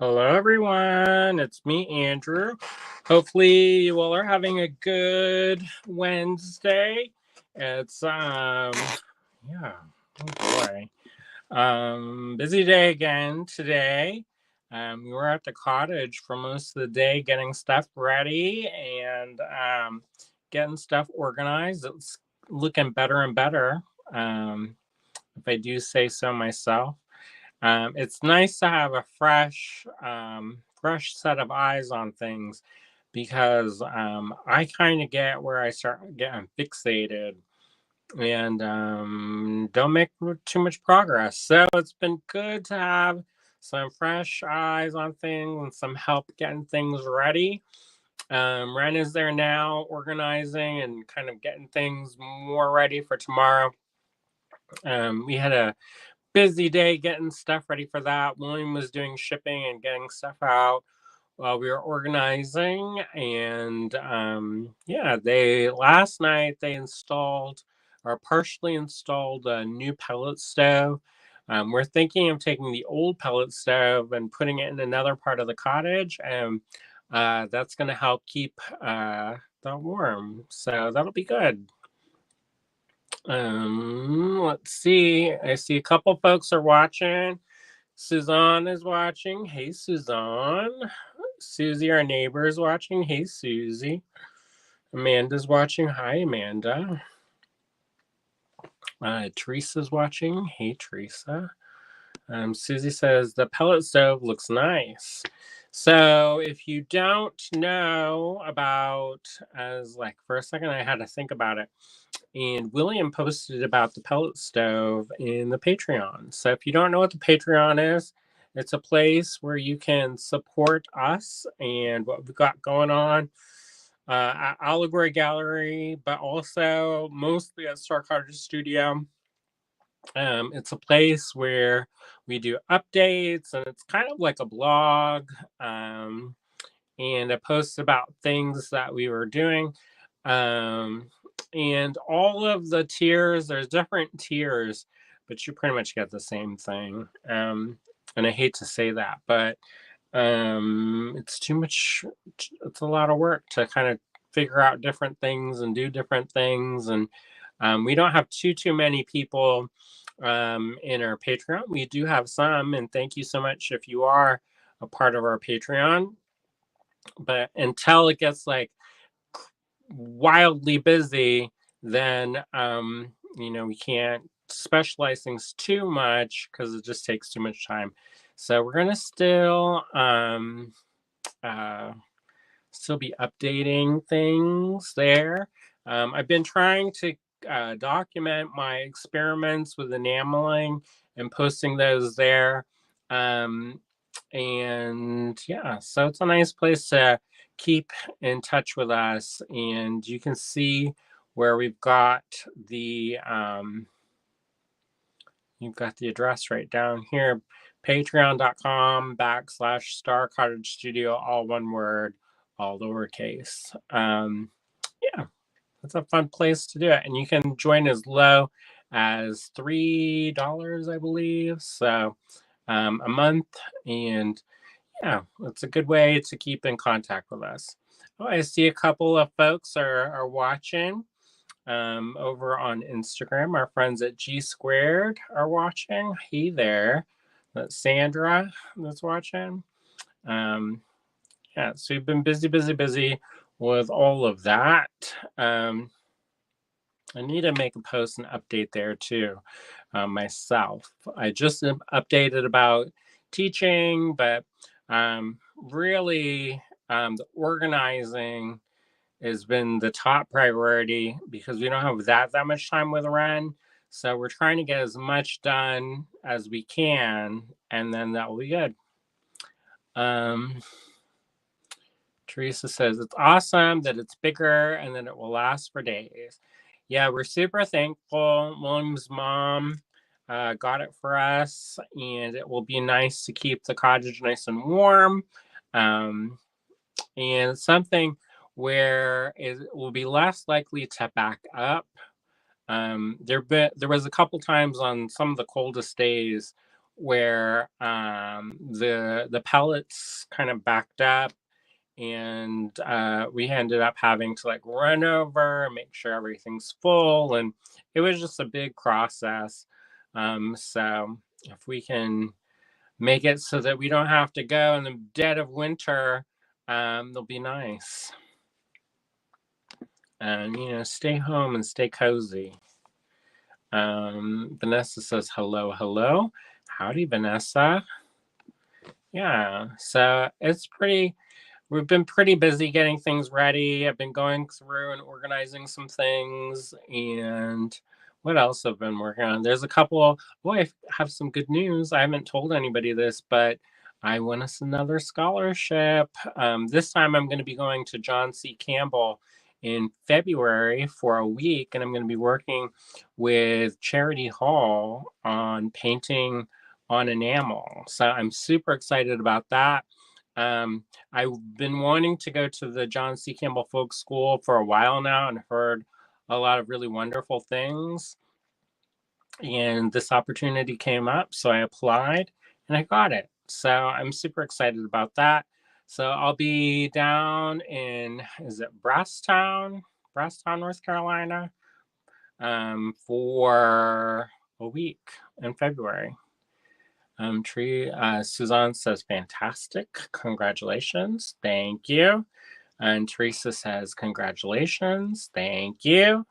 Hello, everyone. It's me, Andrew. Hopefully, you all are having a good Wednesday. It's yeah, oh boy, busy day again today. We were at the cottage for most of the day, getting stuff ready and getting stuff organized. It's looking better and better, if I do say so myself. It's nice to have a fresh set of eyes on things because I kind of get where I start getting fixated and don't make too much progress. So it's been good to have some fresh eyes on things and some help getting things ready. Ren is there now organizing and kind of getting things more ready for tomorrow. We had a busy day getting stuff ready for that. William was doing shipping and getting stuff out while we were organizing. And yeah, they last night they installed or partially installed a new pellet stove. We're thinking of taking the old pellet stove and putting it in another part of the cottage, and that's going to help keep that warm. So that'll be good. Let's see. I see a couple folks are watching. Suzanne is watching. Hey, Suzanne. Susie, our neighbor, is watching. Hey, Susie. Amanda's watching. Hi, Amanda. Teresa's watching. Hey, Teresa. Susie says the pellet stove looks nice. So if you don't know about, as like for a second I had to think about it, and William posted about the pellet stove in the Patreon. So if you don't know what the Patreon is, it's a place where you can support us and what we've got going on at Allegory Gallery, but also mostly at Star Cottage Studio. It's a place where we do updates, and it's kind of like a blog. And I post about things that we were doing. Um, and all of the tiers, there's different tiers, but you pretty much get the same thing. And I hate to say that, but it's too much. It's a lot of work to kind of figure out different things and do different things. And we don't have too many people in our Patreon. We do have some, and thank you so much if you are a part of our Patreon. But until it gets like wildly busy, then we can't specialize things too much because it just takes too much time. So we're gonna uh, still be updating things there. I've been trying to document my experiments with enameling and posting those there. Um, and yeah, so it's a nice place to keep in touch with us. And you can see where we've got you've got the address right down here, patreon.com/Star Cottage Studio, all one word, all lowercase. Yeah, that's a fun place to do it. And you can join as low as $3, I believe. So a month. And yeah, it's a good way to keep in contact with us. Oh, I see a couple of folks are watching over on Instagram. Our friends at G Squared are watching. Hey there. That's Sandra that's watching. Um, yeah, so we've been busy with all of that. I need to make a post and update there too, myself. I just updated about teaching, but really the organizing has been the top priority because we don't have that much time with Ren. So we're trying to get as much done as we can, and then that will be good. Um, Teresa says it's awesome that it's bigger and that it will last for days. Yeah, we're super thankful. William's mom got it for us, and it will be nice to keep the cottage nice and warm. Um, and something where it will be less likely to back up. There was a couple times on some of the coldest days where the pellets kind of backed up, and we ended up having to like run over, make sure everything's full, and it was just a big process. So if we can make it so that we don't have to go in the dead of winter, they'll be nice. And stay home and stay cozy. Vanessa says hello, hello. Howdy, Vanessa. Yeah, so we've been pretty busy getting things ready. I've been going through and organizing some things. And what else have I been working on? There's a couple. Oh, I have some good news. I haven't told anybody this, but I won us another scholarship. This time I'm going to be going to John C. Campbell in February for a week, and I'm going to be working with Charity Hall on painting on enamel. So I'm super excited about that. I've been wanting to go to the John C. Campbell Folk School for a while now and heard a lot of really wonderful things. And this opportunity came up, so I applied and I got it. So I'm super excited about that. So I'll be down in, is it Brasstown, North Carolina, for a week in February. Suzanne says, fantastic. Congratulations. Thank you. And Teresa says, congratulations. Thank you.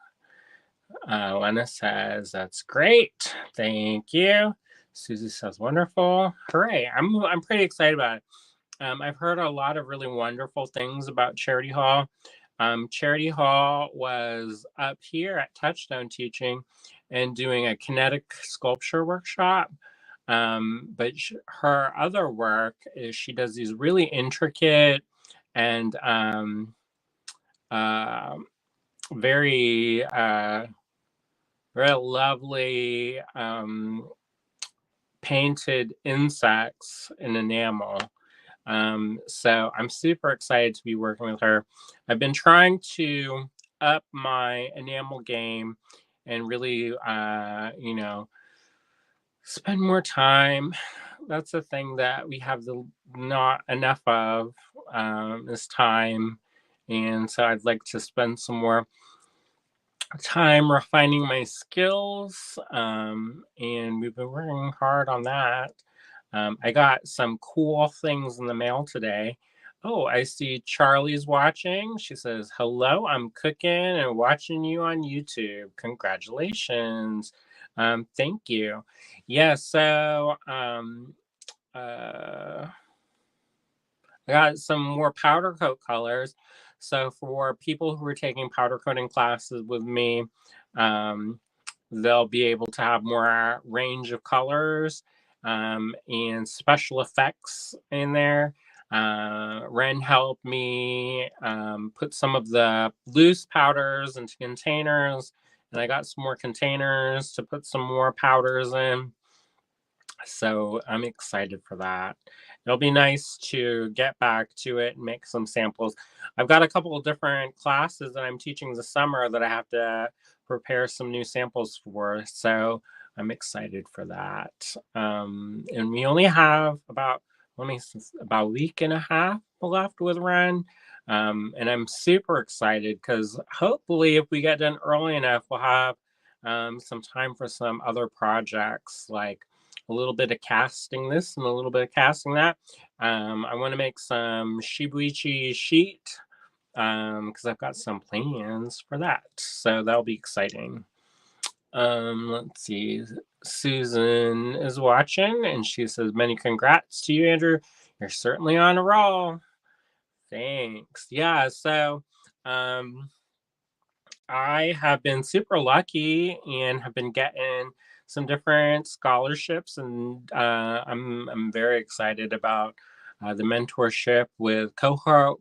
Lena says, that's great. Thank you. Susie says, wonderful. Hooray. I'm pretty excited about it. I've heard a lot of really wonderful things about Charity Hall. Charity Hall was up here at Touchstone teaching and doing a kinetic sculpture workshop. But her other work is she does these really intricate and very very lovely painted insects in enamel. So I'm super excited to be working with her. I've been trying to up my enamel game and really spend more time. That's the thing that we have not enough of, is time. And so I'd like to spend some more time refining my skills. And we've been working hard on that. I got some cool things in the mail today. Oh, I see Charlie's watching. She says, hello, I'm cooking and watching you on YouTube. Congratulations. Thank you. Yeah, so I got some more powder coat colors. So for people who are taking powder coating classes with me, they'll be able to have more range of colors and special effects in there. Ren helped me put some of the loose powders into containers, and I got some more containers to put some more powders in. So I'm excited for that. It'll be nice to get back to it and make some samples. I've got a couple of different classes that I'm teaching this summer that I have to prepare some new samples for. So I'm excited for that. And we only have about a week and a half left with Ren. And I'm super excited because hopefully if we get done early enough, we'll have some time for some other projects, like a little bit of casting this and a little bit of casting that. I want to make some shibuichi sheet because I've got some plans for that. So that'll be exciting. Let's see. Susan is watching and she says, many congrats to you, Andrew. You're certainly on a roll. Thanks. Yeah, so I have been super lucky and have been getting some different scholarships, and I'm very excited about the mentorship with cohorts.art.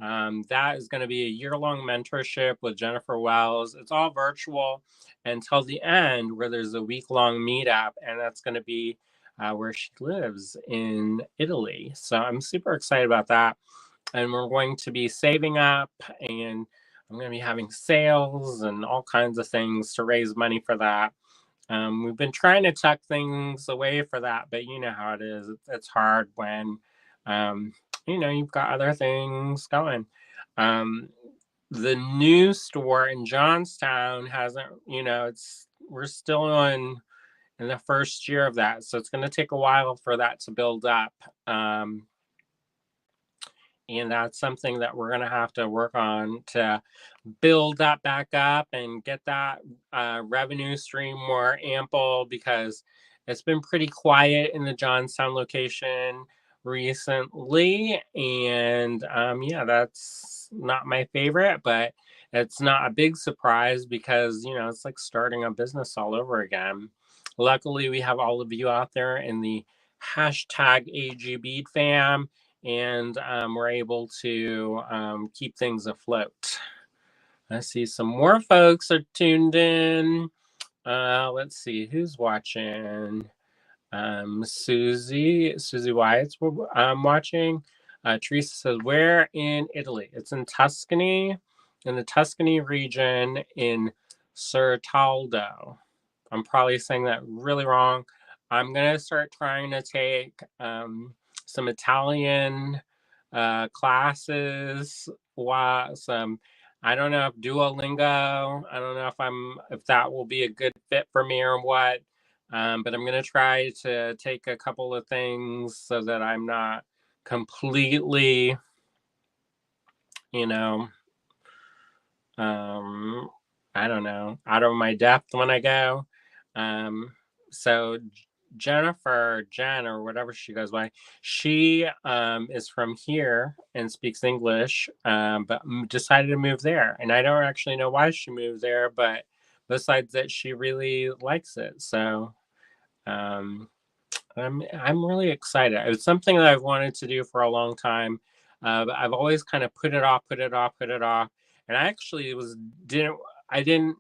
That is going to be a year-long mentorship with Jennifer Wells. It's all virtual until the end, where there's a week-long meetup, and that's going to be where she lives in Italy. So I'm super excited about that. And we're going to be saving up, and I'm going to be having sales and all kinds of things to raise money for that. We've been trying to tuck things away for that, but you know how it is. It's hard when, um, you've got other things going. Um, the new store in Johnstown hasn't, we're still in the first year of that, so it's going to take a while for that to build up. Um, and that's something that we're going to have to work on to build that back up and get that revenue stream more ample, because it's been pretty quiet in the Johnstown location recently. And yeah, that's not my favorite, but it's not a big surprise because, it's like starting a business all over again. Luckily, we have all of you out there in the hashtag AGB fam, and we're able to keep things afloat. I see some more folks are tuned in. Let's see who's watching. Susie Wyatt's watching. Teresa says, "Where in Italy?" It's in Tuscany, in the Tuscany region in Certaldo. I'm probably saying that really wrong. I'm gonna start trying to take some Italian classes. Some, I don't know if Duolingo. I don't know if that will be a good fit for me or what. But I'm gonna try to take a couple of things so that I'm not completely, you know, um, I don't know, out of my depth when I go. Um, so Jen, or whatever she goes by, she is from here and speaks English, but decided to move there. And I don't actually know why she moved there, but besides that, she really likes it. So um, I'm really excited. It was something that I've wanted to do for a long time. But I've always kind of put it off. And I actually didn't I didn't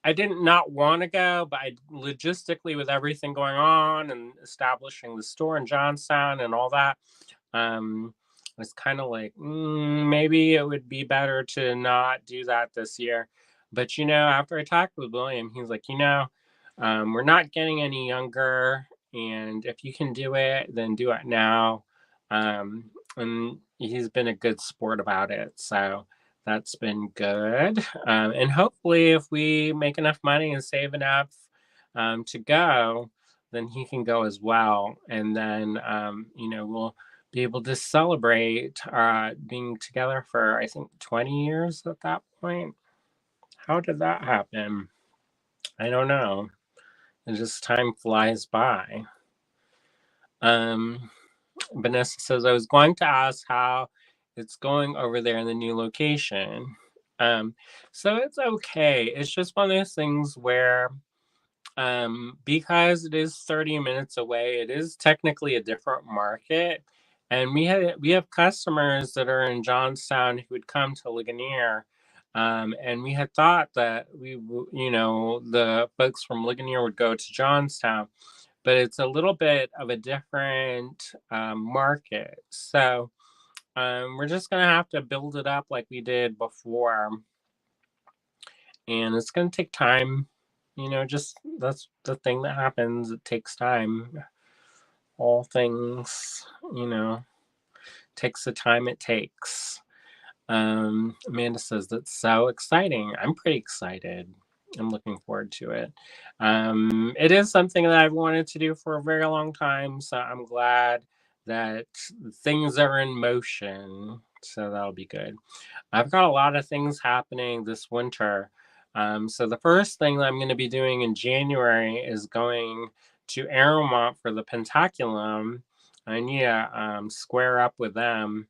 I didn't not want to go, but I logistically, with everything going on and establishing the store in Johnstown and all that, was kind of like, maybe it would be better to not do that this year. But after I talked with William, he's like, we're not getting any younger, and if you can do it, then do it now. And he's been a good sport about it, so that's been good. And hopefully, if we make enough money and save enough to go, then he can go as well. And then, we'll be able to celebrate being together for, I think, 20 years at that point. How did that happen? I don't know. And just time flies by. Um, Vanessa says, I was going to ask how it's going over there in the new location. So it's okay. It's just one of those things where, because it is 30 minutes away, it is technically a different market. And we have customers that are in Johnstown who would come to Ligonier. And we had thought that the folks from Ligonier would go to Johnstown, but it's a little bit of a different market. So we're just going to have to build it up like we did before. And it's going to take time. Just that's the thing that happens. It takes time. All things, takes the time it takes. Amanda says, that's so exciting. I'm pretty excited. I'm looking forward to it. It is something that I've wanted to do for a very long time, so I'm glad that things are in motion. So that'll be good. I've got a lot of things happening this winter. So the first thing that I'm going to be doing in January is going to Aeromont for the Pentaculum. I need to square up with them.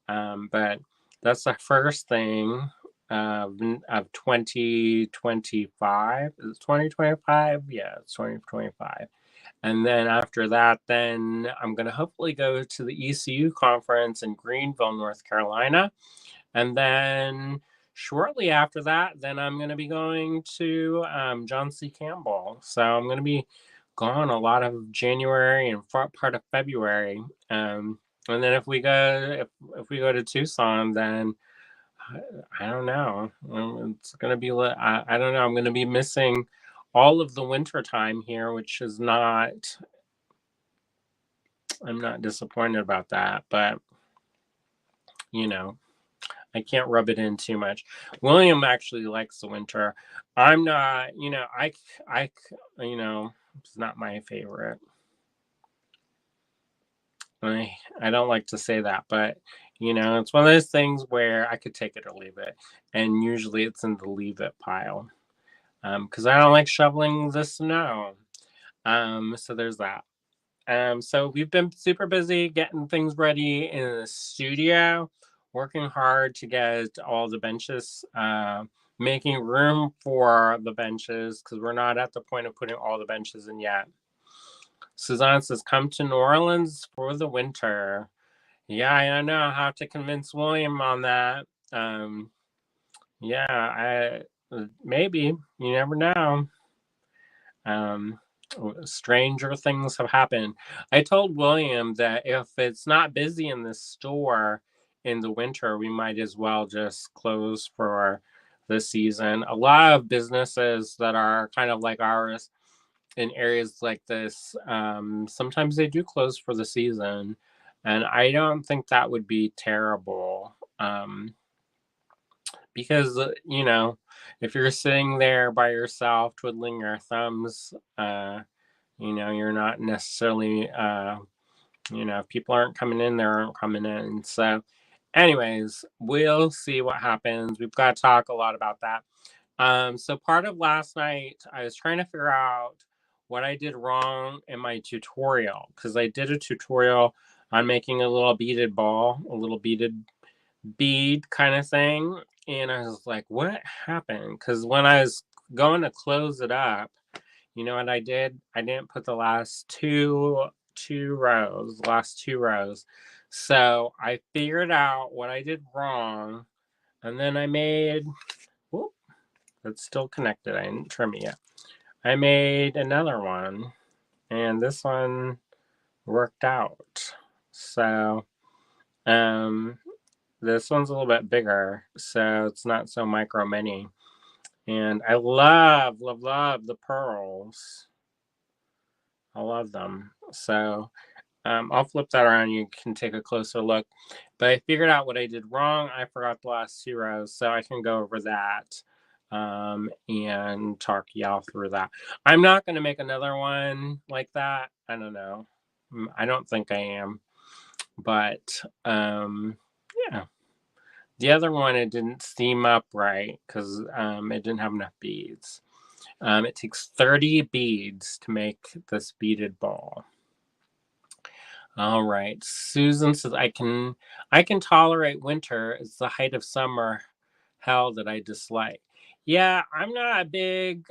But that's the first thing of 2025. Is it 2025? Yeah, it's 2025. And then after that, then I'm going to hopefully go to the ECU conference in Greenville, North Carolina. And then shortly after that, then I'm going to be going to John C. Campbell. So I'm going to be gone a lot of January and part of February. And then if we go to Tucson, then I don't know. It's going to be, I don't know. I'm going to be missing all of the winter time here, which is not, I'm not disappointed about that, but you know, I can't rub it in too much. William actually likes the winter. I'm not, I, it's not my favorite. I don't like to say that, but it's one of those things where I could take it or leave it, and usually it's in the leave it pile, because I don't like shoveling the snow. So there's that. So we've been super busy getting things ready in the studio, working hard to get all the benches, making room for the benches because we're not at the point of putting all the benches in yet. Suzanne says, "Come to New Orleans for the winter." Yeah, I don't know how to convince William on that. Um, yeah, maybe you never know. Um, Stranger things have happened. I told William that if it's not busy in the store in the winter, we might as well just close for the season. A lot of businesses that are kind of like ours in areas like this, sometimes they do close for the season, and I don't think that would be terrible. Because if you're sitting there by yourself twiddling your thumbs, you're not necessarily, if people aren't coming in, they aren't coming in. So, anyways, we'll see what happens. We've got to talk a lot about that. So part of last night, I was trying to figure out what I did wrong in my tutorial because I did a tutorial on making a little beaded ball, a little beaded bead kind of thing. And I was like, what happened? Because when I was going to close it up, you know what I did? I didn't put the last last two rows. So I figured out what I did wrong, and then I made. Whoop, it's still connected. I didn't trim it yet. I made another one, and this one worked out. So, um, this one's a little bit bigger, so it's not so micro mini. And I love, love, love the pearls. I love them. So I'll flip that around. You can take a closer look. But I figured out what I did wrong. I forgot the last two rows, so I can go over that and talk y'all through that. I'm not going to make another one like that. I don't know. I don't think I am. But yeah. The other one, it didn't steam up right because it didn't have enough beads. It takes 30 beads to make this beaded ball. All right. Susan says I can tolerate winter. It's the height of summer hell that I dislike. Yeah, I'm not a big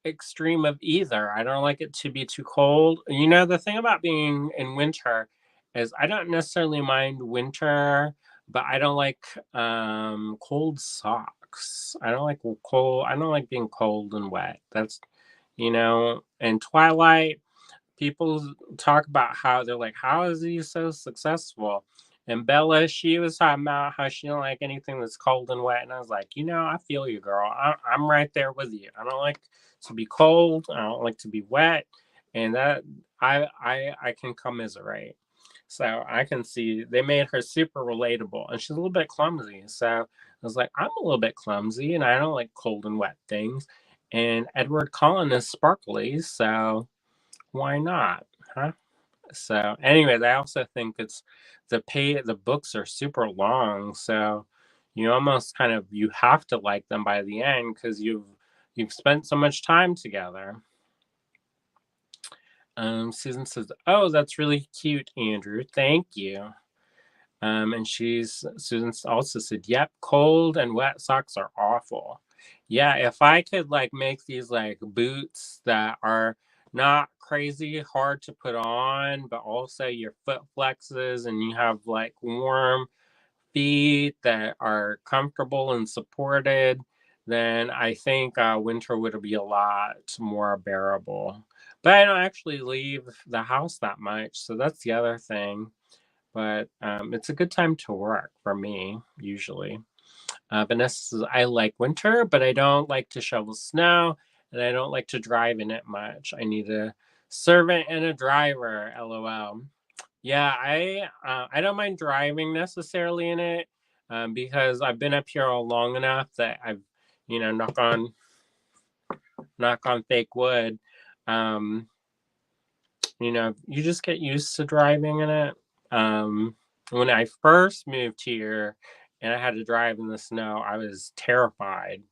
extreme of either. I don't like it to be too cold. The thing about being in winter is I don't necessarily mind winter, but I don't like cold socks. I don't like being cold and wet. That's and Twilight, people talk about how they're like, how is he so successful? And Bella, she was talking about how she don't like anything that's cold and wet. And I was like, I feel you, girl. I'm right there with you. I don't like to be cold. I don't like to be wet. And that I can commiserate. So I can see they made her super relatable. And she's a little bit clumsy. So I was like, I'm a little bit clumsy and I don't like cold and wet things. And Edward Cullen is sparkly, so why not? Huh? So, anyways, I also think it's the books are super long, so you almost kind of you have to like them by the end because you've spent so much time together. Susan says, "Oh, that's really cute, Andrew. Thank you." And Susan also said, "Yep, cold and wet socks are awful." Yeah, if I could like make these like boots that are not crazy hard to put on, but also your foot flexes and you have like warm feet that are comfortable and supported, then I think winter would be a lot more bearable. But I don't actually leave the house that much, so that's the other thing. But it's a good time to work for me, usually. Vanessa says, I like winter, but I don't like to shovel snow. and I don't like to drive in it much. I need a servant and a driver, lol. Yeah, I don't mind driving necessarily in it, because I've been up here all long enough that I've, knock on fake wood. Um, you just get used to driving in it. When I first moved here and I had to drive in the snow, I was terrified,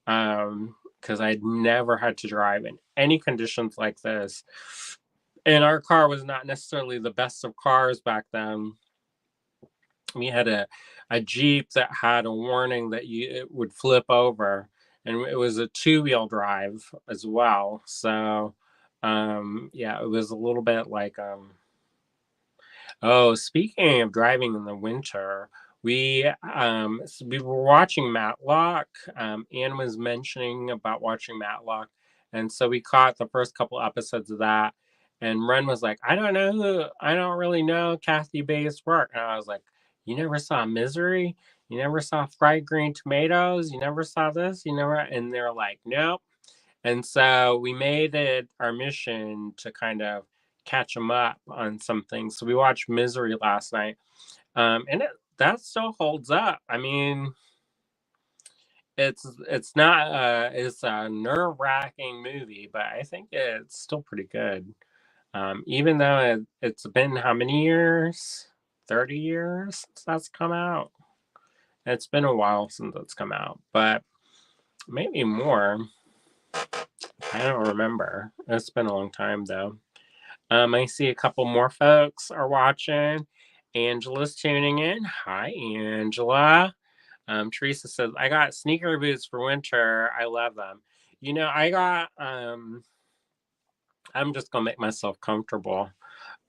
because I'd never had to drive in any conditions like this. And our car was not necessarily the best of cars back then. We had a Jeep that had a warning that it would flip over, and it was a two-wheel drive as well. So, yeah, it was a little bit like, oh, speaking of driving in the winter, we were watching Matlock. Anne was mentioning about watching Matlock, and so we caught the first couple episodes of that. And Ren was like, I don't really know Kathy Bates' work." And I was like, "You never saw Misery? You never saw Fried Green Tomatoes? You never saw this? You never?" And they're like, "Nope." And so we made it our mission to kind of catch them up on some things. So we watched Misery last night, and that still holds up. I mean, it's not it's a nerve wracking movie, but I think it's still pretty good. Even though it's been how many years? 30 years since that's come out. It's been a while since it's come out, but maybe more. I don't remember. It's been a long time though. I see a couple more folks are watching. Angela's tuning in. Hi, Angela. Teresa says, I got sneaker boots for winter. I love them. I'm just gonna make myself comfortable.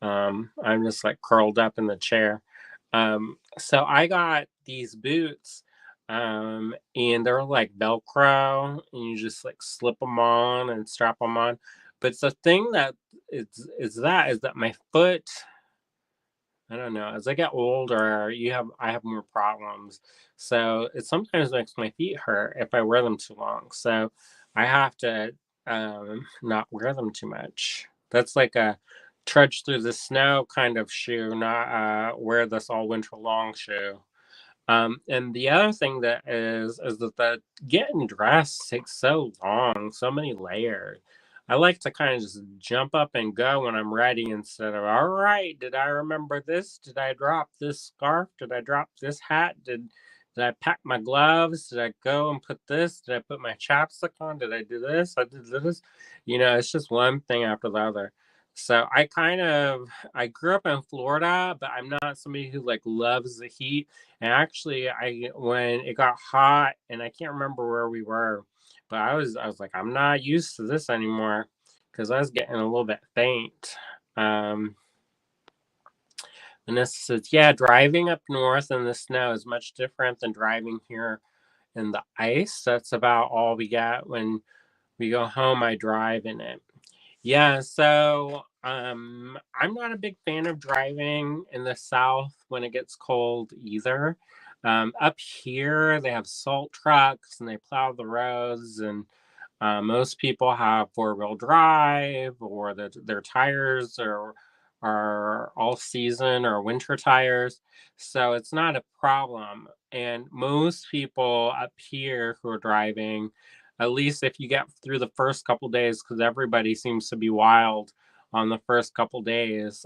I'm just like curled up in the chair. So I got these boots, and they're like Velcro, and you just like slip them on and strap them on. But the thing that is that my foot, I don't know. As I get older, I have more problems. So it sometimes makes my feet hurt if I wear them too long. So I have to not wear them too much. That's like a trudge through the snow kind of shoe, not wear this all winter long shoe. And the other thing that is that getting dressed takes so long, so many layers. I like to kind of just jump up and go when I'm ready instead of, all right, did I remember this? Did I drop this scarf? Did I drop this hat? Did I pack my gloves? Did I go and put this? Did I put my chapstick on? Did I do this? I did this. It's just one thing after the other. So I grew up in Florida, but I'm not somebody who like loves the heat. And actually, I when it got hot, and I can't remember where we were, but I was like, I'm not used to this anymore because I was getting a little bit faint. Vanessa says, yeah, driving up north in the snow is much different than driving here in the ice. That's about all we get when we go home. I drive in it. Yeah, so I'm not a big fan of driving in the South when it gets cold either. Up here, they have salt trucks and they plow the roads, and most people have four-wheel drive, or their tires are all season or winter tires, so it's not a problem. And most people up here who are driving, at least if you get through the first couple days, because everybody seems to be wild on the first couple days.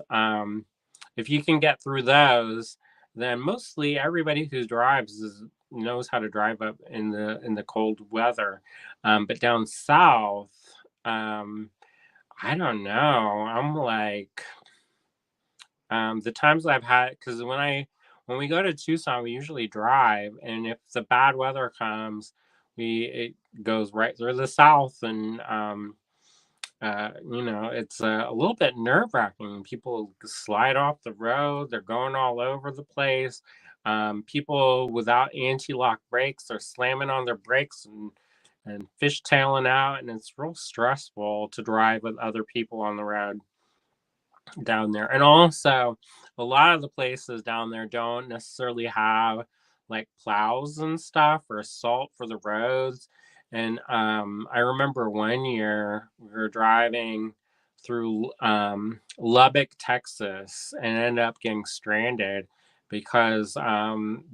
If you can get through those, then mostly everybody who drives knows how to drive up in the cold weather. But down south, um, I don't know. I'm like, the times I've had, because when we go to Tucson, we usually drive, and if the bad weather comes, it goes right through the south, and it's a little bit nerve wracking. People slide off the road; they're going all over the place. People without anti-lock brakes are slamming on their brakes and fishtailing out, and it's real stressful to drive with other people on the road down there. And also, a lot of the places down there don't necessarily have like plows and stuff or salt for the roads. And I remember one year we were driving through Lubbock, Texas, and ended up getting stranded because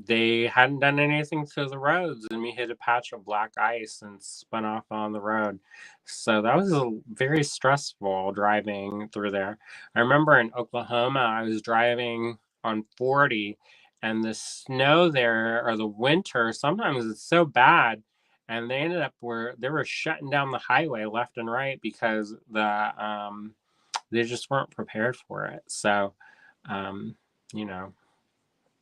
they hadn't done anything to the roads, and we hit a patch of black ice and spun off on the road. So that was very stressful driving through there. I remember in Oklahoma, I was driving on 40, and the snow there, or the winter, sometimes it's so bad, and they ended up where they were shutting down the highway left and right because they just weren't prepared for it. So, um, you know,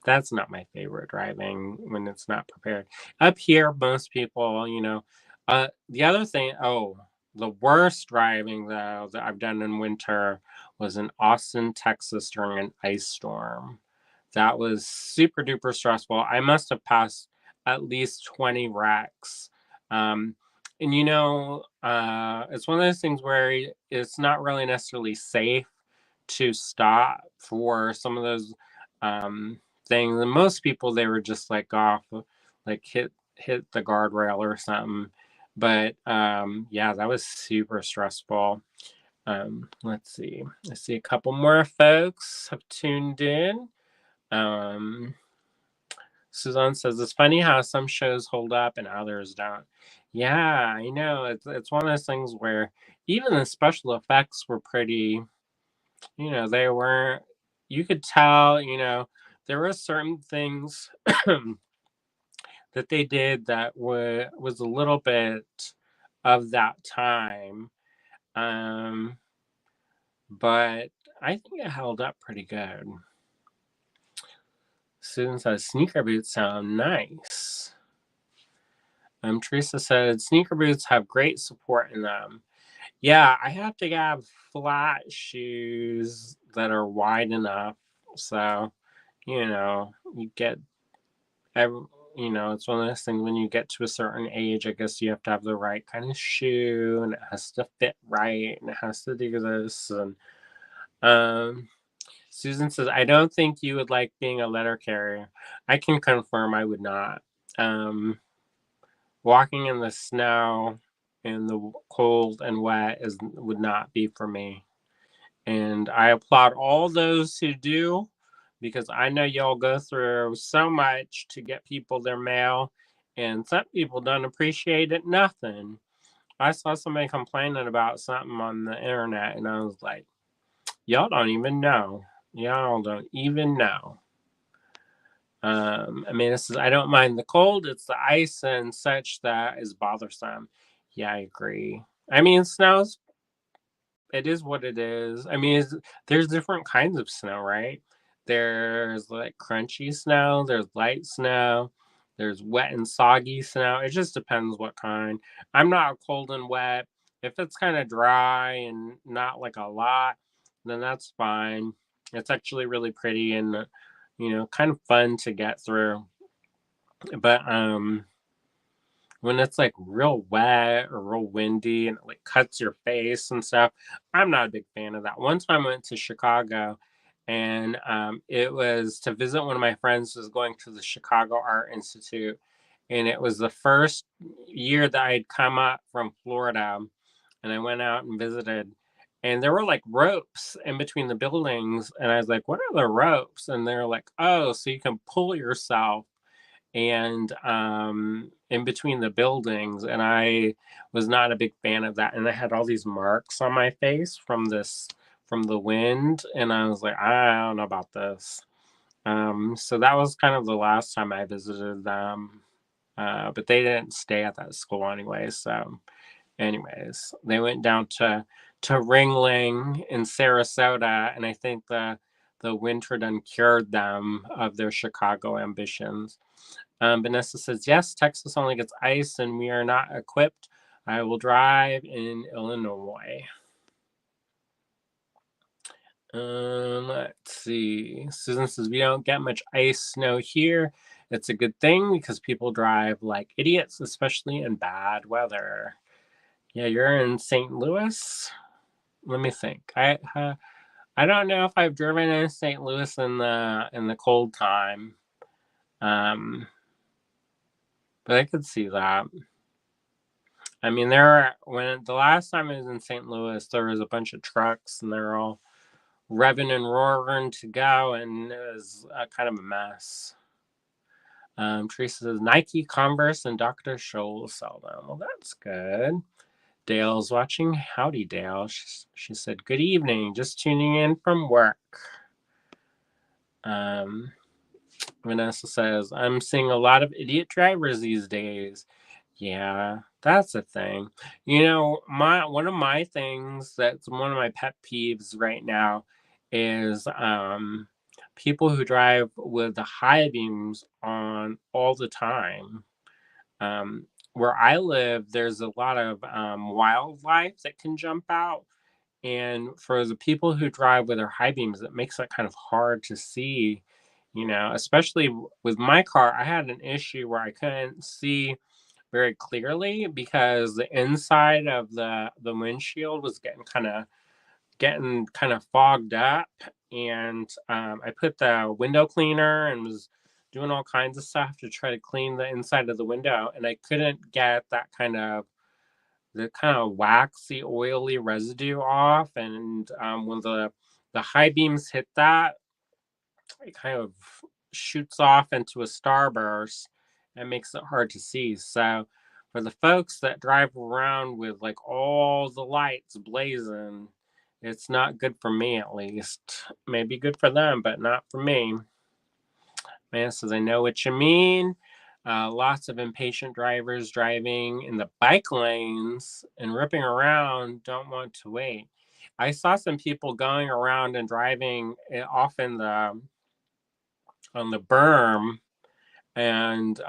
that's not my favorite driving when it's not prepared. Up here, most people, the other thing, the worst driving though that I've done in winter was in Austin, Texas during an ice storm. That was super duper stressful. I must have passed at least 20 wrecks. Um, and it's one of those things where it's not really necessarily safe to stop for some of those things. And most people, they were just like off, like hit the guardrail or something. But yeah, that was super stressful. Let's see. I see a couple more folks have tuned in. Um, Suzanne says it's funny how some shows hold up and others don't. Yeah, I know. It's one of those things where even the special effects were pretty, they weren't, you could tell, there were certain things that they did that was a little bit of that time. Um, but I think it held up pretty good. Susan says sneaker boots sound nice. Teresa said sneaker boots have great support in them. Yeah, I have to have flat shoes that are wide enough. So, you get, it's one of those things when you get to a certain age, I guess you have to have the right kind of shoe and it has to fit right and it has to do this. And Susan says, I don't think you would like being a letter carrier. I can confirm I would not. Walking in the snow and the cold and wet would not be for me. And I applaud all those who do, because I know y'all go through so much to get people their mail, and some people don't appreciate it nothing. I saw somebody complaining about something on the internet, and I was like, y'all don't even know. Y'all don't even know. This is, I don't mind the cold. It's the ice and such that is bothersome. Yeah, I agree. Snow's, it is what it is. There's different kinds of snow, right? There's like crunchy snow, there's light snow, there's wet and soggy snow. It just depends what kind. I'm not cold and wet. If it's kind of dry and not like a lot, then that's fine. It's actually really pretty and kind of fun to get through. But when it's like real wet or real windy and it like cuts your face and stuff, I'm not a big fan of that. One time I went to Chicago and it was to visit one of my friends who was going to the Chicago Art Institute. And it was the first year that I'd come up from Florida and I went out and visited. And there were like ropes in between the buildings. And I was like, what are the ropes? And they're like, oh, so you can pull yourself and in between the buildings, and I was not a big fan of that, and I had all these marks on my face from the wind, and I was like, I don't know about this. So that was kind of the last time I visited them, but they didn't stay at that school anyway. So anyways, they went down to Ringling in Sarasota, and I think the winter done cured them of their Chicago ambitions. Vanessa says, yes, Texas only gets ice and we are not equipped. I will drive in Illinois. Let's see. Susan says, we don't get much ice snow here. It's a good thing because people drive like idiots, especially in bad weather. Yeah, you're in St. Louis? Let me think. I don't know if I've driven in St. Louis in the cold time. But I could see that. I mean, when the last time I was in St. Louis, there was a bunch of trucks and they're all revving and roaring to go, and it was kind of a mess. Teresa says Nike, Converse, and Dr. Scholl sell them. Well, that's good. Dale's watching. Howdy, Dale. She said, "Good evening. Just tuning in from work." Um, Vanessa says, "I'm seeing a lot of idiot drivers these days." Yeah, that's a thing. One of my things that's one of my pet peeves right now is people who drive with the high beams on all the time. Where I live, there's a lot of wildlife that can jump out. And for the people who drive with their high beams, it makes it kind of hard to see, especially with my car. I had an issue where I couldn't see very clearly because the inside of the windshield was getting kind of fogged up, and I put the window cleaner and was doing all kinds of stuff to try to clean the inside of the window, and I couldn't get the kind of waxy, oily residue off. And when the high beams hit that, it kind of shoots off into a starburst and makes it hard to see. So for the folks that drive around with like all the lights blazing, it's not good for me at least. Maybe good for them, but not for me. Man says, I know what you mean. Lots of impatient drivers driving in the bike lanes and ripping around don't want to wait. I saw some people going around and driving off on the berm, and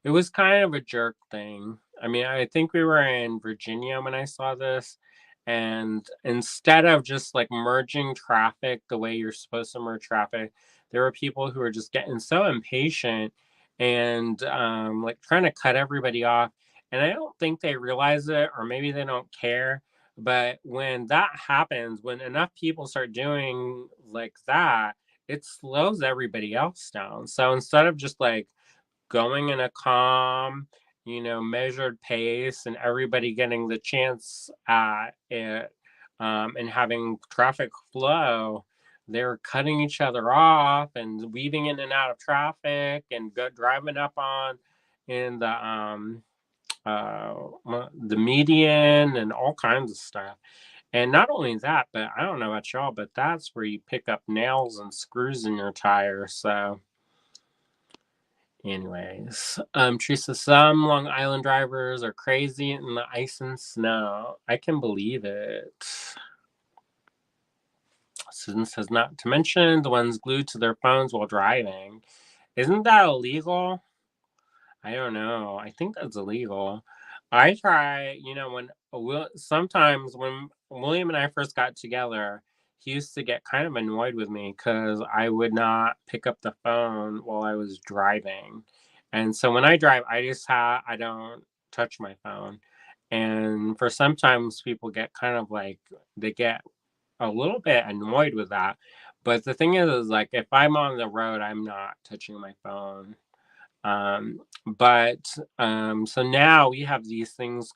it was kind of a jerk thing. I mean, I think we were in Virginia when I saw this, and instead of just like merging traffic the way you're supposed to merge traffic, there were people who were just getting so impatient and like trying to cut everybody off. And I don't think they realize it, or maybe they don't care. But when that happens, when enough people start doing like that, it slows everybody else down. So instead of just like going in a calm, measured pace and everybody getting the chance at it, and having traffic flow, they're cutting each other off and weaving in and out of traffic and driving up on in uh, the median and all kinds of stuff. And not only that, but I don't know about y'all, but that's where you pick up nails and screws in your tire. So anyways, Teresa, some Long Island drivers are crazy in the ice and snow. I can believe it. Susan says, not to mention the ones glued to their phones while driving. Isn't that illegal? I don't know. I think that's illegal. I try, sometimes when William and I first got together, he used to get kind of annoyed with me because I would not pick up the phone while I was driving. And so when I drive, I don't touch my phone. And for sometimes people get kind of like, they get a little bit annoyed with that. But the thing is like, if I'm on the road, I'm not touching my phone. But so now we have these things.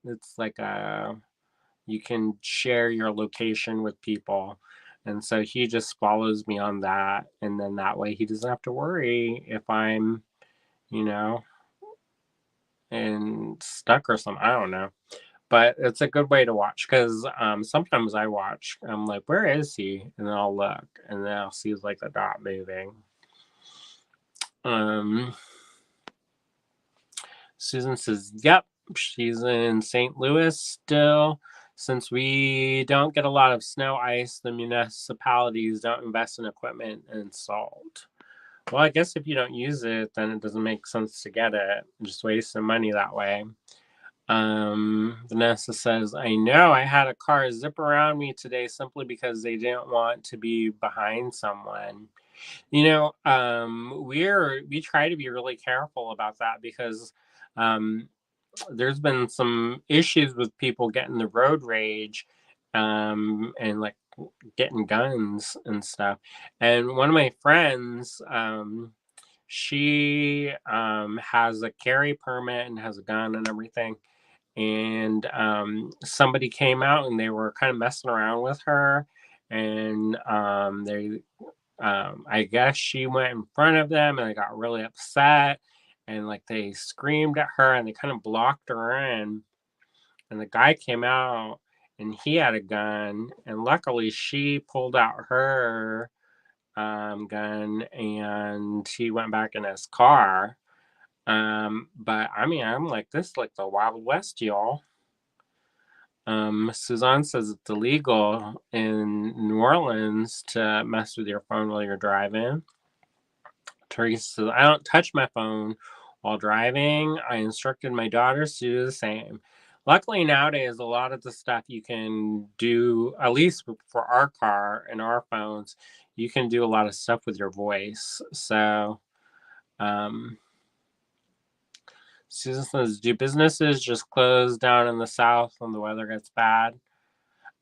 It's like you can share your location with people, and so he just follows me on that, and then that way he doesn't have to worry if I'm, you know, and stuck or something. I don't know, but it's a good way to watch because sometimes I watch. I'm like, where is he? And then I'll look, and then I'll see like the dot moving. Um. Susan says, yep, she's in St. Louis still. Since we don't get a lot of snow ice, the municipalities don't invest in equipment and salt. Well, I guess if you don't use it, then it doesn't make sense to get it. Just waste some money that way. Vanessa says, I know I had a car zip around me today simply because they didn't want to be behind someone. We try to be really careful about that because um, there's been some issues with people getting the road rage, and like getting guns and stuff. And one of my friends, She has a carry permit and has a gun and everything. And somebody came out and they were kind of messing around with her. And I guess she went in front of them and they got really upset. And like they screamed at her and they kind of blocked her in. And the guy came out and he had a gun. And luckily she pulled out her gun and he went back in his car. But I mean, I'm like, this is like the Wild West, y'all. Suzanne says it's illegal in New Orleans to mess with your phone while you're driving. Teresa says, I don't touch my phone while driving. I instructed my daughters to do the same. Luckily, nowadays, a lot of the stuff you can do, at least for our car and our phones, you can do a lot of stuff with your voice. So, Susan says, do businesses just close down in the South when the weather gets bad?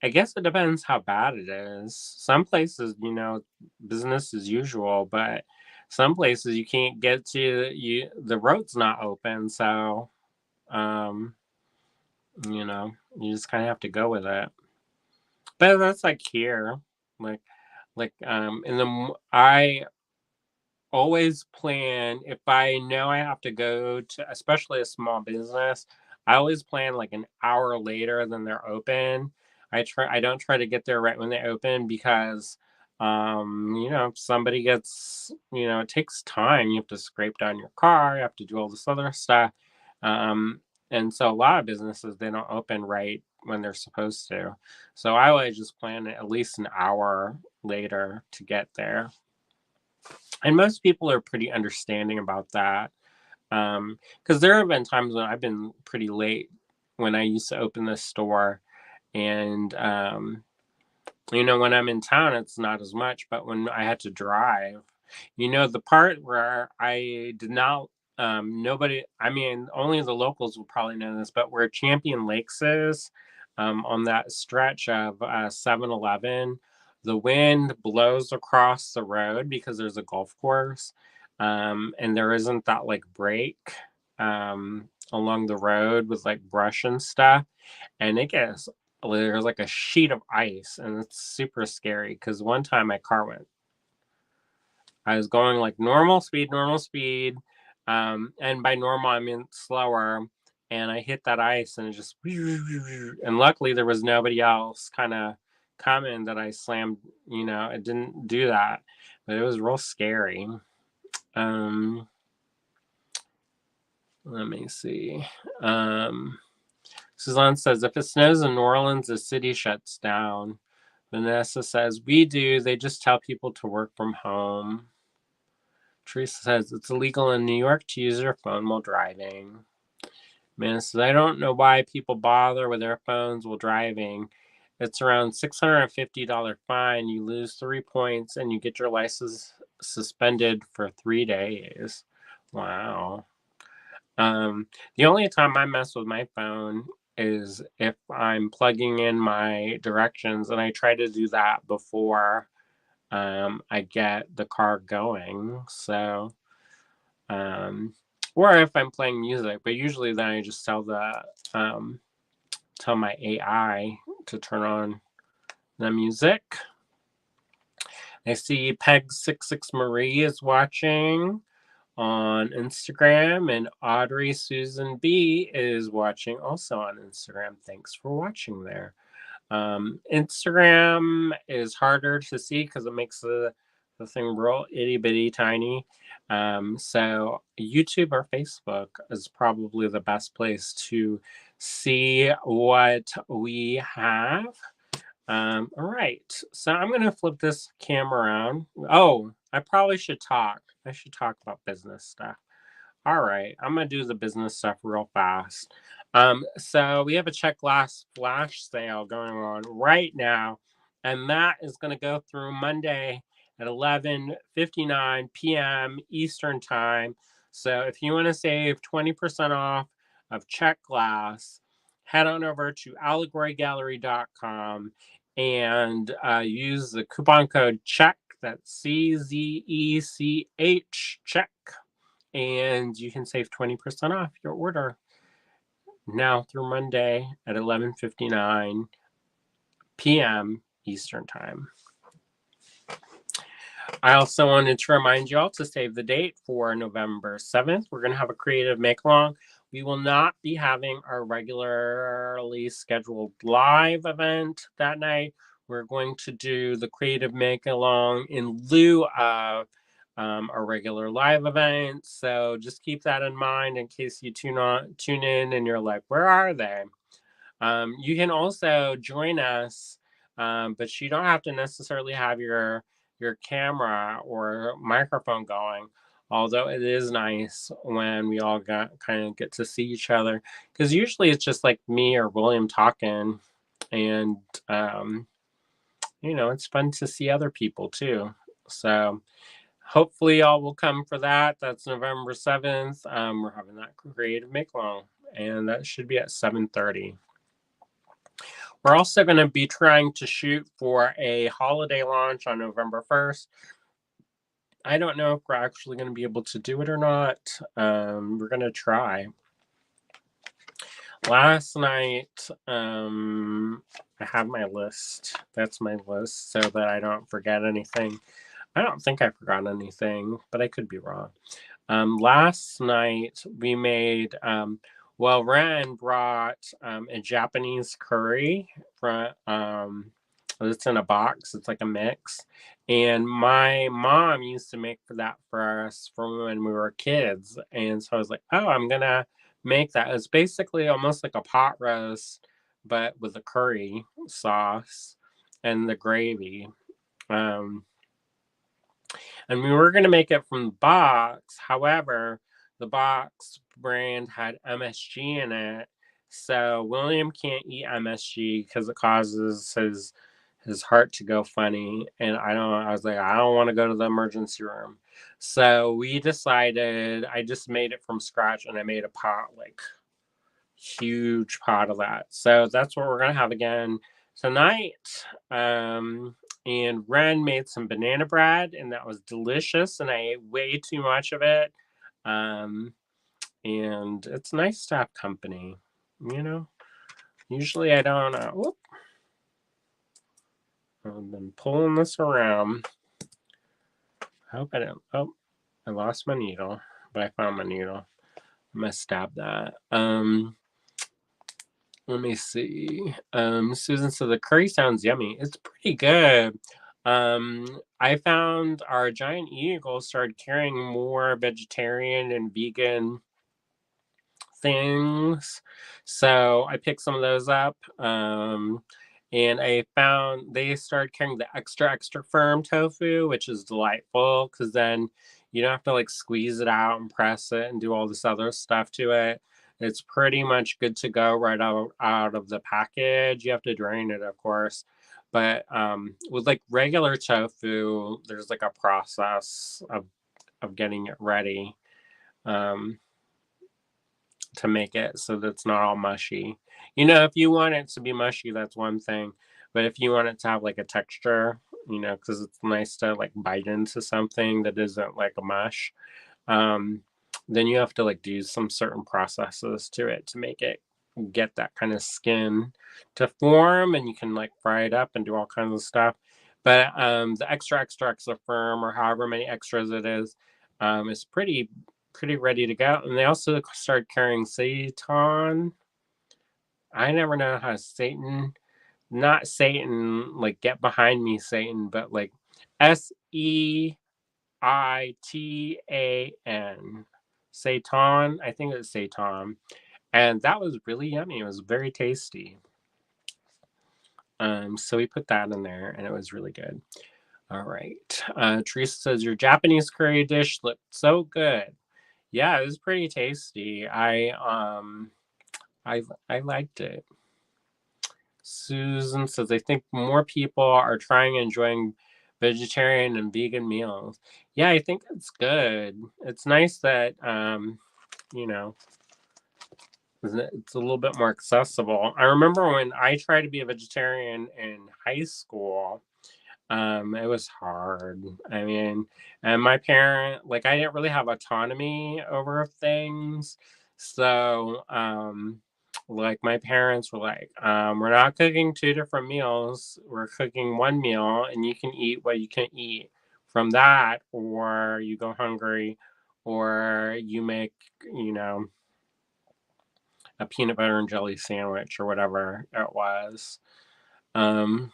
I guess it depends how bad it is. Some places, business as usual, but some places you can't get to. The road's not open, so um, you just kind of have to go with it. But that's like here, I always plan if I know I have to go to, especially a small business, I always plan like an hour later than they're open. I don't try to get there right when they open because if somebody gets, it takes time. You have to scrape down your car, you have to do all this other stuff. And so a lot of businesses they don't open right when they're supposed to. So I always just plan at least an hour later to get there. And most people are pretty understanding about that. Because there have been times when I've been pretty late when I used to open this store. And, when I'm in town, it's not as much. But when I had to drive, the part where I did not, only the locals will probably know this, but where Champion Lakes is, on that stretch of 7-Eleven, the wind blows across the road because there's a golf course, and there isn't that like break along the road with like brush and stuff, and there's like a sheet of ice, and it's super scary because one time my car went. I was going like normal speed, and by normal I mean slower, and I hit that ice and it just, and luckily there was nobody else kind of coming that I slammed. It didn't do that, but it was real scary. Let me see. Suzanne says, if it snows in New Orleans, the city shuts down. Vanessa says, we do. They just tell people to work from home. Teresa says, it's illegal in New York to use your phone while driving. Amanda says, I don't know why people bother with their phones while driving. It's around $650 fine. You lose 3 points and you get your license suspended for 3 days. Wow. The only time I mess with my phone is if I'm plugging in my directions, and I try to do that before I get the car going. So, or if I'm playing music, but usually then I just tell my AI to turn on the music. I see Peg66 Marie is watching on Instagram, and Audrey Susan B is watching also on Instagram. Thanks for watching there. Instagram is harder to see because it makes the thing real itty bitty tiny. So YouTube or Facebook is probably the best place to see what we have. All right, so I'm gonna flip this camera around. Oh, I probably should talk. I should talk about business stuff. All right, I'm gonna do the business stuff real fast. So we have a check glass flash sale going on right now, and that is gonna go through Monday at 11:59 p.m. Eastern time. So if you want to save 20% off of check glass, head on over to allegorygallery.com and use the coupon code CHECK. That's CZECH, check. And you can save 20% off your order now through Monday at 11:59 p.m. Eastern Time. I also wanted to remind you all to save the date for November 7th. We're going to have a creative make-along. We will not be having our regularly scheduled live event that night. We're going to do the creative make-along in lieu of our regular live event. So just keep that in mind in case you tune in and you're like, where are they? You can also join us, but you don't have to necessarily have your camera or microphone going. Although it is nice when we all kind of get to see each other, because usually it's just like me or William talking, and it's fun to see other people too. So hopefully y'all will come for that. That's November 7th. We're having that creative make-along, and that should be at 7:30. We're also going to be trying to shoot for a holiday launch on November 1st. I don't know if we're actually going to be able to do it or not. We're going to try. Last night, I have my list. That's my list so that I don't forget anything. I don't think I forgot anything, but I could be wrong. Last night, we made... Ren brought a Japanese curry from it's in a box. It's like a mix. And my mom used to make that for us from when we were kids. And so I was like, oh, I'm going to make that. It's basically almost like a pot roast, but with the curry sauce and the gravy. And we were going to make it from the box. However, the box brand had MSG in it. So William can't eat MSG because it causes his heart to go funny. And I was like, I don't want to go to the emergency room. So we decided, I just made it from scratch, and I made a pot, like huge pot of that. So that's what we're going to have again tonight. And Ren made some banana bread, and that was delicious, and I ate way too much of it. And it's nice to have company, Usually I don't. Whoop. I've been pulling this around. I hope I didn't. Oh, I lost my needle, but I found my needle. I'm gonna stab that. Let me see. Susan said the curry sounds yummy. It's pretty good. I found our giant eagle started carrying more vegetarian and vegan things, so I picked some of those up. And I found they started carrying the extra firm tofu, which is delightful because then you don't have to like squeeze it out and press it and do all this other stuff to it. It's pretty much good to go right out of the package. You have to drain it, of course. But with like regular tofu, there's like a process of getting it ready to make it so that it's not all mushy. If you want it to be mushy, that's one thing. But if you want it to have like a texture, because it's nice to like bite into something that isn't like a mush, then you have to like do some certain processes to it to make it get that kind of skin to form, and you can like fry it up and do all kinds of stuff. But the extra firm, or however many extras it is pretty ready to go. And they also started carrying seitan. I never know how not Satan, like get behind me, Satan, but like SEITAN. Seitan. I think it's seitan. And that was really yummy. It was very tasty. So we put that in there, and it was really good. All right. Teresa says your Japanese curry dish looked so good. Yeah, it was pretty tasty. I liked it. Susan says, I think more people are trying and enjoying vegetarian and vegan meals. Yeah, I think it's good. It's nice that it's a little bit more accessible. I remember when I tried to be a vegetarian in high school, It was hard. I mean, and my parent, like, I didn't really have autonomy over things. So, like, my parents were like, we're not cooking two different meals. We're cooking one meal, and you can eat what you can eat from that, or you go hungry, or you make, you know, a peanut butter and jelly sandwich or whatever it was. Um,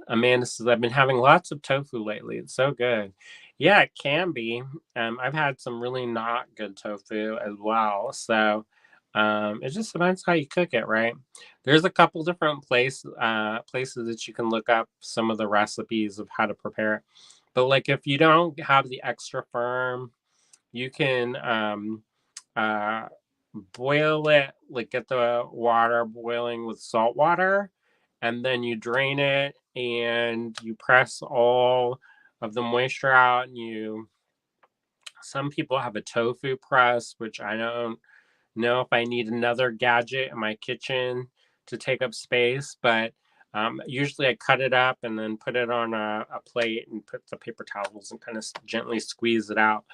Amanda says, I've been having lots of tofu lately. It's so good. Yeah, it can be. I've had some really not good tofu as well. So it just depends how you cook it, right? There's a couple different places that you can look up some of the recipes of how to prepare it. But like if you don't have the extra firm, you can uh, boil it, like get the water boiling with salt water, and then you drain it and you press all of the moisture out. And some people have a tofu press, which I don't know if I need another gadget in my kitchen to take up space, but usually I cut it up and then put it on a plate and put the paper towels and kind of gently squeeze it out.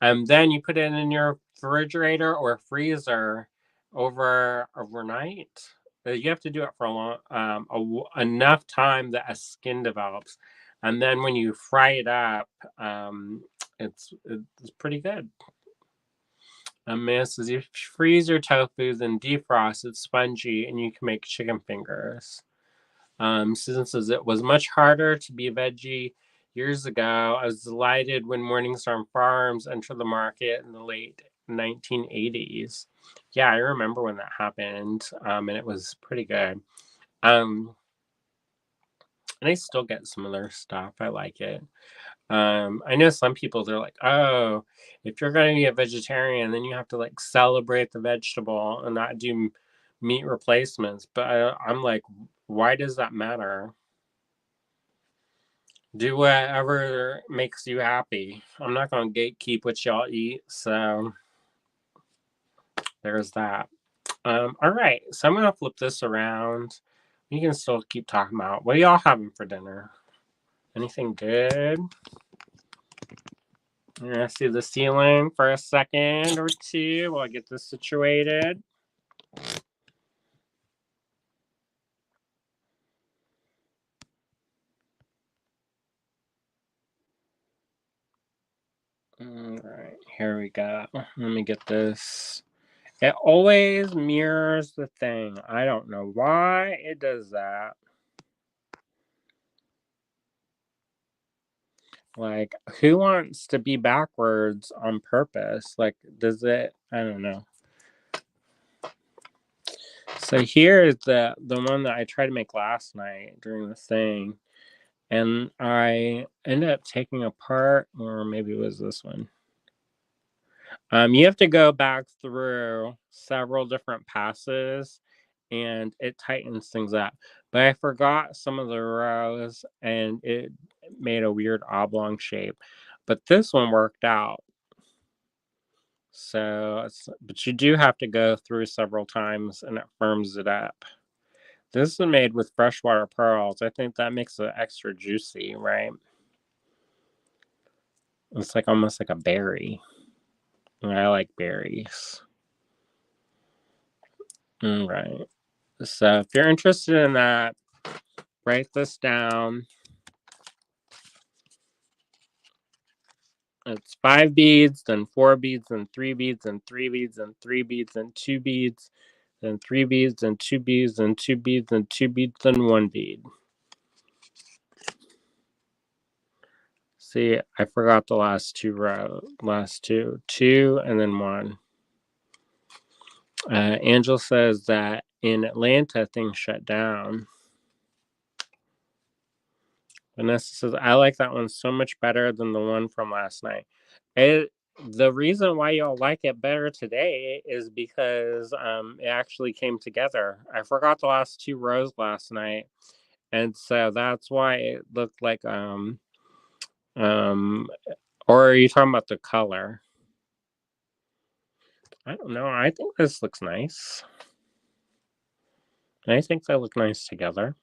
Then you put it in your refrigerator or freezer overnight. You have to do it for a long, enough time that a skin develops, and then when you fry it up, it's pretty good. Says you freeze your tofu, then defrost. It's spongy, and you can make chicken fingers. Susan says it was much harder to be a veggie years ago. I was delighted when Morningstar Farms entered the market in the late 1980s. Yeah, I remember when that happened, and it was pretty good. Um, and I still get some of their stuff. I like it. I know some people they're like, oh, if you're going to be a vegetarian, then you have to like celebrate the vegetable and not do meat replacements. But I'm like, why does that matter? Do whatever makes you happy. I'm not going to gatekeep what y'all eat. So there's that. All right. So I'm going to flip this around. You can still keep talking about what are y'all having for dinner? Anything good? I'm going to see the ceiling for a second or two while I get this situated. All right. Here we go. Let me get this. It always mirrors the thing. I don't know why it does that. Like, who wants to be backwards on purpose? Like, does it? I don't know. So here is the one that I tried to make last night during the thing, and I ended up taking apart, or maybe it was this one. You have to go back through several different passes, and it tightens things up. But I forgot some of the rows, and it made a weird oblong shape. But this one worked out. So, but you do have to go through several times, and it firms it up. This is made with freshwater pearls. I think that makes it extra juicy, right? It's like almost like a berry. And I like berries. All right. So if you're interested in that, write this down. It's 5 beads, then 4 beads, then 3 beads, then 3 beads, then 3 beads, then 2 beads, then 3 beads, then 2 beads, then 2 beads, then 2 beads, then 1 bead. See, I forgot the last two rows. Last two. 2 and then 1. Angel says that in Atlanta, things shut down. Vanessa says, I like that one so much better than the one from last night. The reason why y'all like it better today is because it actually came together. I forgot the last 2 rows last night. And so that's why it looked like or are you talking about the color? I don't know. I think this looks nice. I think they look nice together.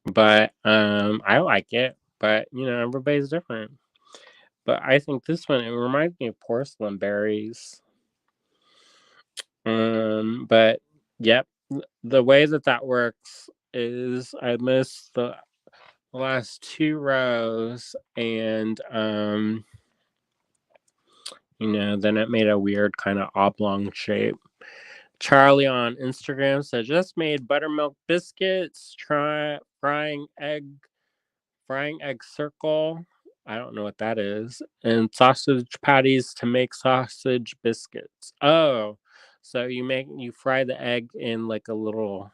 But I like it. But everybody's different. But I think this one, it reminds me of porcelain berries. But yep, the way that works is I missed the last two rows, and then it made a weird kind of oblong shape. Charlie on Instagram said just made buttermilk biscuits, try frying egg circle. I don't know what that is. And sausage patties to make sausage biscuits. Oh, so you fry the egg in like a little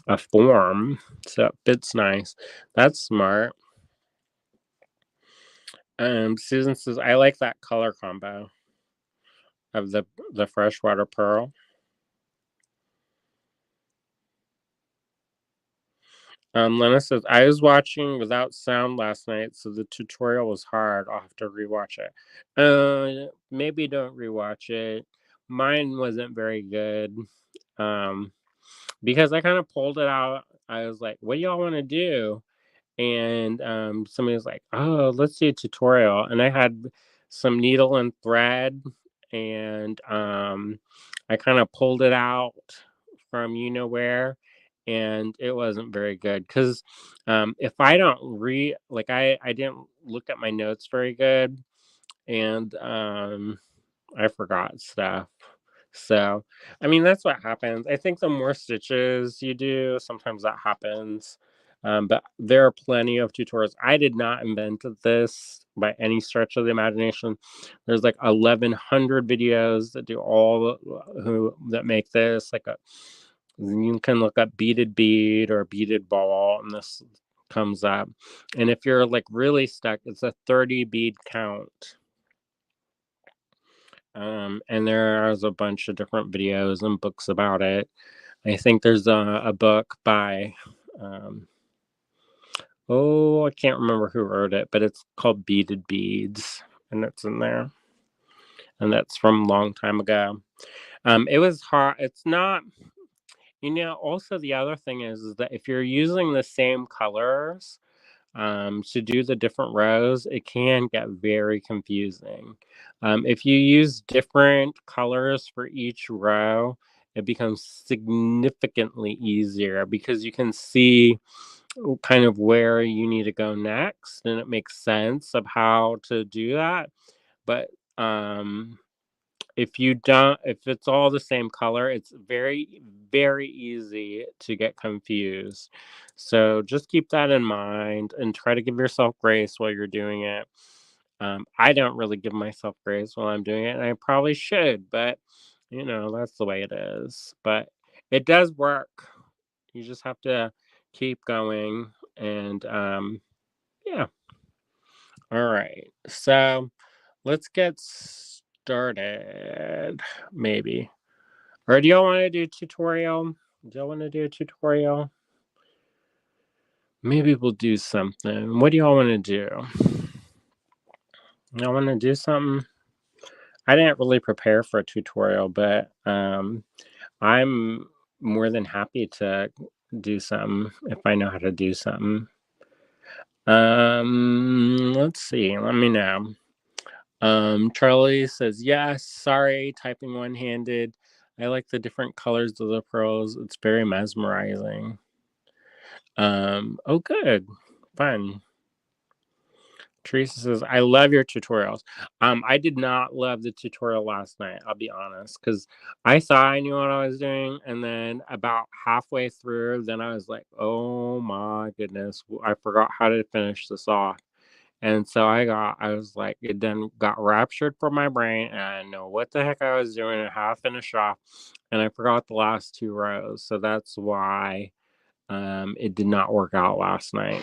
a form so it fits nice. That's smart. Susan says I like that color combo of the freshwater pearl. Lena says, I was watching without sound last night, so the tutorial was hard. I'll have to rewatch it. Maybe don't rewatch it. Mine wasn't very good. Because I kind of pulled it out. I was like, what do y'all want to do? And somebody was like, oh, let's do a tutorial. And I had some needle and thread, and I kind of pulled it out from where, and it wasn't very good because if I don't I didn't look at my notes very good, and I forgot stuff. So, I mean, that's what happens. I think the more stitches you do, sometimes that happens. But there are plenty of tutorials. I did not invent this by any stretch of the imagination. There's like 1,100 videos that do all who that make this. You can look up beaded bead or beaded ball, and this comes up. And if you're like really stuck, it's a 30 bead count. And there's a bunch of different videos and books about it. I think there's a book by, I can't remember who wrote it, but it's called Beaded Beads, and it's in there. And that's from a long time ago. It was hard. It's not, also the other thing is that if you're using the same colors, to do the different rows, it can get very confusing. If you use different colors for each row, it becomes significantly easier because you can see kind of where you need to go next, and it makes sense of how to do that. But if it's all the same color, it's very, very easy to get confused. So just keep that in mind and try to give yourself grace while you're doing it. I don't really give myself grace while I'm doing it, and I probably should, but that's the way it is. But it does work. You just have to keep going, and yeah. All right. So let's get started, maybe. Or do y'all want to do a tutorial? Do y'all want to do a tutorial? Maybe we'll do something. What do y'all want to do? Y'all want to do something? I didn't really prepare for a tutorial, but I'm more than happy to do something if I know how to do something. Let's see. Let me know. Charlie says, yes, sorry, typing one-handed. I like the different colors of the pearls. It's very mesmerizing. Oh, good. Fun. Teresa says, I love your tutorials. I did not love the tutorial last night, I'll be honest, because I thought I knew what I was doing, and then about halfway through, then I was like, oh my goodness, I forgot how to finish this off. And so I was like, it then got raptured from my brain, and I didn't know what the heck I was doing and how to finish off, and I forgot the last two rows. So that's why it did not work out last night.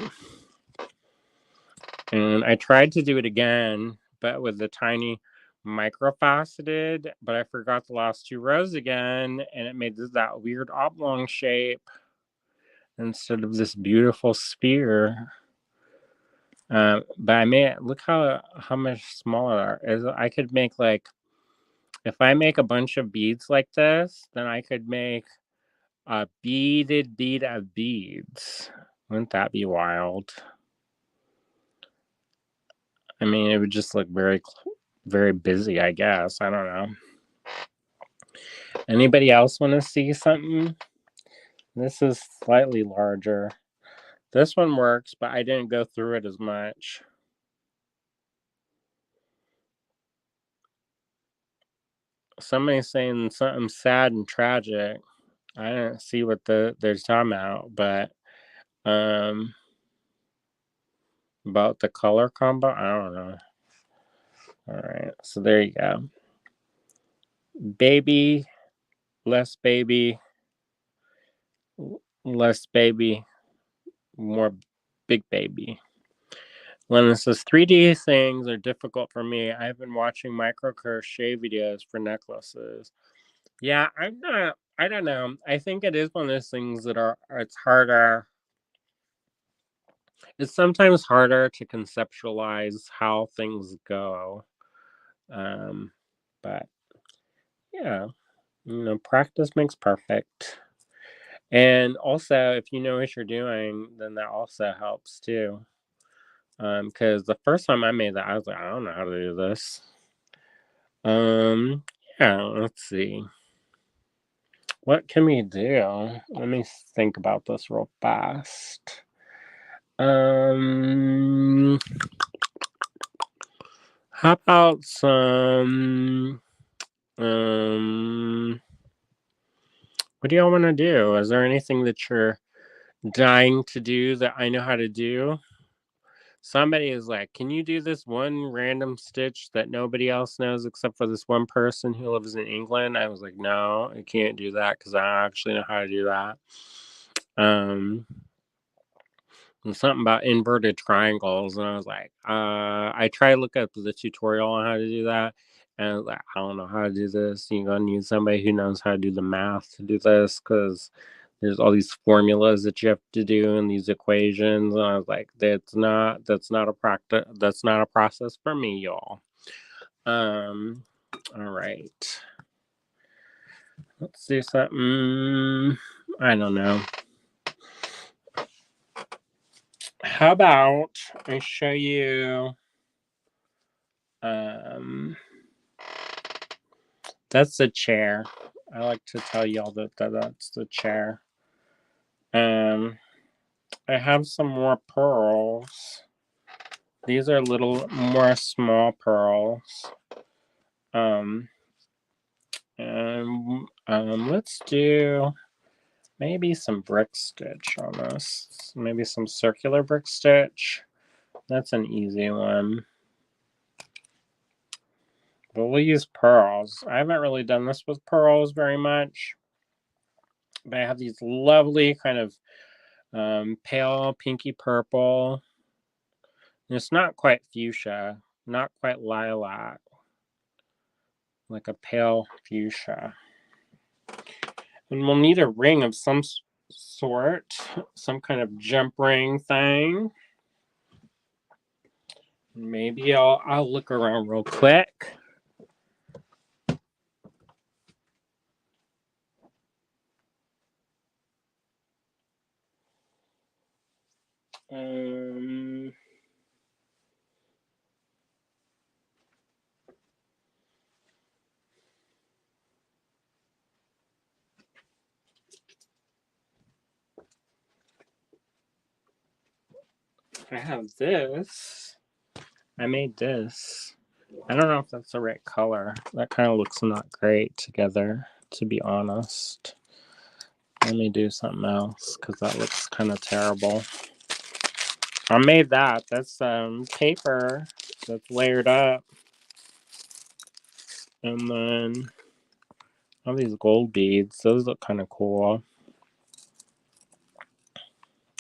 And I tried to do it again, but with the tiny microfaceted, but I forgot the last two rows again, and it made that weird oblong shape instead of this beautiful sphere. But I made it, look how much smaller it is. I could make if I make a bunch of beads like this, then I could make A beaded bead of beads. Wouldn't that be wild? I mean, it would just look very, very busy, I guess. I don't know. Anybody else want to see something? This is slightly larger. This one works, but I didn't go through it as much. Somebody's saying something sad and tragic. I didn't see what they're talking about, but about the color combo, I don't know. All right, so there you go. Baby, less baby, less baby, more big baby. When it says 3D things are difficult for me, I've been watching micro crochet videos for necklaces. Yeah, I'm not. I don't know. I think it is one of those things that it's harder. It's sometimes harder to conceptualize how things go. Um, but yeah, practice makes perfect. And also, if you know what you're doing, then that also helps too. Because the first time I made that, I was like, I don't know how to do this. Yeah, let's see. What can we do? Let me think about this real fast. How about some, what do y'all want to do? Is there anything that you're dying to do that I know how to do? Somebody is like, can you do this one random stitch that nobody else knows except for this one person who lives in England? I was like, no, I can't do that because I actually know how to do that. And something about inverted triangles, and I was like, I tried to look up the tutorial on how to do that, and I was like, I don't know how to do this. You're gonna need somebody who knows how to do the math to do this, because there's all these formulas that you have to do and these equations, and I was like, that's not a process for me, y'all. All right, let's do something. I don't know. How about I show you? That's the chair. I like to tell y'all that that's the chair. I have some more pearls. These are little more small pearls. Let's do maybe some brick stitch on this. Maybe some circular brick stitch. That's an easy one. But we'll use pearls. I haven't really done this with pearls very much. But I have these lovely kind of pale pinky purple. It's not quite fuchsia, not quite lilac, like a pale fuchsia. And we'll need a ring of some sort, some kind of jump ring thing. Maybe I'll look around real quick. I have this. I made this. I don't know if that's the right color. That kind of looks not great together, to be honest. Let me do something else because that looks kind of terrible. I made that. That's paper that's layered up. And then all these gold beads. Those look kind of cool.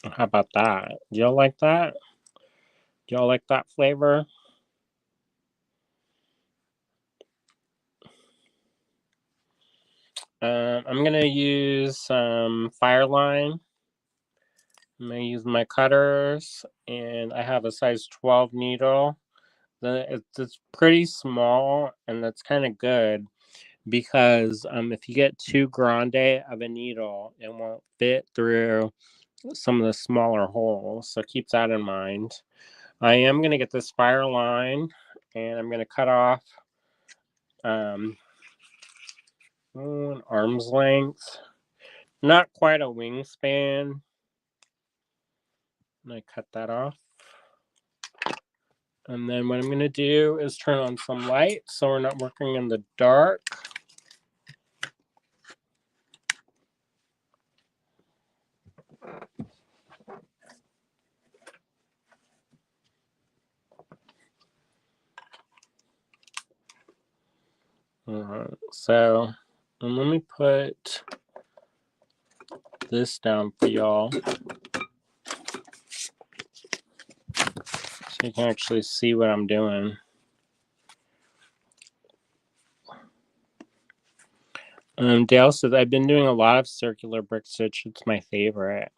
How about that? Do y'all like that? Do y'all like that flavor? I'm going to use some Fireline. I'm going to use my cutters. And I have a size 12 needle. It's pretty small, and that's kind of good because if you get too grande of a needle, it won't fit through some of the smaller holes. So keep that in mind. I am going to get this fire line, and I'm going to cut off an arm's length, not quite a wingspan. And I cut that off. And then what I'm going to do is turn on some light so we're not working in the dark. So let me put this down for y'all so you can actually see what I'm doing. Dale says, I've been doing a lot of circular brick stitch. It's my favorite.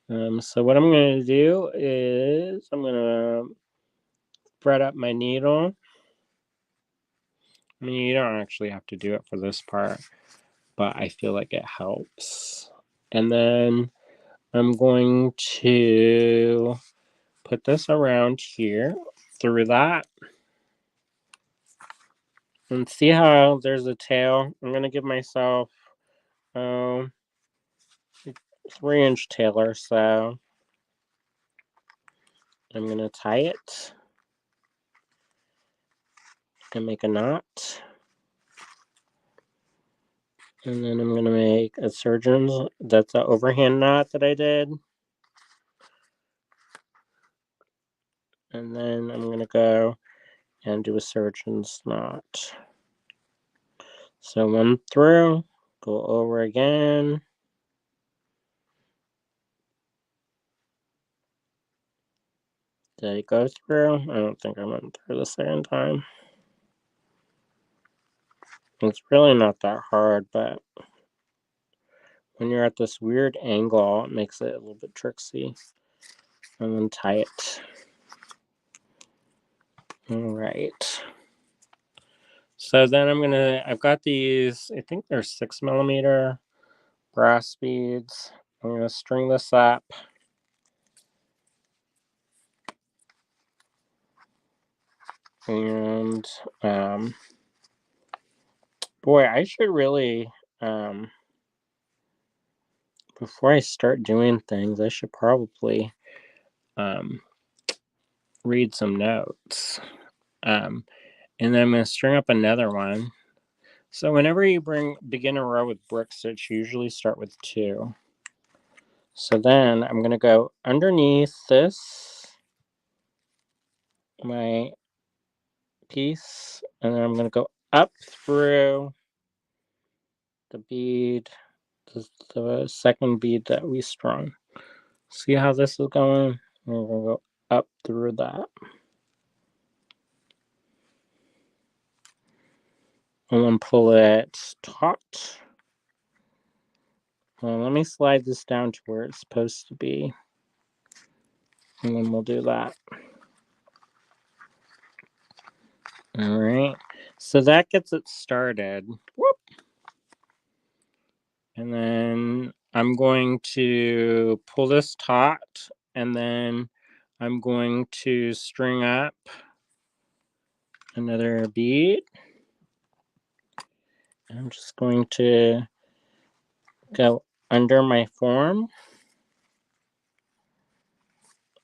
So what I'm going to do is I'm going to thread up my needle. I mean, you don't actually have to do it for this part, but I feel like it helps. And then I'm going to put this around here through that. And see how there's a tail? I'm going to give myself 3-inch tail or so. I'm going to tie it and make a knot. And then I'm going to make a surgeon's, that's an overhand knot that I did. And then I'm going to go and do a surgeon's knot. So 1 through, go over again. Did I go through? I don't think I went through the second time. It's really not that hard, but when you're at this weird angle, it makes it a little bit tricksy. And then tie it. All right. So then I've got these, I think they're 6mm brass beads. I'm going to string this up. And, boy, I should really, before I start doing things, I should probably, read some notes. And then I'm going to string up another one. So whenever you begin a row with brick stitch, you usually start with 2. So then I'm going to go underneath this, my piece, and then I'm going to go up through the bead, the second bead that we strung. See how this is going? We're going to go up through that. And then pull it taut. Well, let me slide this down to where it's supposed to be. And then we'll do that. All right. So that gets it started. Whoop. And then I'm going to pull this taut, and then I'm going to string up another bead. I'm just going to go under my form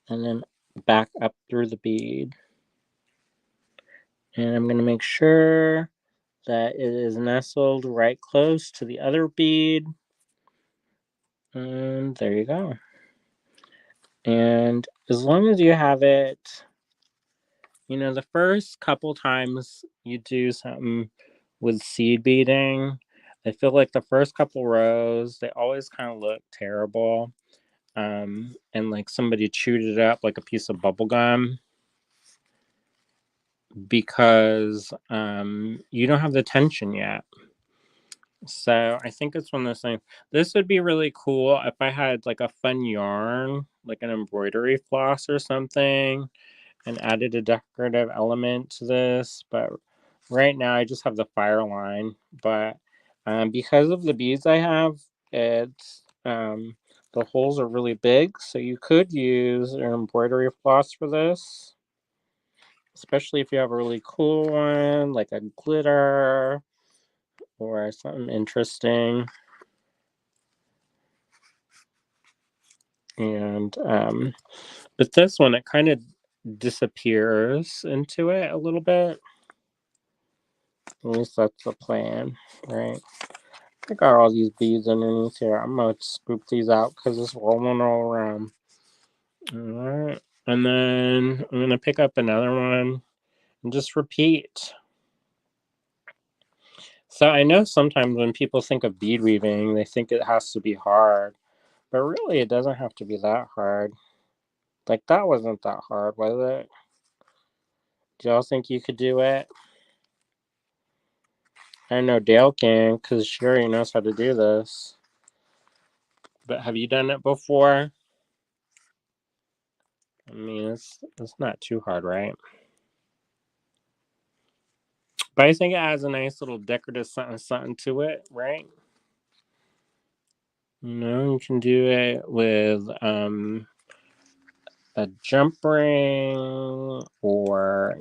and then back up through the bead. And I'm going to make sure that it is nestled right close to the other bead. And there you go. And as long as you have it, you know, the first couple times you do something with seed beading, I feel like the first couple rows, they always kind of look terrible. And like somebody chewed it up like a piece of bubble gum, because you don't have the tension yet. So I think it's one of those things. This would be really cool if I had like a fun yarn, like an embroidery floss or something, and added a decorative element to this. But Right now I just have the fire line, but because of the beads I have, it's the holes are really big, so you could use an embroidery floss for this, especially if you have a really cool one, like a glitter or something interesting. And but this one, it kind of disappears into it a little bit. At least that's the plan, right? I got all these beads underneath here. I'm gonna scoop these out because it's rolling all around. Alright. And then I'm gonna pick up another one and just repeat. So I know sometimes when people think of bead weaving, they think it has to be hard. But really it doesn't have to be that hard. Like that wasn't that hard, was it? Do y'all think you could do it? I know Dale can, because she already knows how to do this. But have you done it before? I mean, it's not too hard, right? But I think it adds a nice little decorative something to it, right? You know, you can do it with a jump ring or,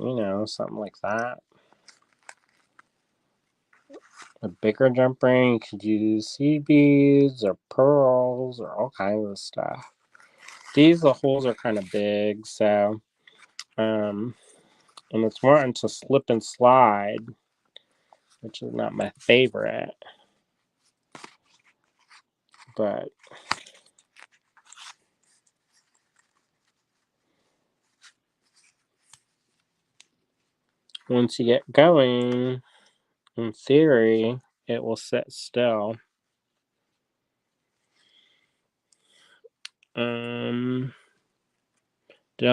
something like that. A bigger jump ring, you could use seed beads or pearls or all kinds of stuff. The holes are kind of big, so, and it's wanting to slip and slide, which is not my favorite. But once you get going, in theory, it will sit still. Dale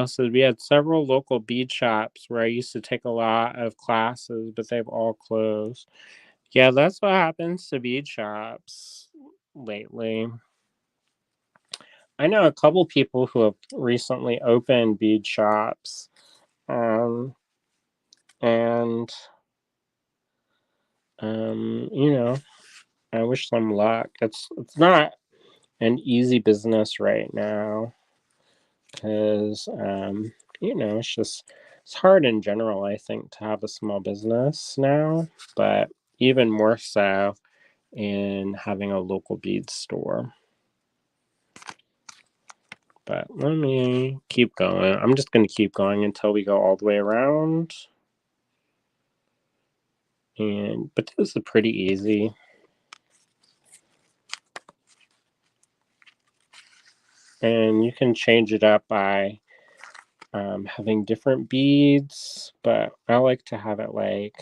said we had several local bead shops where I used to take a lot of classes, but they've all closed. Yeah, that's what happens to bead shops lately. I know a couple people who have recently opened bead shops, um, and you know, I wish them luck. It's not an easy business right now because it's hard in general, I think, to have a small business now, but even more so in having a local bead store. But let me keep going. I'm just going to keep going until we go all the way around. But this is pretty easy. And you can change it up by having different beads, but I like to have it like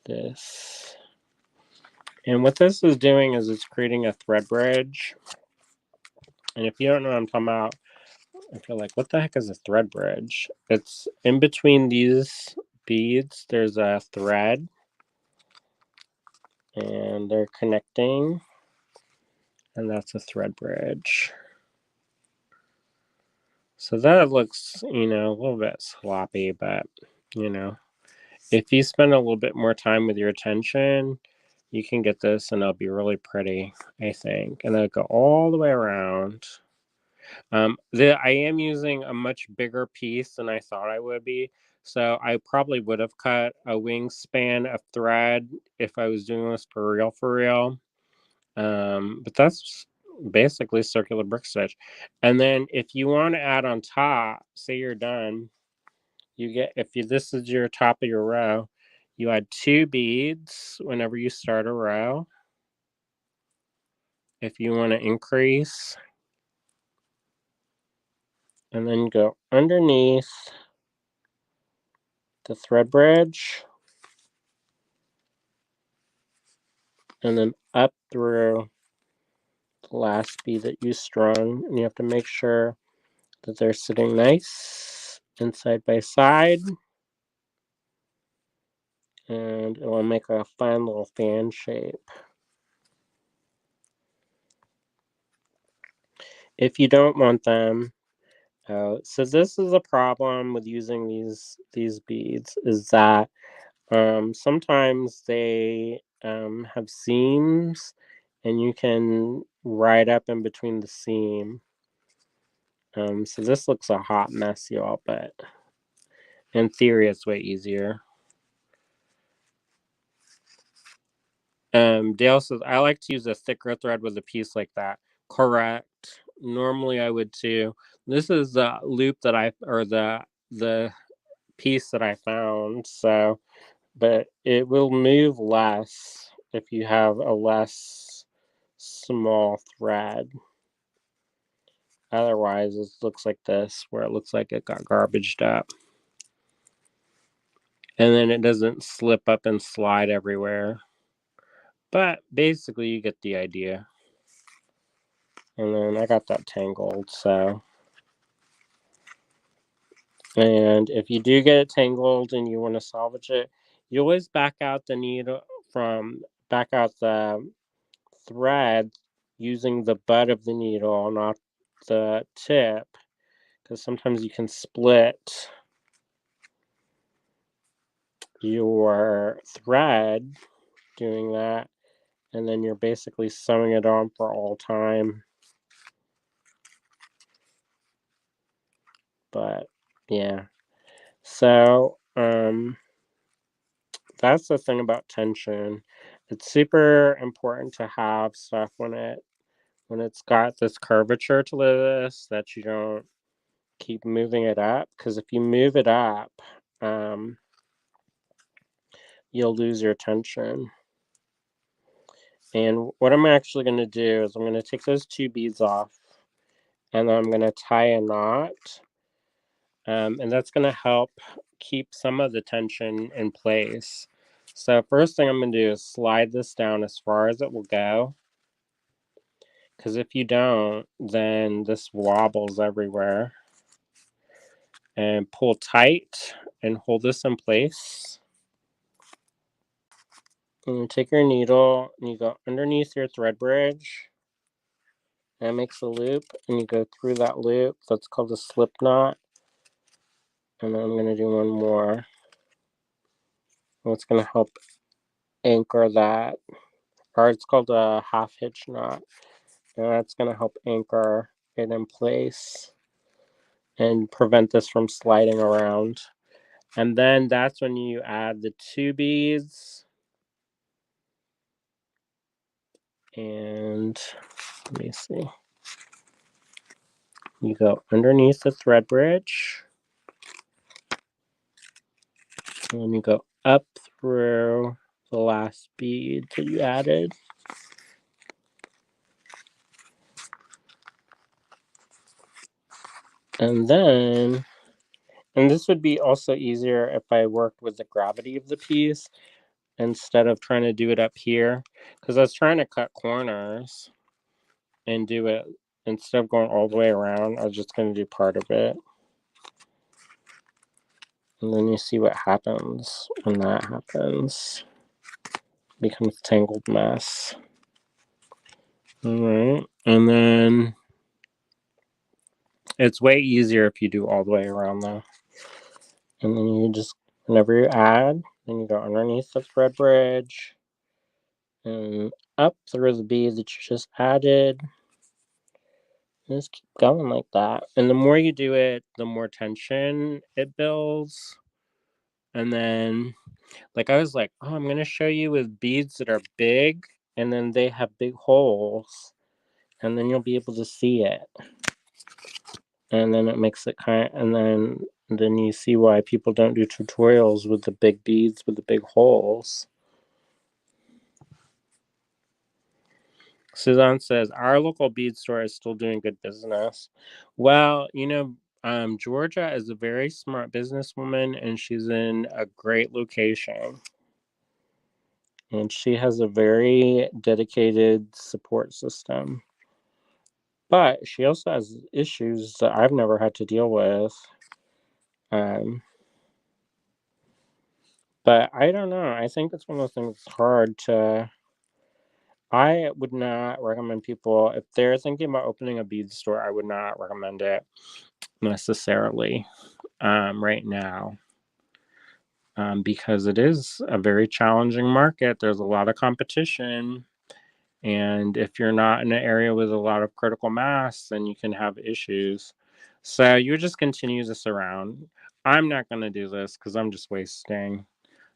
this. And what this is doing is it's creating a thread bridge. And if you don't know what I'm talking about, if you're like, what the heck is a thread bridge? It's in between these beads, there's a thread, and they're connecting, and that's a thread bridge. So that looks, a little bit sloppy, but, if you spend a little bit more time with your attention, you can get this and it'll be really pretty, I think. And it'll go all the way around. I am using a much bigger piece than I thought I would be. So I probably would have cut a wingspan of thread if I was doing this for real, for real. But that's basically circular brick stitch. And then if you want to add on top, say you're done, this is your top of your row, you add 2 beads whenever you start a row. If you want to increase, and then go underneath the thread bridge, and then up through the last bead that you strung, and you have to make sure that they're sitting nice and side by side, and it will make a fine little fan shape. If you don't want them out, so this is a problem with using these beads, is that Sometimes they have seams, and you can ride up in between the seam. So this looks a hot mess, y'all, but in theory, it's way easier. Dale says, I like to use a thicker thread with a piece like that. Correct. Normally I would too. This is the loop that the piece that I found, so but it will move less if you have a less small thread. Otherwise, it looks like this, where it looks like it got garbaged up. And then it doesn't slip up and slide everywhere. But basically, you get the idea. And then I got that tangled, so. And if you do get it tangled and you want to salvage it, you always back out the needle back out the thread using the butt of the needle, not the tip, because sometimes you can split your thread doing that, and then you're basically sewing it on for all time. But yeah, so that's the thing about tension. It's super important to have stuff when it's got this curvature to this, that you don't keep moving it up, because if you move it up, you'll lose your tension. And what I'm actually going to do is I'm going to take those 2 beads off, and then I'm going to tie a knot, and that's going to help keep some of the tension in place. So first thing I'm going to do is slide this down as far as it will go, because if you don't, then this wobbles everywhere. And pull tight and hold this in place. And you take your needle and you go underneath your thread bridge, and it makes a loop, and you go through that loop. That's called a slip knot. And then I'm going to do one more. It's going to help anchor that, or it's called a half hitch knot. And that's going to help anchor it in place and prevent this from sliding around. And then that's when you add the 2 beads. And let me see. You go underneath the thread bridge, and then you go up through the last bead that you added. And this would be also easier if I worked with the gravity of the piece instead of trying to do it up here, because I was trying to cut corners and do it instead of going all the way around. I was just going to do part of it. And then you see what happens when that happens. It becomes a tangled mess. Alright, and then it's way easier if you do all the way around though. And then you just, whenever you add, then you go underneath the thread bridge and up through the bead that you just added. And just keep going like that. And the more you do it, the more tension it builds. And then, like, I was like, oh, I'm going to show you with beads that are big, and then they have big holes. And then you'll be able to see it. And then it makes it and then you see why people don't do tutorials with the big beads with the big holes. Suzanne says, our local bead store is still doing good business. Well, Georgia is a very smart businesswoman, and she's in a great location. And she has a very dedicated support system. But she also has issues that I've never had to deal with. But I don't know. I think it's one of those things that's hard to. I would not recommend people, if they're thinking about opening a bead store, I would not recommend it necessarily right now. because it is a very challenging market. There's a lot of competition. And if you're not in an area with a lot of critical mass, then you can have issues. So you just continue this around. I'm not going to do this because I'm just wasting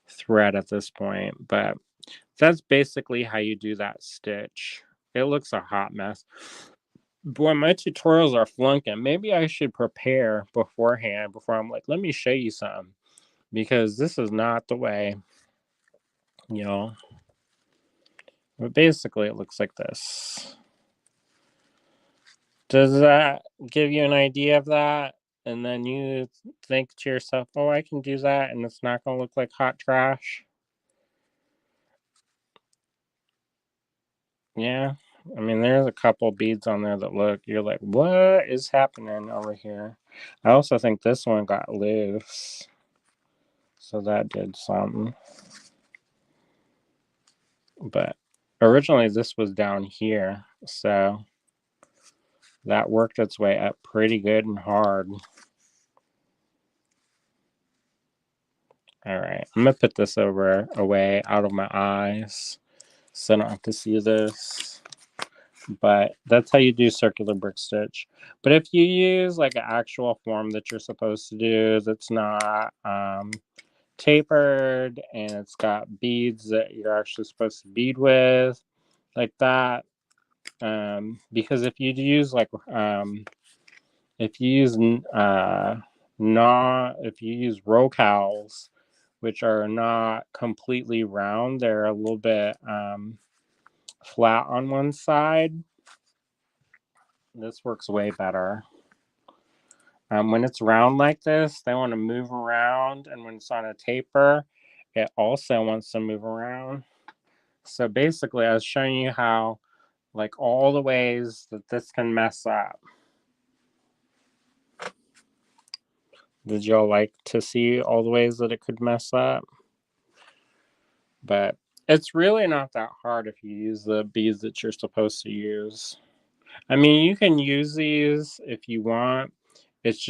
thread at this point. But that's basically how you do that stitch. It looks a hot mess. Boy, my tutorials are flunking. Maybe I should prepare beforehand before I'm like, let me show you some. Because this is not the way, you know. But basically, it looks like this. Does that give you an idea of that? And then you think to yourself, oh, I can do that, and it's not going to look like hot trash. Yeah. I mean, there's a couple beads on there that look, you're like, what is happening over here? I also think this one got loose. So that did something. But originally, this was down here. So that worked its way up pretty good and hard. All right, I'm gonna put this away out of my eyes so I don't have to see this. But that's how you do circular brick stitch. But if you use like an actual form that you're supposed to do that's not tapered and it's got beads that you're actually supposed to bead with, like that, because if you use like if you use not if you use rocals, which are not completely round, they're a little bit flat on one side. This works way better. When it's round like this, they want to move around, and when it's on a taper, it also wants to move around. So basically, I was showing you how, like, all the ways that this can mess up. Did y'all like to see all the ways that it could mess up? But it's really not that hard if you use the beads that you're supposed to use. I mean, you can use these if you want. It's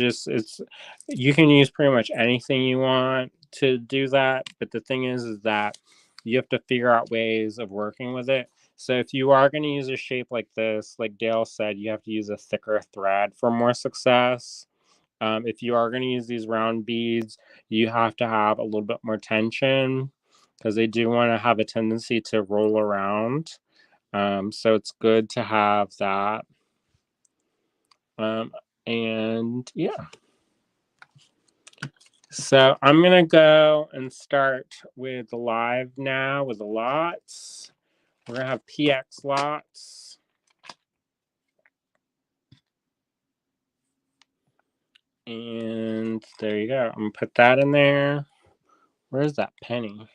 you can use pretty much anything you want to do that, but the thing is that you have to figure out ways of working with it. So if you are going to use a shape like this, like Dale said, you have to use a thicker thread for more success. If you are going to use these round beads, you have to have a little bit more tension because they do want to have a tendency to roll around. So it's good to have that. And yeah. So I'm going to go and start with the live now with the lots. We're going to have PX lots. And there you go. I'm going to put that in there. Where's that penny?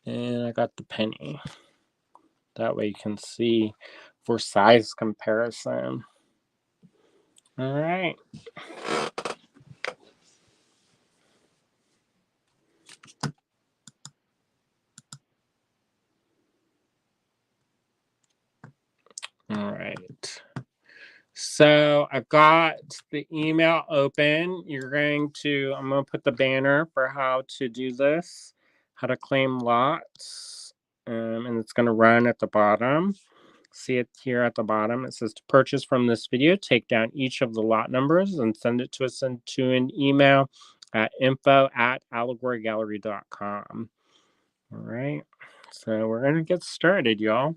And I got the penny. That way you can see for size comparison. All right. All right. So I've got the email open. I'm going to put the banner for how to do this, how to claim lots. And it's going to run at the bottom. See it here at the bottom. It says to purchase from this video, take down each of the lot numbers and send it to us into an email at info@allegorygallery.com. All right. So we're going to get started, y'all.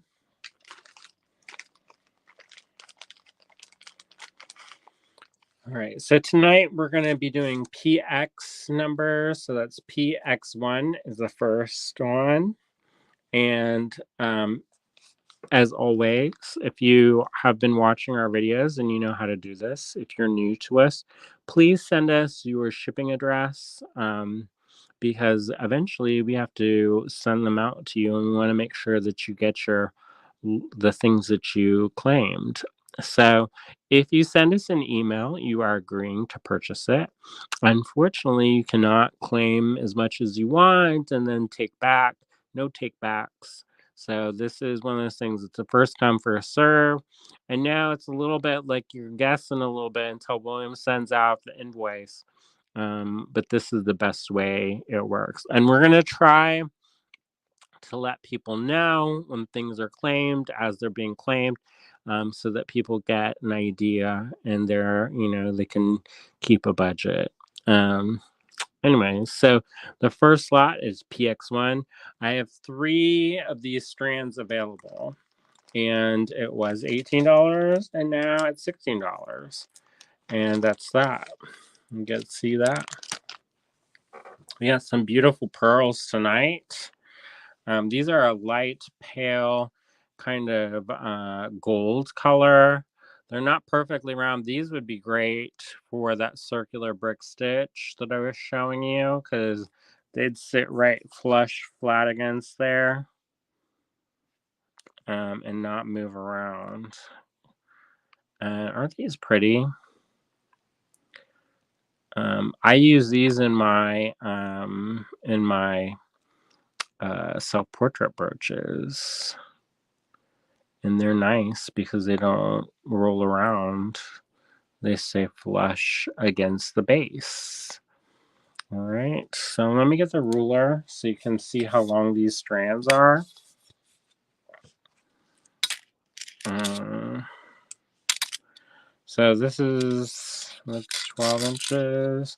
All right, so tonight we're going to be doing PX numbers. So that's PX1 is the first one. And as always, if you have been watching our videos and you know how to do this, if you're new to us, please send us your shipping address because eventually we have to send them out to you and we want to make sure that you get the things that you claimed. So if you send us an email, you are agreeing to purchase it. Unfortunately, you cannot claim as much as you want and then take back. No take backs. So this is one of those things. It's a first come, first serve. And now it's a little bit like you're guessing a little bit until William sends out the invoice. But this is the best way it works. And we're going to try to let people know when things are claimed as they're being claimed, so that people get an idea and they can keep a budget. Anyways, so the first slot is PX1. I have 3 of these strands available, and it was $18, and now it's $16. And that's that. You get to see that. We got some beautiful pearls tonight. These are a light pale kind of gold color. They're not perfectly round. These would be great for that circular brick stitch that I was showing you, because they'd sit right flush flat against there, and not move around. Aren't these pretty? I use these in my self-portrait brooches, and they're nice because they don't roll around. They stay flush against the base. All right, so let me get the ruler so you can see how long these strands are. So this is 12 inches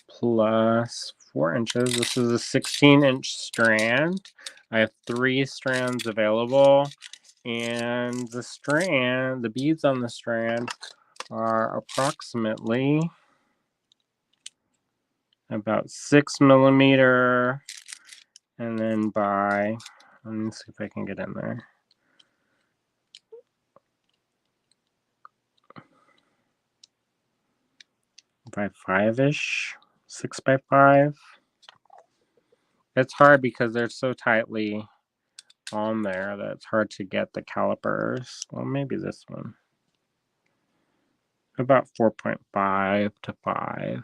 plus 4 inches. This is a 16-inch strand. I have 3 strands available, and the beads on the strand are approximately about 6 millimeter, and then let me see if I can get in there. By 5-ish, 6 by 5. It's hard because they're so tightly on there that it's hard to get the calipers. Well, maybe this one. About 4.5 to 5.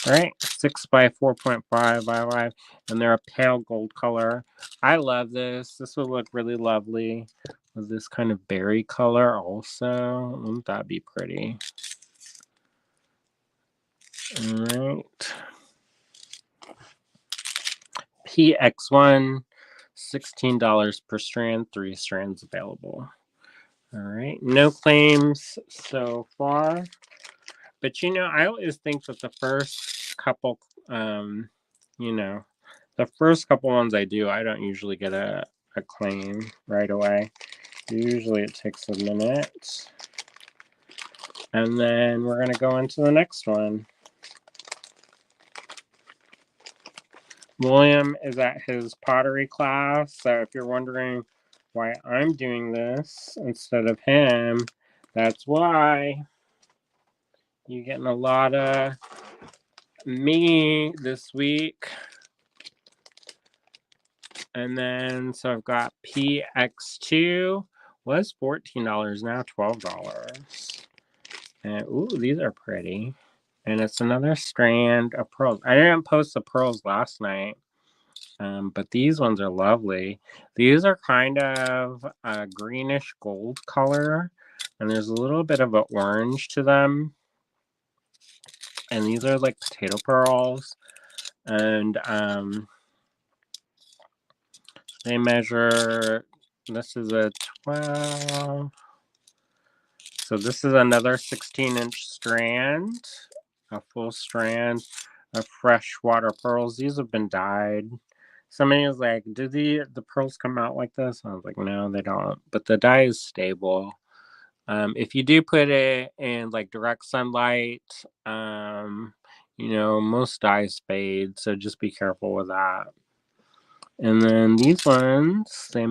All right, 6 by 4.5 by 5, and they're a pale gold color. I love this. This would look really lovely with this kind of berry color also. Wouldn't that be pretty? All right. PX1, $16 per strand, 3 strands available. All right, no claims so far. But I always think that the first couple, the first couple ones I do, I don't usually get a claim right away. Usually it takes a minute. And then we're going to go into the next one. William is at his pottery class, so if you're wondering why I'm doing this instead of him, that's why. You're getting a lot of me this week. And then, so I've got PX2, was $14, now $12. And, ooh, these are pretty. And it's another strand of pearls. I didn't post the pearls last night, but these ones are lovely. These are kind of a greenish gold color, and there's a little bit of an orange to them. And these are like potato pearls. And they measure, this is a 12. So this is another 16-inch strand, a full strand of freshwater pearls. These have been dyed. Somebody was like, do the pearls come out like this? I was like, no, they don't. But the dye is stable. If you do put it in like direct sunlight, most dyes fade. So just be careful with that. And then these ones, these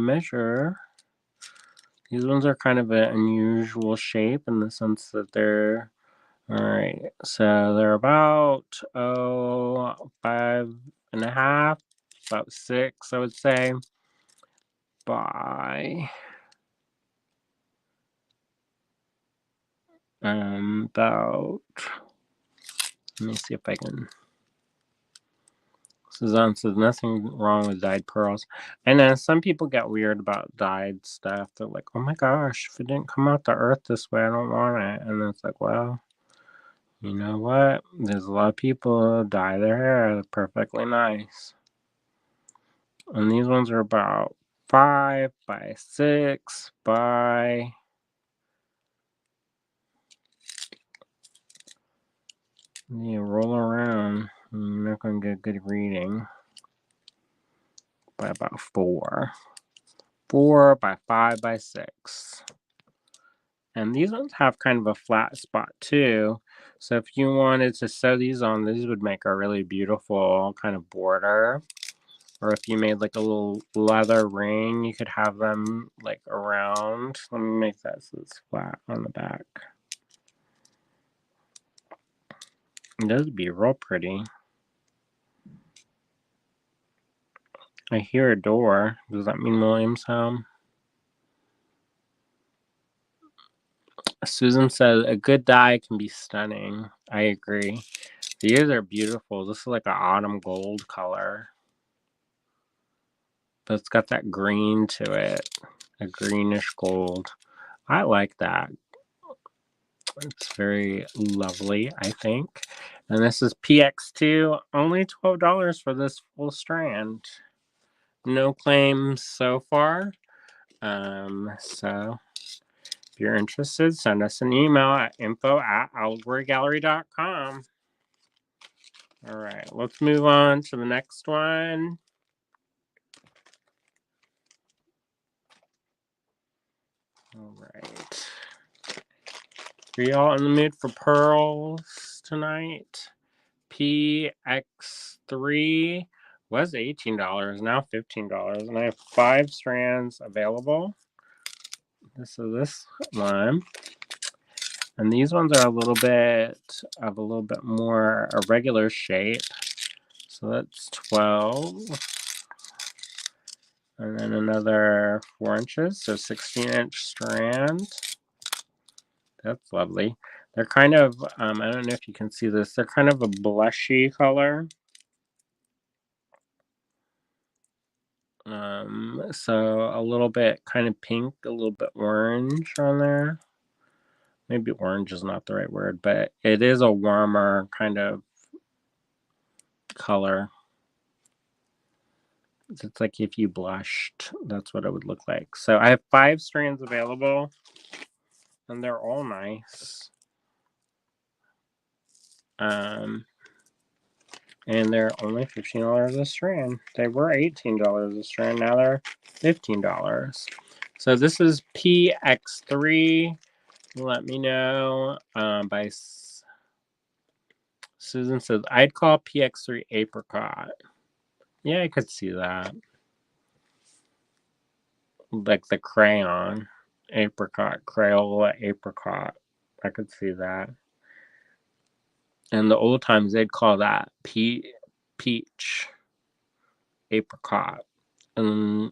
ones are kind of an unusual shape in the sense that they're, all right, so they're about, 5.5, about 6, I would say, by, about, let me see if I can, Suzanne says nothing wrong with dyed pearls. And then some people get weird about dyed stuff. They're like, oh my gosh, if it didn't come out the earth this way, I don't want it. And it's like, well, You know what? There's a lot of people who dye their hair perfectly nice. And these ones are about 5 by 6 by... You roll around. You're not going to get a good reading. By about 4. 4 by 5 by 6. And these ones have kind of a flat spot too. So if you wanted to sew these on, these would make a really beautiful kind of border. Or if you made like a little leather ring, you could have them like around. Let me make that so it's flat on the back. Those would be real pretty. I hear a door. Does that mean William's home? Susan says a good dye can be stunning. I agree. These are beautiful. This is like an autumn gold color. But it's got that green to it. A greenish gold. I like that. It's very lovely, I think. And this is PX2. Only $12 for this full strand. No claims so far. So if you're interested, send us an email at info@allegorygallery.com. All right, let's move on to the next one. All right. Are y'all in the mood for pearls tonight? PX3 was $18, now $15. And I have 5 strands available. This is this one. And these ones are a little bit more a regular shape. So that's 12. And then another 4 inches, so 16-inch strand. That's lovely. They're kind of, I don't know if you can see this, they're kind of a blushy color. So a little bit kind of pink, a little bit orange on there. Maybe orange is not the right word, but it is a warmer kind of color. It's like if you blushed, that's what it would look like. So I have 5 strands available, and they're all nice. And they're only $15 a strand. They were $18 a strand. Now they're $15. So this is PX3. Let me know. By Susan says, I'd call PX3 apricot. Yeah, I could see that. Like the crayon. Apricot. Crayola apricot. I could see that. In the old times, they'd call that peach apricot. And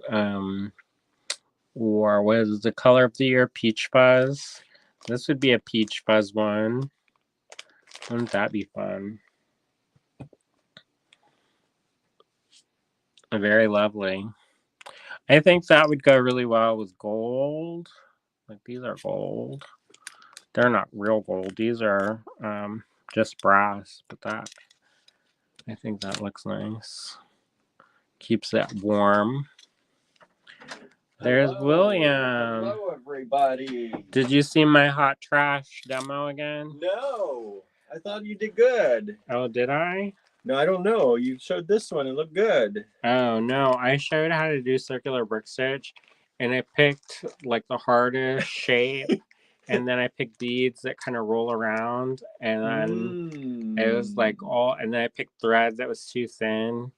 or what is the color of the year? Peach fuzz. This would be a peach fuzz one. Wouldn't that be fun? Very lovely. I think that would go really well with gold. Like these are gold. They're not real gold. These are just brass, but that, I think that looks nice. Keeps it warm. There's William. Hello, everybody. Did you see my hot trash demo again? No, I thought you did good. Oh, did I? No, I don't know. You showed this one. It looked good. Oh, no. I showed how to do circular brick stitch, and I picked like the hardest shape, and then I picked beads that kind of roll around, and then it was like all, and then I picked thread that was too thin.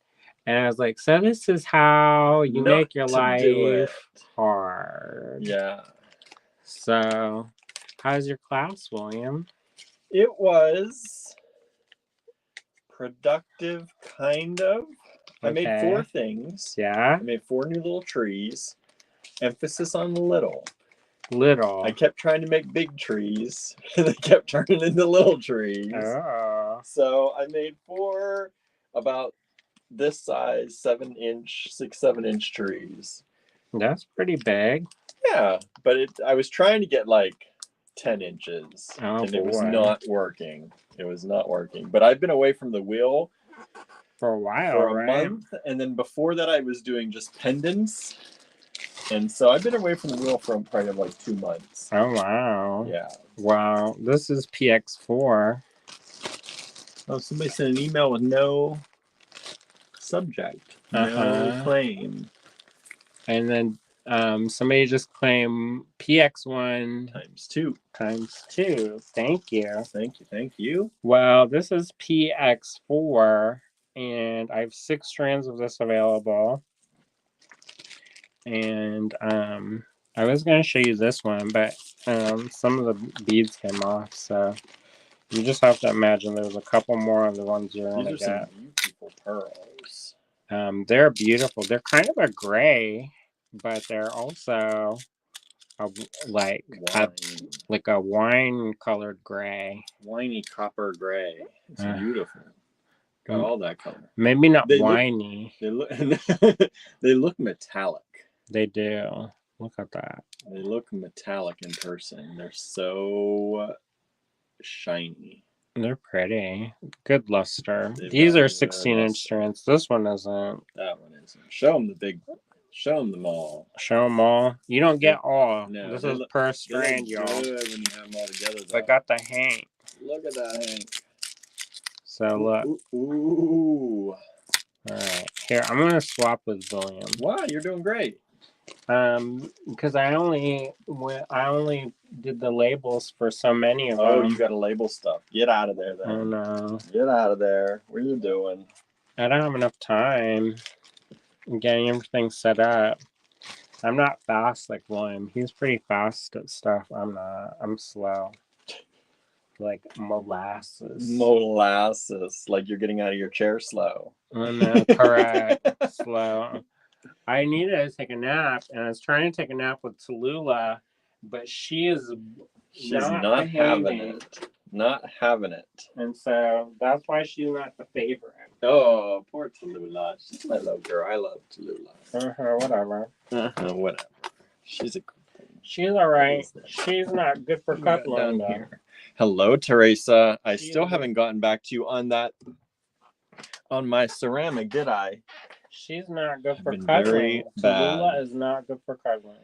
And I was like, so this is how you make your life hard. Yeah. So, how's your class, William? It was productive, kind of. I made 4 things. Yeah. I made 4 new little trees. Emphasis on little. Little. I kept trying to make big trees, and they kept turning into little trees. Oh. So I made 4 about this size 6-7-inch trees. That's pretty big. Yeah, but I was trying to get like 10 inches. Oh, and it was boy. not working. It was not working. But I've been away from the wheel For a while, for a right? month. And then before that, I was doing just pendants. And so I've been away from the wheel for probably like 2 months. Oh, wow. Yeah. Wow. This is PX4. Oh, somebody sent an email with no subject. No claim. And then somebody just claimed PX1 Times 2. times 2. Thank you. Thank you. Thank you. Well, this is PX4, and I have 6 strands of this available. And I was going to show you this one, but some of the beads came off, so you just have to imagine there's a couple more of the ones you're going to These are get. some beautiful pearls. They're beautiful. They're kind of a gray, but they're also like a wine colored gray. Winey copper gray. It's beautiful. Got all that color. Maybe not winey. They look metallic. They do. Look at that. They look metallic in person. They're so shiny. They're pretty. Good luster. These are 16-inch strands. This one isn't. That one isn't. Show them them all. Show them all. You don't get all. No, this is per strand, y'all. Good when you have them all together. I got the Hank. Look at that Hank. So look. Ooh. All right. Here, I'm gonna swap with William. Wow, you're doing great. Because I only did the labels for so many of them. Oh, you got to label stuff. Get out of there, then. Oh no. Get out of there. What are you doing? I don't have enough time getting everything set up. I'm not fast like William. He's pretty fast at stuff. I'm not. I'm slow. Like molasses. Molasses. Like you're getting out of your chair slow. Oh no, correct. Slow. I needed to take a nap, and I was trying to take a nap with Tallulah, but she's not having it. Not having it. And so that's why she's not the favorite. Oh, poor Tallulah. She's my little girl. I love Tallulah. Whatever. Whatever. She's all right. She's not good for cuddling though. Hello, Teresa. I still haven't gotten back to you on that. On my ceramic, did I? She's not good for cuddling. Tallulah is not good for cuddling.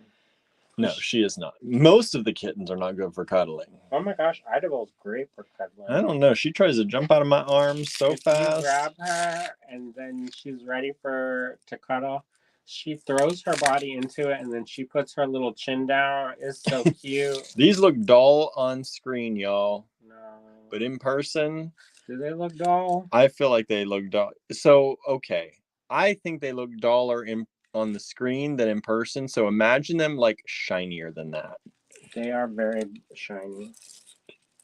No, she is not. Most of the kittens are not good for cuddling. Oh my gosh, Idabel's great for cuddling. I don't know. She tries to jump out of my arms so fast. You grab her and then she's ready to cuddle. She throws her body into it and then she puts her little chin down. It's so cute. These look dull on screen, y'all. No. But in person... Do they look dull? I feel like they look dull. So, okay. I think they look duller on the screen than in person. So imagine them like shinier than that. They are very shiny.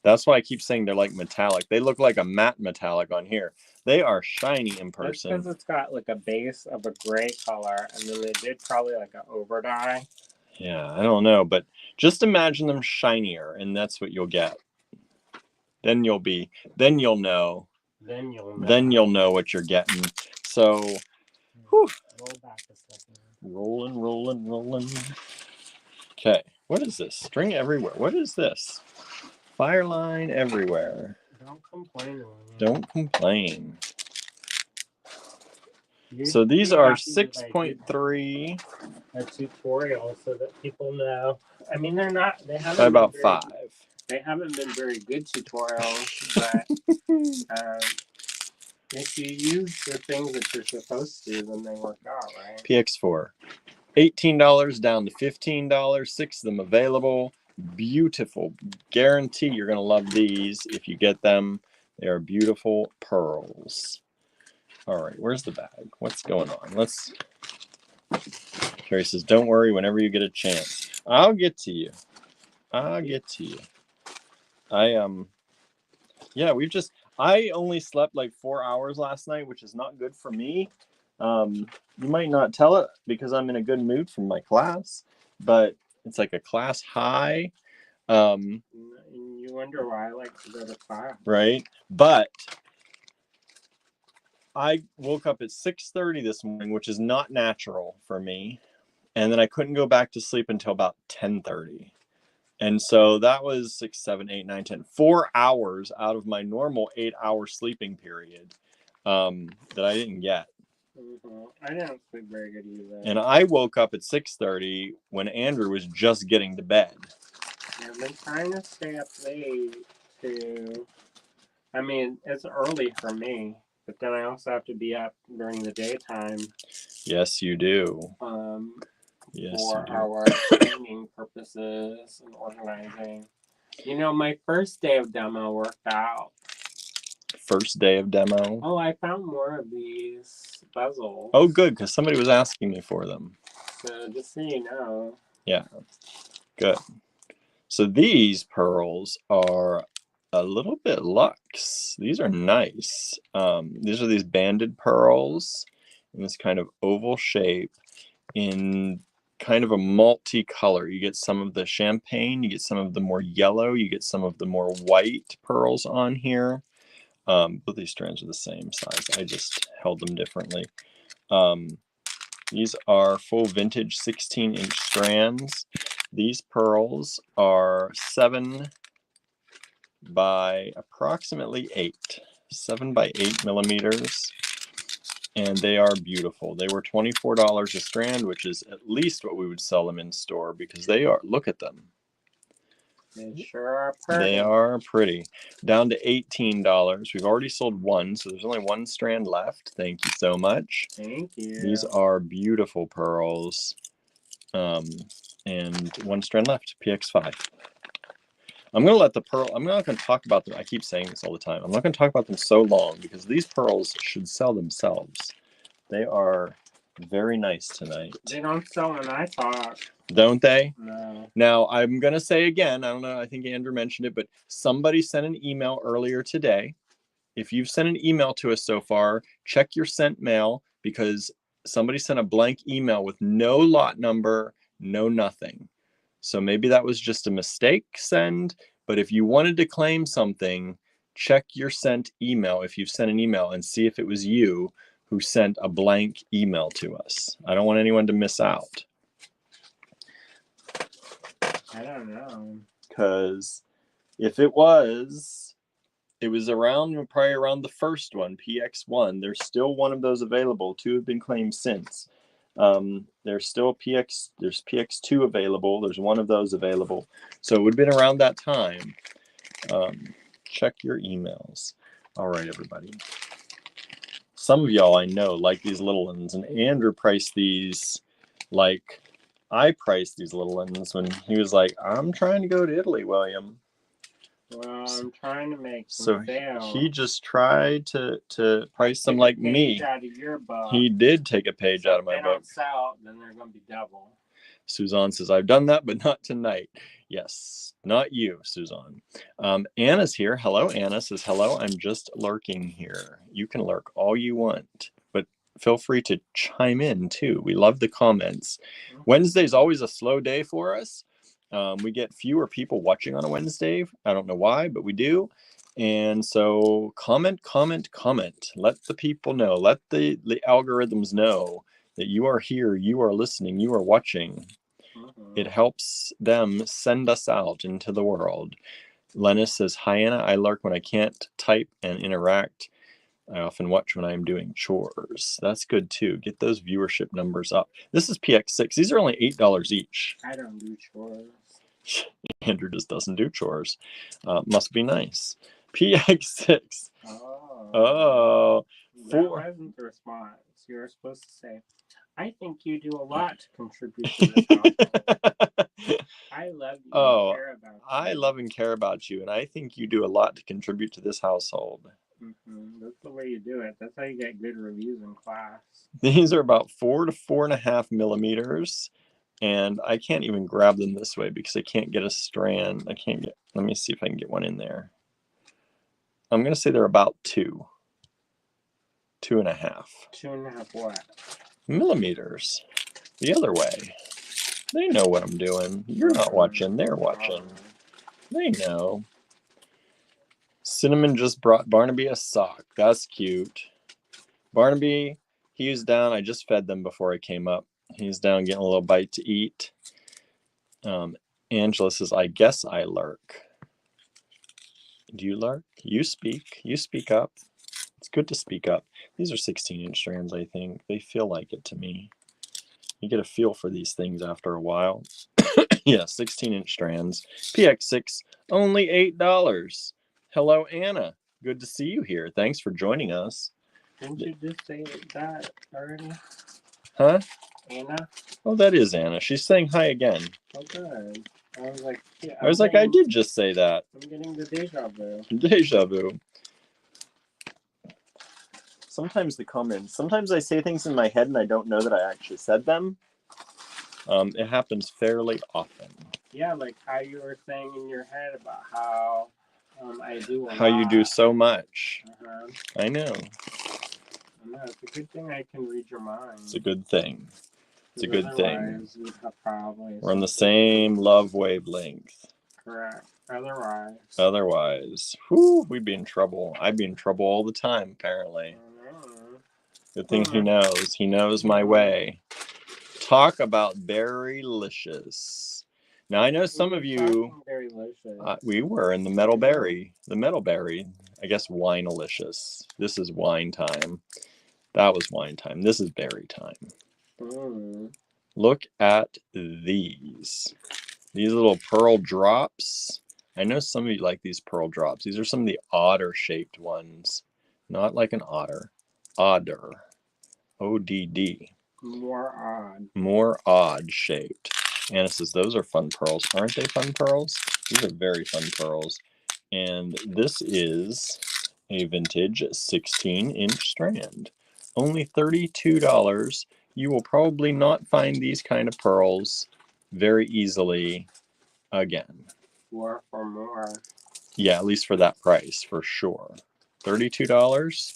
That's why I keep saying they're like metallic. They look like a matte metallic on here. They are shiny in person. That's because it's got like a base of a gray color, and then they did probably like an over dye. Yeah, I don't know, but just imagine them shinier, and that's what you'll get. Then you'll know. Then you'll know what you're getting. So, whew. Roll back a second. Rolling. Okay, what is this? String everywhere. What is this? Fire line everywhere. Don't complain. Don't complain. So these are 6.3. A tutorial so that people know. I mean, they haven't about 5. They haven't been very good tutorials, but if you use the things that you're supposed to, then they work out, right? PX4. $18 down to $15. 6 of them available. Beautiful. Guarantee you're going to love these if you get them. They are beautiful pearls. All right, where's the bag? What's going on? Carrie says, don't worry whenever you get a chance. I'll get to you. I only slept like 4 hours last night, which is not good for me. You might not tell it because I'm in a good mood from my class, but it's like a class high. You wonder why I like to go to class. Right? But I woke up at 6:30 this morning, which is not natural for me. And then I couldn't go back to sleep until about 10:30. And so that was 6, 7, 8, 9, 10, 4 hours out of my normal 8-hour sleeping period that I didn't get. I didn't sleep very good either. And I woke up at 6:30 when Andrew was just getting to bed. I've been trying to stay up late too. I mean, it's early for me, but then I also have to be up during the daytime. Yes, you do. Yes, for our training purposes and organizing. You know, my first day of demo worked out. First day of demo? Oh, I found more of these puzzles. Oh, good, because somebody was asking me for them. So just so you know. Yeah, good. So these pearls are a little bit luxe. These are nice. These are these banded pearls in this kind of oval shape in kind of a multi-color. You get some of the champagne, you get some of the more yellow, you get some of the more white pearls on here. Both these strands are the same size. I just held them differently. These are full vintage 16-inch strands. These pearls are 7 by approximately 8. 7 by 8 millimeters. And they are beautiful. They were $24 a strand, which is at least what we would sell them in store because they are, look at them. They sure are pretty. They are pretty. Down to $18. We've already sold one, so there's only one strand left. Thank you so much. Thank you. These are beautiful pearls. And one strand left, PX5. I'm going to let the pearl, I'm not going to talk about them. I keep saying this all the time. I'm not going to talk about them so long because these pearls should sell themselves. They are very nice tonight. They don't sell when I talk. Don't they? No. Now, I'm going to say again, I don't know, I think Andrew mentioned it, but somebody sent an email earlier today. If you've sent an email to us so far, check your sent mail because somebody sent a blank email with no lot number, no nothing. So maybe that was just a mistake send, but if you wanted to claim something, check your sent email if you've sent an email and see if it was you who sent a blank email to us. I don't want anyone to miss out. I don't know. Because if it was around, probably around the first one, PX1. There's still one of those available. 2 have been claimed since. There's still there's PX2 available. There's one of those available. So it would have been around that time. Check your emails. All right, everybody. Some of y'all I know like these little ones, and Andrew priced these like I priced these little ones when he was like, I'm trying to go to Italy, William. Well, I'm trying to make some sales. He just tried to price them like me. Out of your book. He did take a page out of my book. If they don't sell, then they're going to be double. Suzanne says, I've done that, but not tonight. Yes, not you, Suzanne. Anna's here. Hello, Anna says, hello, I'm just lurking here. You can lurk all you want, but feel free to chime in too. We love the comments. Wednesday's always a slow day for us. We get fewer people watching on a Wednesday. I don't know why, but we do. And so comment. Let the people know. Let the algorithms know that you are here, you are listening, you are watching. It helps them send us out into the world. Lennis says, hi, Anna. I lurk when I can't type and interact. I often watch when I'm doing chores. That's good too. Get those viewership numbers up. This is PX6. These are only $8 each. I don't do chores. Andrew just doesn't do chores. Must be nice. PX6. Oh. That wasn't the response. You were supposed to say, I think you do a lot to contribute to this household. I love you and care about you. I love and care about you, and I think you do a lot to contribute to this household. That's the way you do it. That's how you get good reviews in class. These are about 4 to 4.5 millimeters, and I can't even grab them this way because I can't get a strand. Let me see if I can get one in there. I'm going to say they're about 2. 2.5. 2.5 what? Millimeters. The other way. They know what I'm doing. You're not watching. They're watching. They know. Cinnamon just brought Barnaby a sock. That's cute. Barnaby, he's down. I just fed them before I came up. He's down getting a little bite to eat. Angela says, I guess I lurk. Do you lurk? You speak. You speak up. It's good to speak up. These are 16-inch strands, I think. They feel like it to me. You get a feel for these things after a while. Yeah, 16-inch strands. PX6, only $8. Hello, Anna. Good to see you here. Thanks for joining us. Didn't you just say that already? Huh? Anna? Oh, that is Anna. She's saying hi again. Oh, good. I was like, yeah, I did just say that. I'm getting the deja vu. Deja vu. Sometimes the comments, sometimes I say things in my head and I don't know that I actually said them. It happens fairly often. Yeah, like how you were saying in your head about how I do a How lot. you do so much. Uh-huh. I know. I know. It's a good thing I can read your mind. It's a good thing. It's a good thing. We'd have probably We're on the same love wavelength. Correct. Otherwise, whew, we'd be in trouble. I'd be in trouble all the time, apparently. Good thing he knows. He knows my way. Talk about berrylicious. Now, I know some of you... we were in the metal berry. The metal berry. I guess wine-alicious. This is wine time. That was wine time. This is berry time. Look at these. These little pearl drops. I know some of you like these pearl drops. These are some of the otter-shaped ones. Not like an otter. Odder. O-D-D. More odd-shaped. Anna says, those are fun pearls. Aren't they fun pearls? These are very fun pearls. And this is a vintage 16-inch strand. Only $32. You will probably not find these kind of pearls very easily again. Or for more. Yeah, at least for that price, for sure. $32.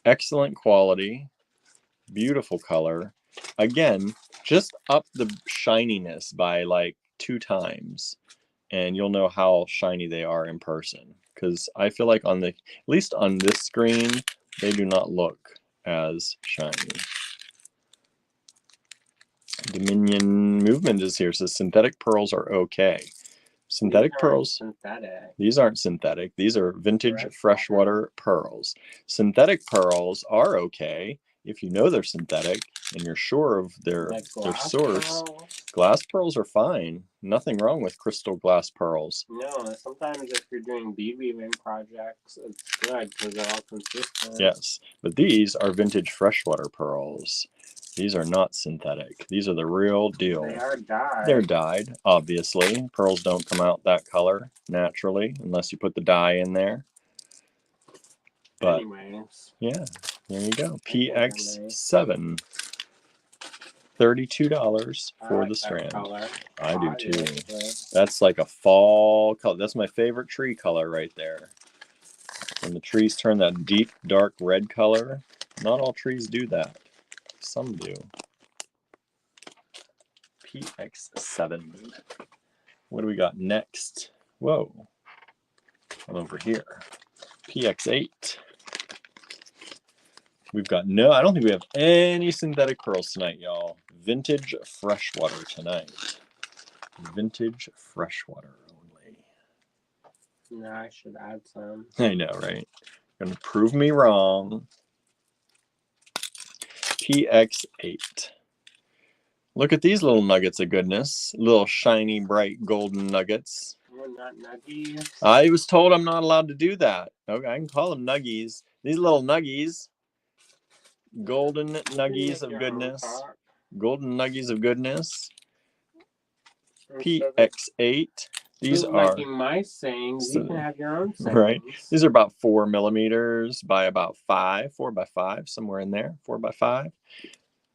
Excellent quality. Beautiful color. Again, just up the shininess by like 2 times. And you'll know how shiny they are in person. Because I feel like on the, at least on this screen, they do not look as shiny. Dominion Movement is here. Says synthetic pearls are okay. Synthetic pearls. These aren't synthetic. These are vintage freshwater pearls. Synthetic pearls are okay if you know they're synthetic and you're sure of their source. Glass pearls are fine. Nothing wrong with crystal glass pearls. No, sometimes if you're doing bead weaving projects, it's good because they're all consistent. Yes, but these are vintage freshwater pearls. These are not synthetic. These are the real deal. They are dyed. They're dyed, obviously. Pearls don't come out that color naturally unless you put the dye in there. But anyways, yeah, there you go. PX7. $32 for the strand. I do too. That's like a fall color. That's my favorite tree color right there. When the trees turn that deep, dark red color, not all trees do that. Some do. PX7. What do we got next? Whoa. I'm over here. PX8. We've got no, I don't think we have any synthetic pearls tonight, y'all. Vintage freshwater tonight. Vintage freshwater only. No, I should add some. I know, right? Gonna prove me wrong. PX8. Look at these little nuggets of goodness. Little shiny, bright, golden nuggets. Oh, not nuggies. I was told I'm not allowed to do that. Okay, I can call them nuggies. These little nuggies. Golden nuggies of goodness. Golden nuggies of goodness. PX8. These are, like in my sayings, you can have your own sayings. Right. These are about 4 millimeters by about 5, 4 by 5, somewhere in there, 4 by 5,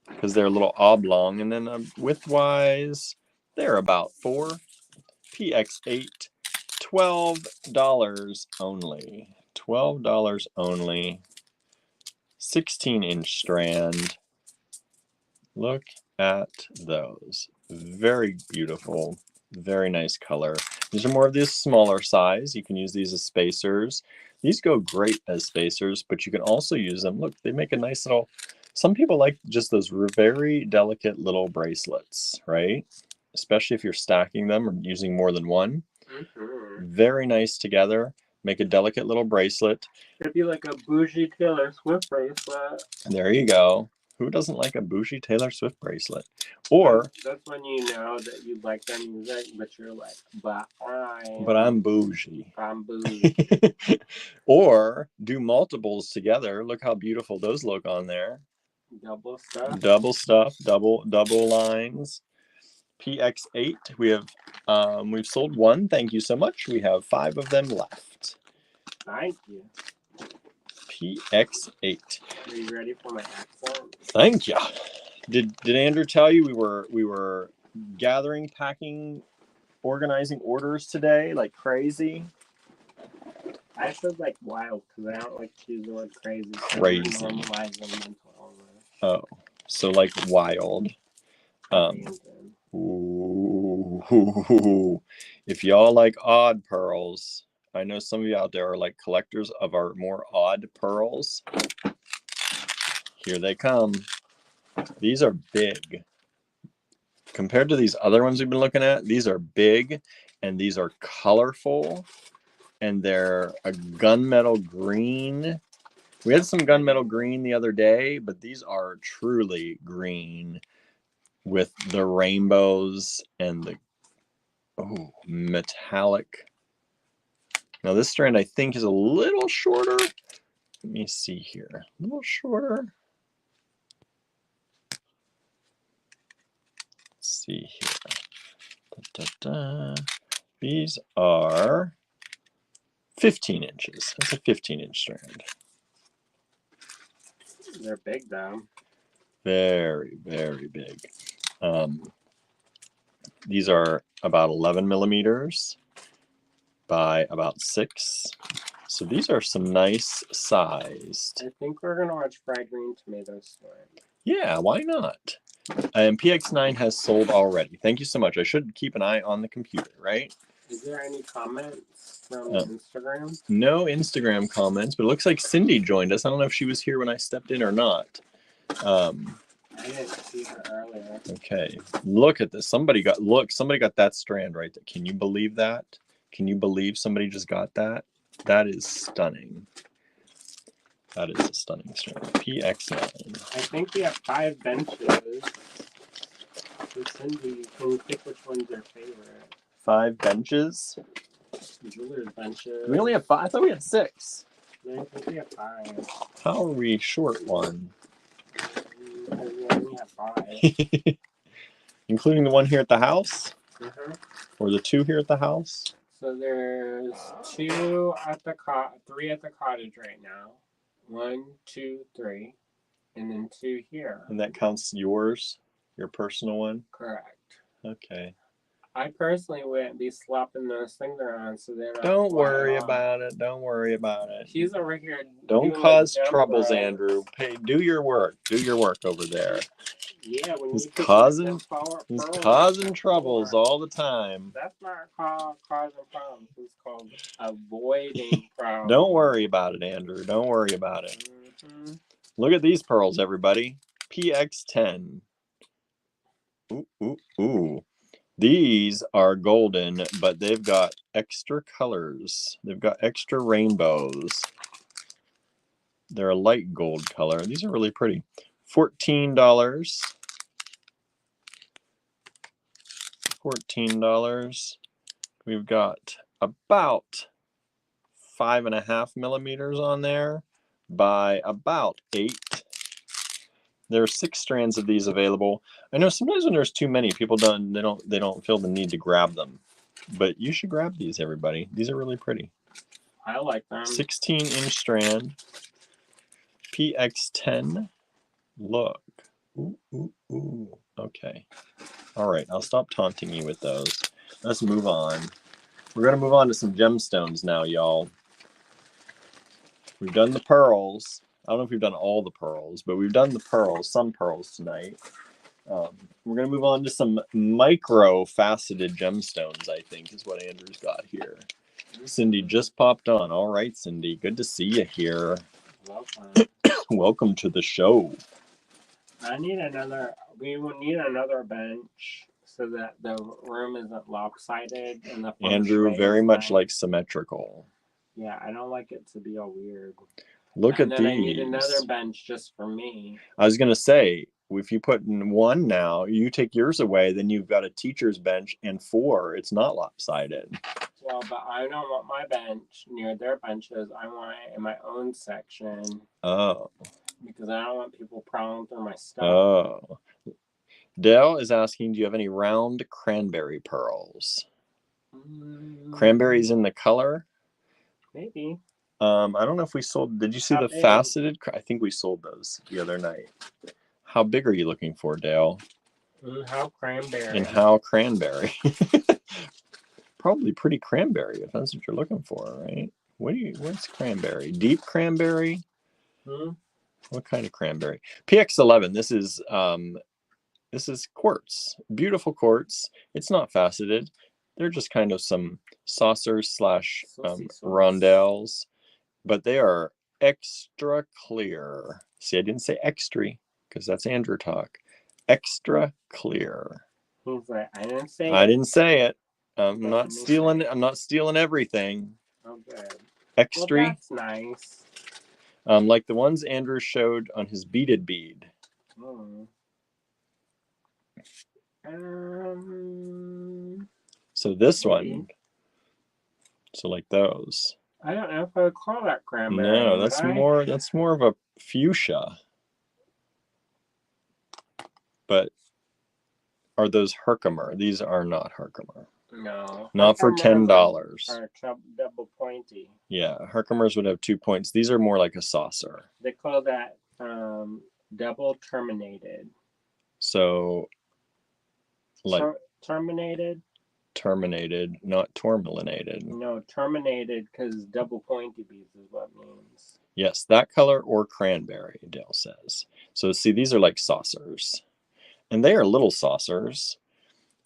because they're a little oblong. And then width-wise, they're about 4. PX8, $12 only. $12 only. 16-inch strand. Look at those. Very beautiful. Very nice color. These are more of this smaller size. You can use these as spacers. These go great as spacers, but you can also use them. Look, they make a nice little... Some people like just those very delicate little bracelets, right? especially if you're stacking them or using more than one. Mm-hmm. Very nice together. Make a delicate little bracelet. It'd be like a bougie Taylor Swift bracelet. There you go. Who doesn't like a bougie Taylor Swift bracelet? Or that's when you know that you like their music, but you're like, but I'm bougie. I'm bougie. Or do multiples together. Look how beautiful those look on there. Double stuff. Double stuff, double lines. PX8. We've sold one. Thank you so much. We have 5 of them left. Thank you. PX8. Are you ready for my accent? Thank you. Did Andrew tell you we were gathering, packing, organizing orders today like crazy? I said like wild because I don't like to use the word crazy. Crazy. Oh, so like wild. Ooh. If y'all like odd pearls, I know some of you out there are like collectors of our more odd pearls. Here they come. These are big. Compared to these other ones we've been looking at, these are big and these are colorful and they're a gunmetal green. We had some gunmetal green the other day, but these are truly green with the rainbows and the metallic. Now this strand I think is a little shorter. Let me see here. A little shorter. Let's see here. These are 15 inches. That's a 15-inch strand. They're big though. Very, very big. These are about 11 millimeters by about 6. So these are some nice sized. I think we're gonna watch Fried Green Tomatoes tonight. Yeah, why not? And PX9 has sold already. Thank you so much. I should keep an eye on the computer, right? Is there any comments from Instagram? No Instagram comments, but it looks like Cindy joined us. I don't know if she was here when I stepped in or not. I didn't see her earlier. Okay, look at this. Somebody got that strand right there. Can you believe that? Can you believe somebody just got that? That is stunning. That is a stunning strand. PX9. I think we have 5 benches. So Cindy, can you pick which one's your favorite? 5 benches? Jeweler's benches. We only have 5? I thought we had 6. I think we have 5. How are we short one? We only have 5. Including the one here at the house? Mm-hmm. Or the 2 here at the house? So there's 2 at the 3 at the cottage right now. 1, 2, 3, and then 2 here. And that counts yours, your personal one? Correct. Okay. I personally wouldn't be slapping those things around, so they're not. Don't worry about it. Don't worry about it. He's over here. Don't cause troubles, Andrew. Do your work. Do your work over there. Yeah, when he's causing troubles all the time. That's not called causing problems. It's called avoiding problems. Don't worry about it, Andrew. Don't worry about it. Mm-hmm. Look at these pearls, everybody. PX10. Ooh, ooh, ooh. These are golden, but they've got extra colors. They've got extra rainbows. They're a light gold color. These are really pretty. $14. $14. We've got about 5.5 millimeters on there by about 8. There are 6 strands of these available. I know sometimes when there's too many, people don't feel the need to grab them. But you should grab these, everybody. These are really pretty. I like them. 16-inch strand. PX10. Look. Ooh, ooh, ooh. Okay. All right. I'll stop taunting you with those. Let's move on. We're going to move on to some gemstones now, y'all. We've done the pearls. I don't know if we've done all the pearls, but we've done the pearls, some pearls tonight. We're going to move on to some micro-faceted gemstones, I think, is what Andrew's got here. Cindy just popped on. All right, Cindy. Good to see you here. Welcome. Welcome to the show. We will need another bench so that the room isn't lopsided and the feng Andrew shui very is much nice. likes symmetrical. Yeah, I don't like it to be all weird. Look And at then these. I need another bench just for me. I was going to say, if you put in one now, you take yours away, then you've got a teacher's bench and 4. It's not lopsided. Well, but I don't want my bench near their benches. I want it in my own section. Oh. Because I don't want people prowling through my stuff. Oh. Dale is asking, do you have any round cranberry pearls? Cranberries in the color? Maybe. I don't know if we sold. Did you see the faceted? I think we sold those the other night. How big are you looking for, Dale? How cranberry. And how cranberry? Probably pretty cranberry if that's what you're looking for, right? What's cranberry? Deep cranberry? What kind of cranberry? PX11. This is quartz. Beautiful quartz. It's not faceted. They're just kind of some saucers slash rondelles. But they are extra clear. See, I didn't say extra because that's Andrew talk. Extra clear. He's like, I didn't say it. I didn't say it. I'm not stealing. I'm not stealing everything. Oh, good. Extra. Well, that's nice. Like the ones Andrew showed on his beaded bead. So this one. So like those. I don't know if I would call that cranberry. No, that's more of a fuchsia. But are those Herkimer? These are not Herkimer. No. Not for $10. Are double pointy. Yeah, Herkimers would have 2 points. These are more like a saucer. They call that double terminated. So like terminated? Terminated, not tourmalinated. No, terminated because double pointy beads is what it means. Yes, that color or cranberry, Dale says. So see, these are like saucers. And they are little saucers.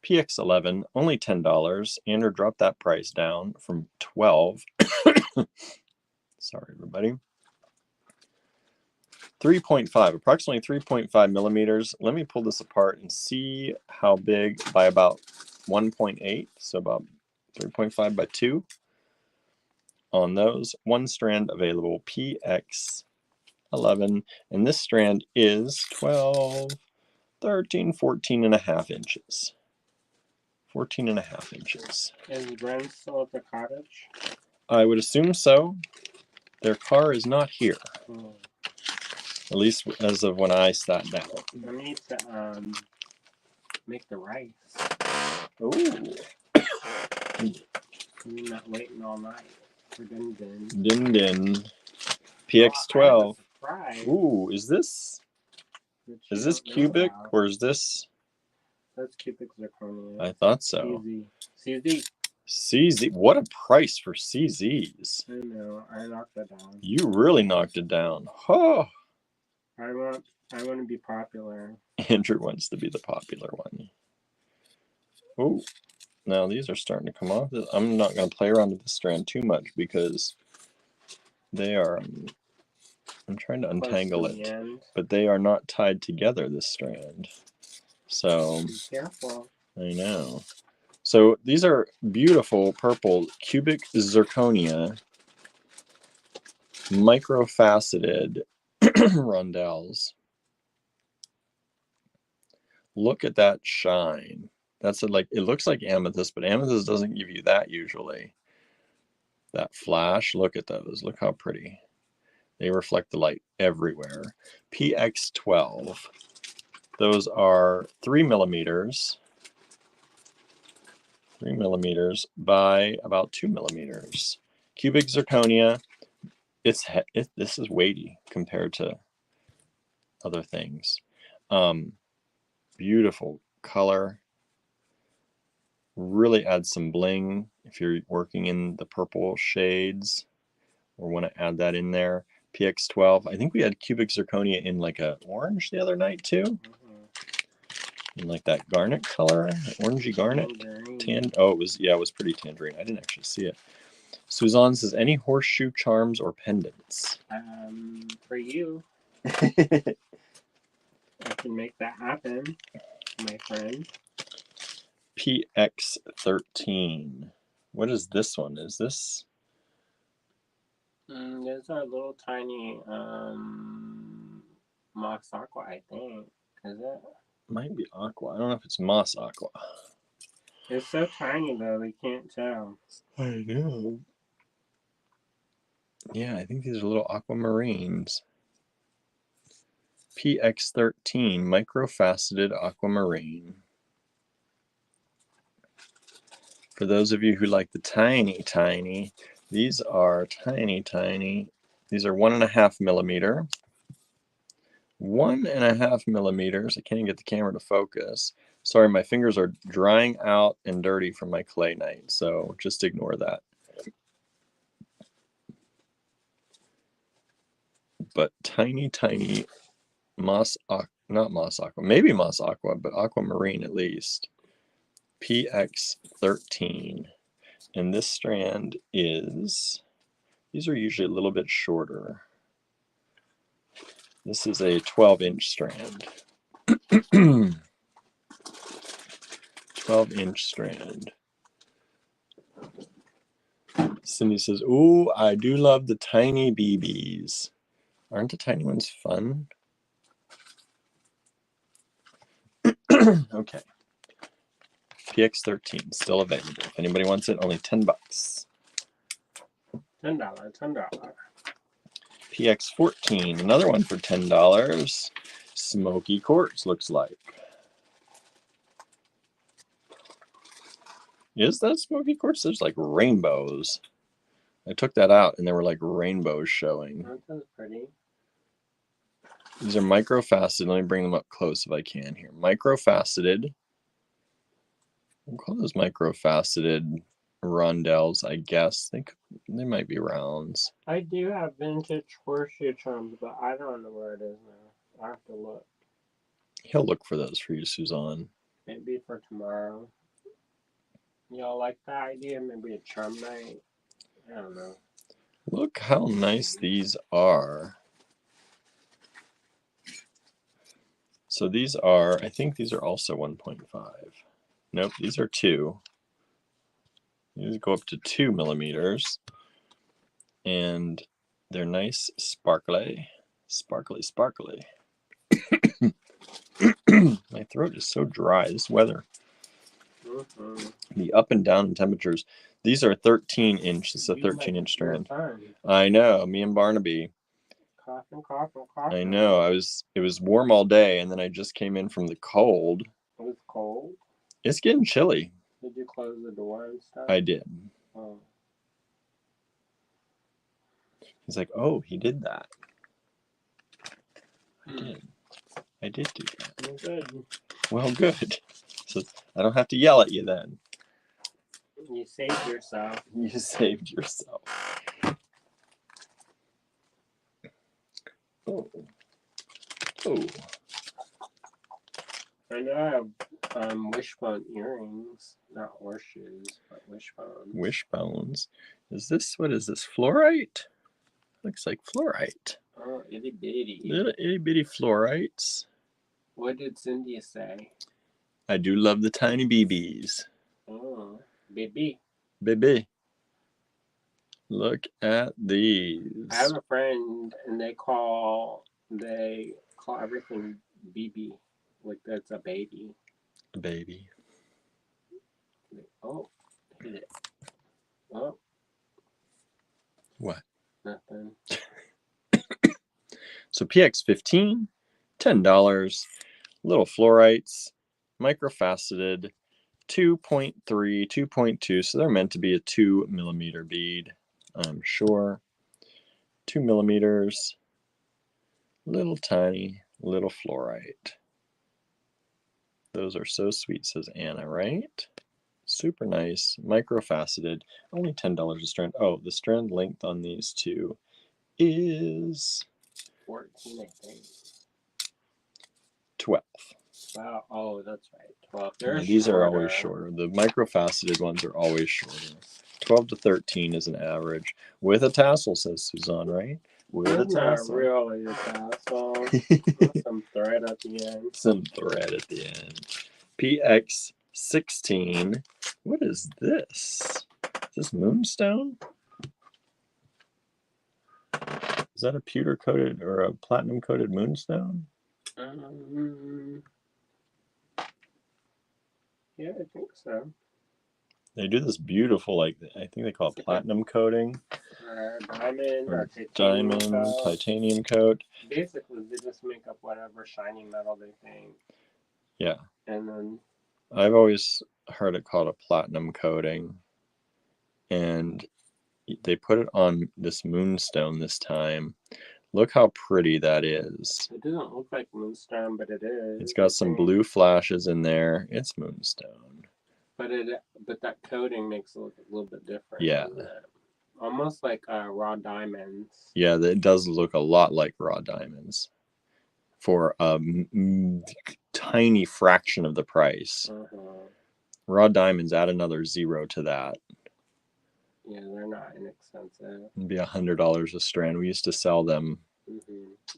PX11, only $10. Andrew dropped that price down from $12. Sorry, everybody. 3.5, approximately 3.5 millimeters. Let me pull this apart and see how big by about 1.8. So about 3.5 by 2 on those. One strand available, PX11. And this strand is 12, 13, 14 and a half inches. 14 and a half inches. Is Ren still at the cottage? I would assume so. Their car is not here. At least as of when I sat down. I need to make the rice. Ooh. I'm not waiting all night for Din Din. Din Din. PX12. Ooh, is this cubic or is this? That's cubic zirconia. I thought so. CZ. CZ. What a price for CZs. I know. I knocked that down. You really knocked it down. Oh. I want to be popular. Andrew wants to be the popular one. Ooh. Now these are starting to come off. I'm not going to play around with this strand too much because they are. I'm trying to untangle it, but they are not tied together, this strand. So be careful. I know. So these are beautiful purple cubic zirconia, microfaceted rondelles. Look at that shine. That's like, it looks like amethyst, but amethyst doesn't give you that usually. That flash, look at those. Look how pretty. They reflect the light everywhere. PX12. Those are 3 millimeters. 3 millimeters by about 2 millimeters. Cubic zirconia. This is weighty compared to other things. Beautiful color. Really adds some bling if you're working in the purple shades or want to add that in there. PX12. I think we had cubic zirconia in like a orange the other night too. In like that garnet color, orangey garnet. It was pretty tangerine. I didn't actually see it. Suzanne says, any horseshoe charms or pendants? For you. I can make that happen, my friend. PX13. What is this one? Is this? Those are little tiny moss aqua, I think. Is it? Might be aqua. I don't know if it's moss aqua. It's so tiny though, they can't tell. I know. Yeah, I think these are little aquamarines. PX13, microfaceted aquamarine. For those of you who like the tiny, these are tiny. These are 1.5 millimeter. 1.5 millimeters. I can't even get the camera to focus. Sorry, my fingers are drying out and dirty from my clay night, so just ignore that. But tiny moss, not moss aqua, maybe moss aqua, but aquamarine at least. PX13. And this strand is, these are usually a little bit shorter. This is a 12-inch strand. 12-inch strand. Cindy says, ooh, I do love the tiny BBs. Aren't the tiny ones fun? Okay. PX13 still available. If anybody wants it, only $10. $10. PX14, another one for $10. Smoky quartz looks like. Is that smoky quartz? There's like rainbows. I took that out and there were like rainbows showing. That's pretty. These are microfaceted. Let me bring them up close if I can here. Microfaceted. We'll call those microfaceted rondelles, I guess. They might be rounds. I do have vintage horseshoe charms, but I don't know where it is now. I have to look. He'll look for those for you, Suzanne. Maybe for tomorrow. Y'all like that idea? Maybe a charm night? I don't know. Look how nice these are. So these are, I think these are also 1.5. Nope, these are 2. These go up to 2 millimeters. And they're nice, sparkly. My throat is so dry. This weather. The up and down in temperatures. These are 13-inch. This is a 13-inch strand. I know. Me and Barnaby. Coughing. I know. It was warm all day, and then I just came in from the cold. It was cold? It's getting chilly. Did you close the door and stuff? I did. Oh. He's like, oh, he did that. I did do that. Well, good. Well, good. So I don't have to yell at you then. You saved yourself. You saved yourself. Oh. I know I have wishbone earrings, not horseshoes, but wishbones. Wishbones. What is this? Fluorite? Looks like fluorite. Oh, itty bitty. Little itty bitty fluorites. What did Cindy say? I do love the tiny BBs. Oh, baby. Baby. Look at these. I have a friend, and they call everything BB, like that's a baby. A baby. Oh, hit it. Oh. What? Nothing. So PX15, $10. Little fluorites, microfaceted, 2.3, 2.2. So they're meant to be a 2 millimeter bead, I'm sure. 2 millimeters. Little tiny, little fluorite. Those are so sweet, says Anna, right? Super nice, microfaceted, only $10 a strand. Oh, the strand length on these two is 14, I think. 12. Wow. Oh, that's right. 12. Yeah, these are always shorter. The microfaceted ones are always shorter. 12 to 13 is an average. With a tassel, says Suzanne, right? With a tassel. Not really a tassel. Some thread at the end. Some thread at the end. PX 16. What is this? Is this moonstone? Is that a pewter coated or a platinum coated moonstone? Yeah, I think so. They do this beautiful, like, I think they call it platinum coating. Diamond or diamond, titanium coat. Basically, they just make up whatever shiny metal they think. Yeah. And then I've always heard it called a platinum coating. And they put it on this moonstone this time. Look how pretty that is. It doesn't look like moonstone, but it is. It's got some blue flashes in there. It's moonstone. But that coating makes it look a little bit different. Yeah. Almost like raw diamonds. Yeah, it does look a lot like raw diamonds for a tiny fraction of the price. Raw diamonds, add another 0 to that. Yeah, they're not inexpensive. It'd be $100 a strand. We used to sell them.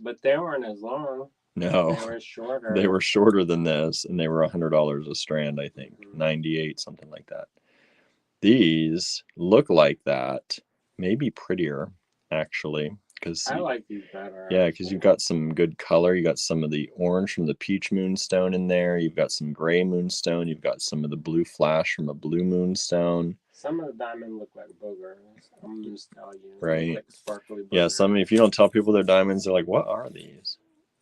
But they weren't as long. No, they were shorter. They were shorter than this, and they were $100 a strand, I think. 98, something like that. These look like that. Maybe prettier, actually. I like these better. Yeah, because you've got some good color. You got some of the orange from the peach moonstone in there. You've got some gray moonstone. You've got some of the blue flash from a blue moonstone. Some of the diamonds look like boogers. I'm just telling you. Right. Like sparkly boogers. Yeah, some, if you don't tell people they're diamonds, they're like, what are these?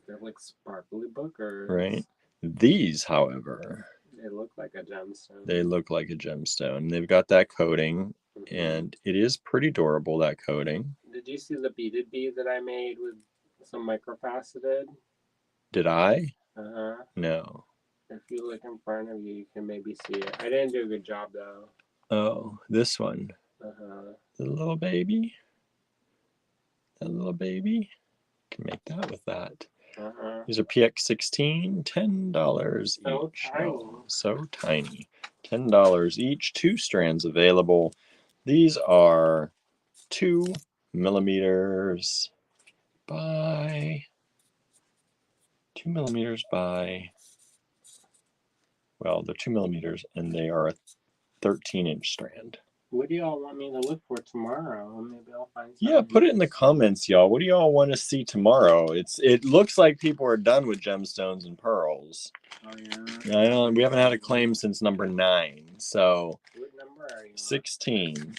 They're like sparkly boogers. Right. These, however, they look like a gemstone. They look like a gemstone. They've got that coating, and it is pretty durable, that coating. Did you see the beaded bead that I made with some microfaceted? Did I? Uh-huh. No. If you look in front of you, you can maybe see it. I didn't do a good job, though. Oh, this one. Uh-huh. The little baby. That little baby. Can make that with that. These are PX16, $10 so each. Tiny. Oh, so tiny. $10 each, 2 strands available. These are 2 millimeters by 2 millimeters by, well, they're 2 millimeters and they are a 13-inch strand. What do y'all want me to look for tomorrow? Maybe I'll find something. Yeah, put it in the comments, y'all. What do y'all want to see tomorrow? It looks like people are done with gemstones and pearls. Oh yeah. I know we haven't had a claim since number 9. So what number are you 16. On?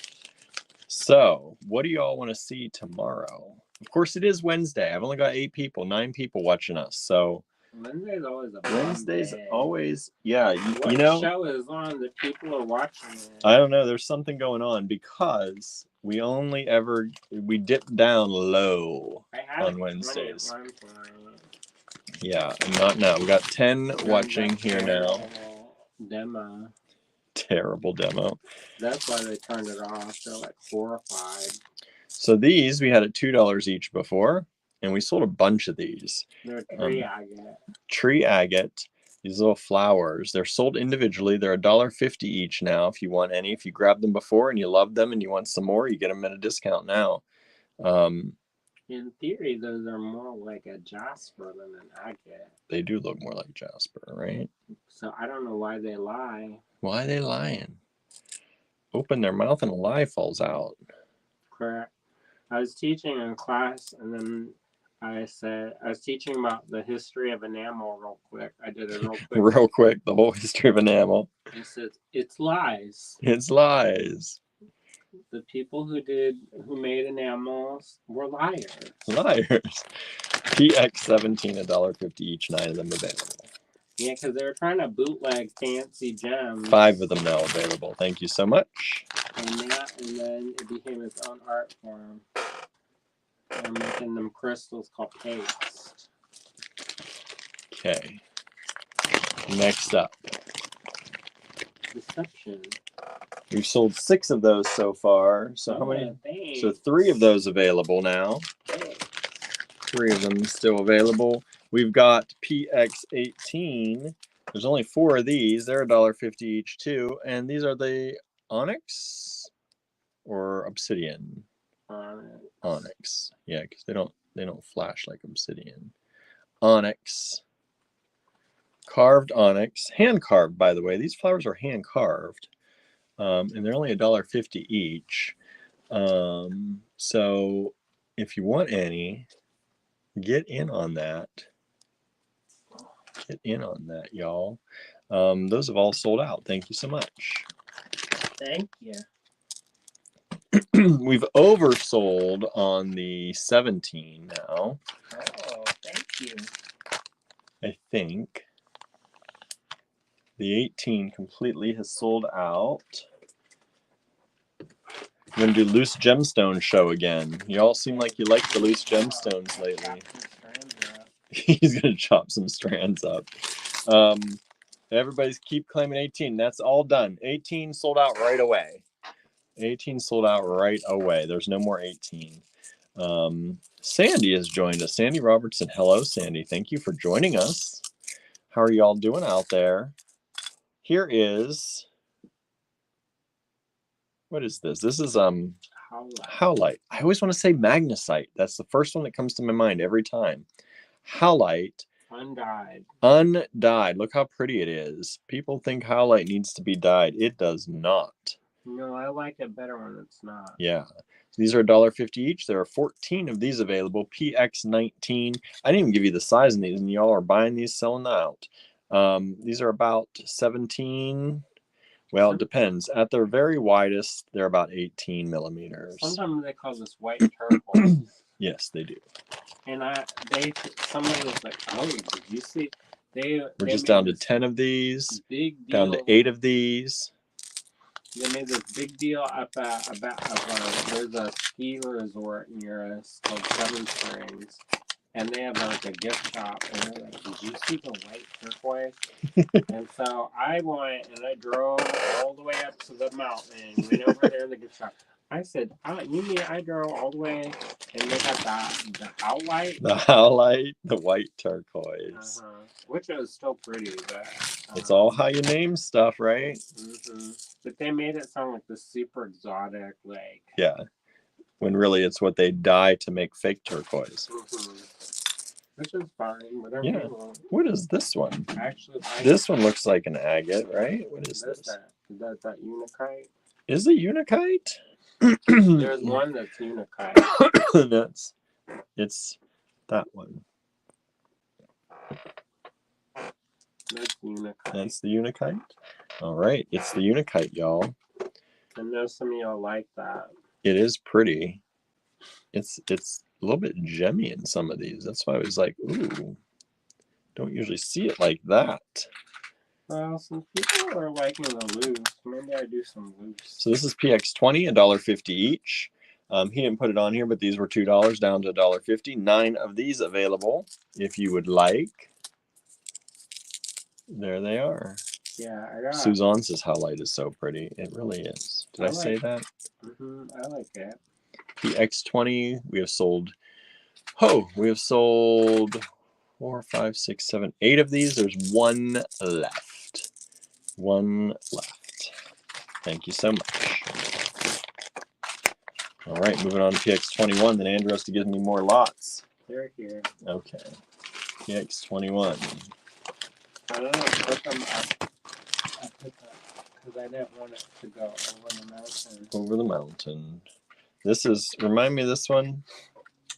So what do y'all want to see tomorrow? Of course, it is Wednesday. I've only got 8 people, 9 people watching us. So Wednesday's always, yeah. You know, show is on that people are watching it? I don't know. There's something going on because we dip down low on Wednesdays. Yeah, not now. We got 10 watching here now. Demo. Terrible demo. That's why they turned it off. They're like 4 or 5. So these we had at $2 each before, and we sold a bunch of these. They're tree agate. Tree agate. These little flowers. They're sold individually. They're $1.50 each now. If you want any, if you grabbed them before and you love them and you want some more, you get them at a discount now. In theory, those are more like a jasper than an agate. They do look more like jasper, right? So I don't know why they lie. Why are they lying? Open their mouth and a lie falls out. Correct. I was teaching a class, and then I was teaching about the history of enamel real quick. I did it real quick. Real quick, the whole history of enamel. It says, it's lies. It's lies. The people who made enamels were liars. Liars. PX17, $1.50 each, 9 of them available. Yeah, because they were trying to bootleg fancy gems. 5 of them now available. Thank you so much. And then it became its own art form. They're making them crystals called paste. Okay. Next up. Deception. We've sold 6 of those so far. So how many? Thanks. So 3 of those available now. Thanks. 3 of them still available. We've got PX18. There's only 4 of these. They're $1.50 each too. And these are the onyx or obsidian. Onyx. Yeah, because they don't flash like obsidian. Onyx. Carved onyx, hand carved, by the way. These flowers are hand carved, and they're only $1.50 each. So if you want any, get in on that. Get in on that, y'all. Those have all sold out. Thank you so much. Thank you. We've oversold on the 17 now. Oh, thank you. I think the 18 completely has sold out. I'm going to do loose gemstone show again. You all seem like you like the loose gemstones lately. He's going to chop some strands up. Everybody's keep claiming 18. That's all done. 18 sold out right away. 18 sold out right away. There's no more 18. Sandy has joined us. Sandy Robertson. Hello, Sandy. Thank you for joining us. How are y'all doing out there? Here is, what is this? This is howlite. I always want to say magnesite. That's the first one that comes to my mind every time. Howlite. Undyed. Undyed. Look how pretty it is. People think howlite needs to be dyed. It does not. No, I like it better when it's not. Yeah. These are $1.50 each. There are 14 of these available. PX19. I didn't even give you the size in these, and y'all are buying these, selling out. These are about 17. Well, it depends. At their very widest, they're about 18 millimeters. Sometimes they call this white turquoise. Yes, they do. And somebody was like, "Oh, did you see?" We're just down to 10 of these. Big deal. Down to 8 of these. They made this big deal up there's a ski resort near us called Seven Springs, and they have like a gift shop. And they're like, "Did you see the white turquoise?" And so I went and I drove all the way up to the mountain and went over there in the gift shop. I said, "You mean I drove all the way and they got the howlite?" The howlite, the white turquoise. Which is still pretty, but it's all how you name stuff, right? But they made it sound like this super exotic, like. Yeah, when really it's what they dye to make fake turquoise. Which is fine. Whatever. Yeah. What is this one? Actually, this one looks like an agate, right? What is this? Is that unakite? Is it unakite? There's one that's unakite. It's that one. That's unakite. That's the unakite. All right, it's the unakite, y'all. I know some of y'all like that. It is pretty. It's a little bit gemmy in some of these. That's why I was like, ooh, don't usually see it like that. Well, some people are liking the loose. Maybe I do some loose. So this is PX20, $1.50 each. He didn't put it on here, but these were $2 down to $1.50. 9 of these available if you would like. There they are. Yeah, I got. Suzanne says howlite is so pretty. It really is. Did I say that? I like it. PX20, we have sold. We have sold 4, 5, 6, 7, 8 of these. There's 1 left. 1 left. Thank you so much. All right, moving on to PX21. Then Andrew has to give me more lots. They're here. Okay. PX21. I don't know. Put them up. I put that because I didn't want it to go over the mountain. Over the mountain. This is, remind me of this one.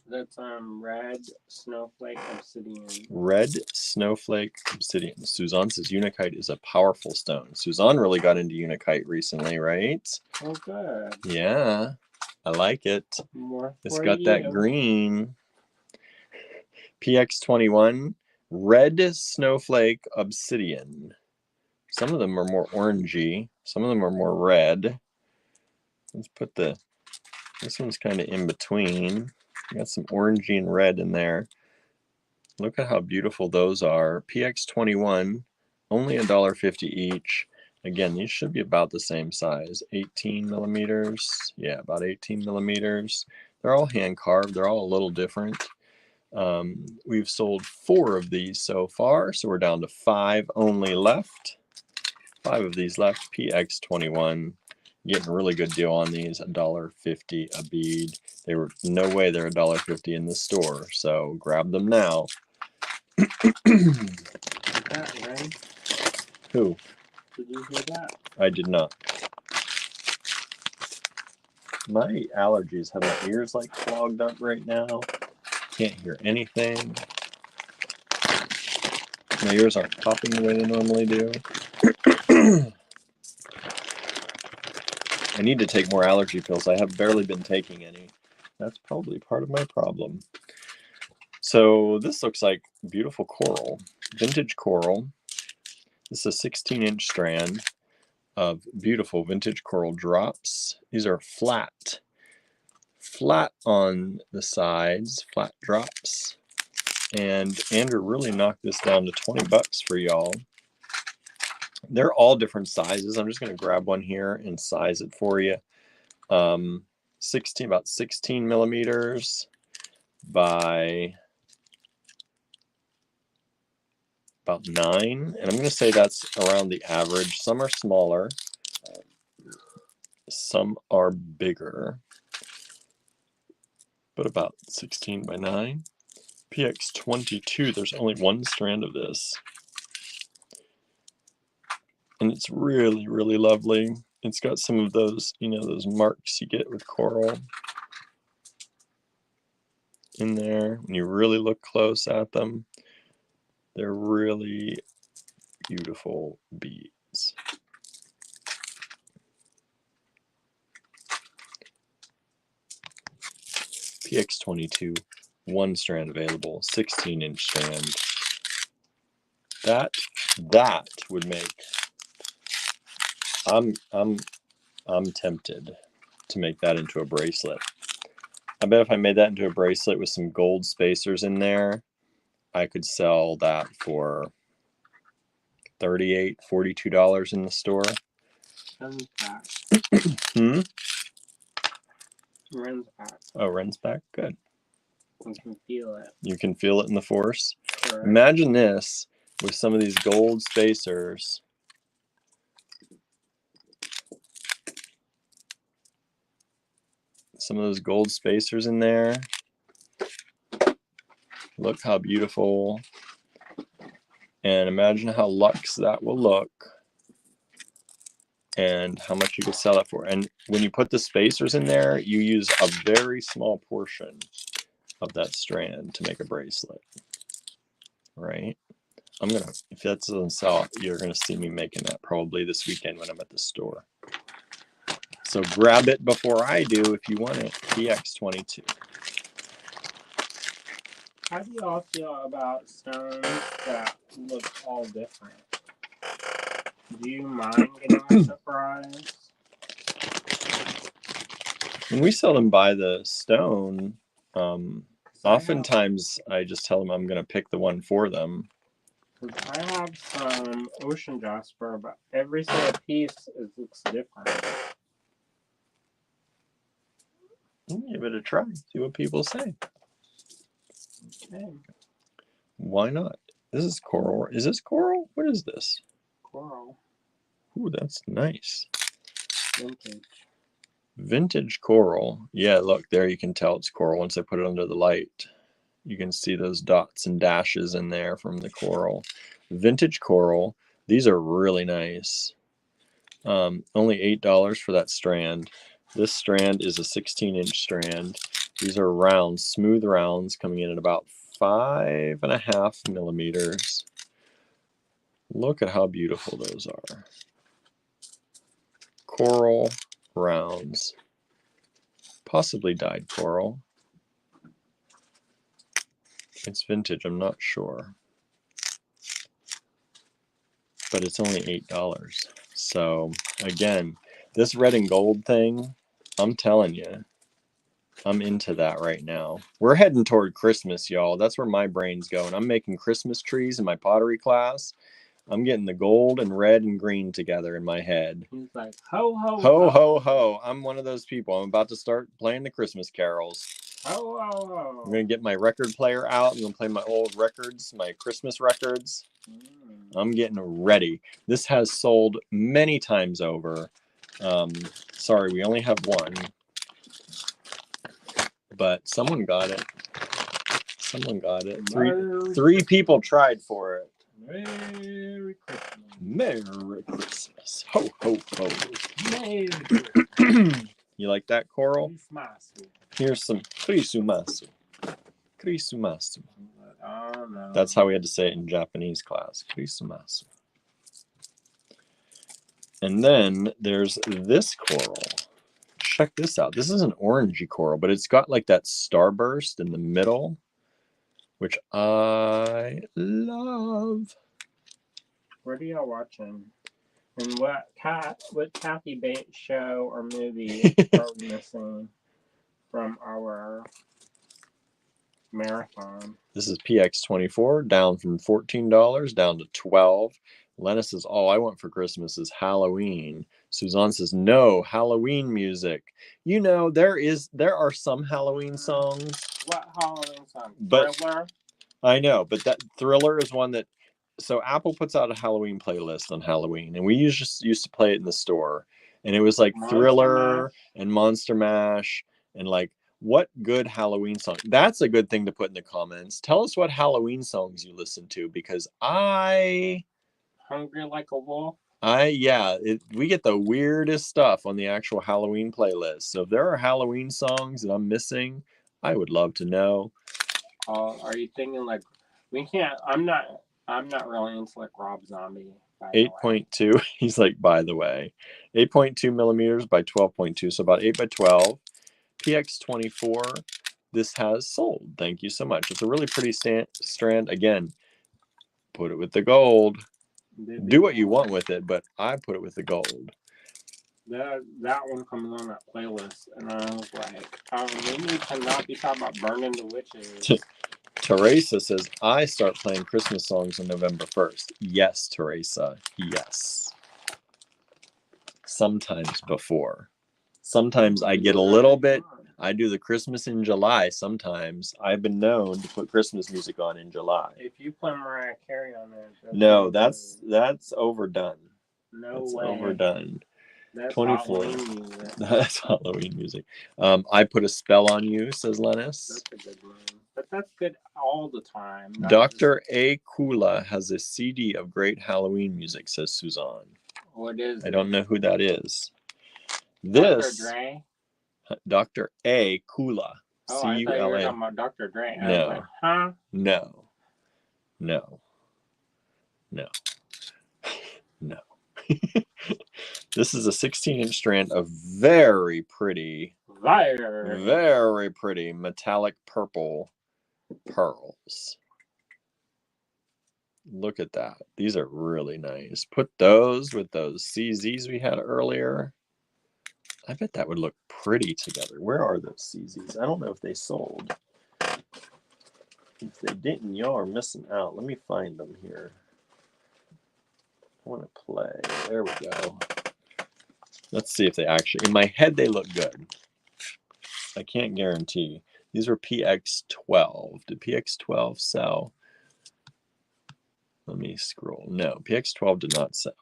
That's red snowflake obsidian. Red snowflake obsidian. Suzanne says unakite is a powerful stone. Suzanne really got into unakite recently, right? Oh, good. Yeah, I like it. It's got that green. PX21, red snowflake obsidian. Some of them are more orangey. Some of them are more red. Let's put this one's kind of in between. Got some orangey and red in there. Look at how beautiful those are. PX21, only $1.50 each. Again, these should be about the same size. 18 millimeters. Yeah, about 18 millimeters. They're all hand carved. They're all a little different. We've sold 4 of these so far, so we're down to 5 only left. 5 of these left. PX21. Getting a really good deal on these. $1.50 a bead. They were no way they're $1.50 in the store, so grab them now. that, right? Who? Did you hear that? I did not. My allergies have my ears like clogged up right now. Can't hear anything. My ears aren't popping the way they normally do. I need to take more allergy pills. I have barely been taking any. That's probably part of my problem. So this looks like beautiful coral, vintage coral. This is a 16-inch strand of beautiful vintage coral drops. These are flat on the sides, flat drops. And Andrew really knocked this down to 20 bucks for y'all. They're all different sizes. I'm just going to grab one here and size it for you. About 16 millimeters by about 9. And I'm going to say that's around the average. Some are smaller. Some are bigger. But about 16 by 9. PX22, there's only one strand of this. And it's really, really lovely. It's got some of those, those marks you get with coral in there. When you really look close at them, they're really beautiful beads. PX22, one strand available, 16-inch strand. That would make. I'm tempted to make that into a bracelet. I bet if I made that into a bracelet with some gold spacers in there, I could sell that for $38, $42 in the store. Ren's back. Ren's back. Oh, Ren's back? Good. You can feel it. You can feel it in the force? Correct. Imagine this with some of these gold spacers. Some of those gold spacers in there. Look how beautiful. And imagine how luxe that will look. And how much you could sell it for. And when you put the spacers in there, you use a very small portion of that strand to make a bracelet. Right? If that doesn't sell, you're gonna see me making that probably this weekend when I'm at the store. So grab it before I do if you want it. PX22. How do you all feel about stones that look all different? Do you mind getting a surprise? When we seldom buy the stone, oftentimes I just tell them I'm going to pick the one for them. I have some ocean jasper, but every single piece looks different. Give it a try. See what people say. Okay. Why not? This is coral. Is this coral? What is this? Coral. Ooh, that's nice. Vintage. Vintage coral. Yeah, look, there you can tell it's coral once I put it under the light. You can see those dots and dashes in there from the coral. Vintage coral. These are really nice. Only $8 for that strand. This strand is a 16-inch strand. These are rounds, smooth rounds, coming in at about 5.5 millimeters. Look at how beautiful those are. Coral rounds. Possibly dyed coral. It's vintage, I'm not sure. But it's only $8. So again, this red and gold thing, I'm telling you, I'm into that right now. We're heading toward Christmas, y'all. That's where my brain's going. I'm making Christmas trees in my pottery class. I'm getting the gold and red and green together in my head. He's like, ho, ho, ho, ho, ho. I'm one of those people. I'm about to start playing the Christmas carols. Ho, ho, ho. I'm going to get my record player out. I'm going to play my old records, my Christmas records. I'm getting ready. This has sold many times over. Sorry, we only have one. But someone got it. Someone got it. Three people tried for it. Merry Christmas. Merry Christmas. Ho, ho, ho. Merry Christmas. You like that, Coral? Christmas. Here's some Krisumasu. Krisumasu. Oh, no. That's how we had to say it in Japanese class. Krisumasu. And then there's this coral. Check this out. This is an orangey coral, but it's got like that starburst in the middle, which I love. What are y'all watching? And what Kathy Bates show or movie are we missing from our marathon? This is PX24, down from $14 down to $12. Lena says, all I want for Christmas is Halloween. Suzanne says, no, Halloween music. You know, there are some Halloween songs. What Halloween song? But Thriller? I know, but that Thriller is one that, so Apple puts out a Halloween playlist on Halloween, and we used to play it in the store. And it was like Monster Thriller Mash? and Monster Mash and like, what good Halloween song? That's a good thing to put in the comments. Tell us what Halloween songs you listen to, because Hungry Like a Wolf? we get the weirdest stuff on the actual Halloween playlist. So if there are Halloween songs that I'm missing, I would love to know. Are you thinking like we can't? I'm not really into like Rob Zombie. 8.2. He's like, by the way, 8.2 millimeters by 12.2, so about 8 by 12. PX24. This has sold. Thank you so much. It's a really pretty strand. Again, put it with the gold. Do what you want with it, but I put it with the gold. That one comes on that playlist, and I was like, maybe cannot be talking about burning the witches. Teresa says, I start playing Christmas songs on November 1st. Yes, Teresa. Yes. Sometimes before. Sometimes I get a little bit. I do the Christmas in July sometimes. I've been known to put Christmas music on in July. If you play Mariah Carey on there. No, that's overdone. No that's way. Overdone. That's 24. Halloween music. That's Halloween music. I put a spell on you, says Lennis. That's a good one. But that's good all the time. Dr. A. Kula has a CD of great Halloween music, says Suzanne. What is it? I don't know who that is. This. Dr. Dre? Dr. A. Kula. Oh, I thought you were talking about Dr. Dre. I was like, huh? No. This is a 16-inch strand of very pretty metallic purple pearls. Look at that. These are really nice. Put those with those CZs we had earlier. I bet that would look pretty together. Where are those CZs? I don't know if they sold. If they didn't, y'all are missing out. Let me find them here. I want to play. There we go. Let's see if they actually, in my head, they look good. I can't guarantee. These were PX12. Did PX12 sell? Let me scroll. No, PX12 did not sell.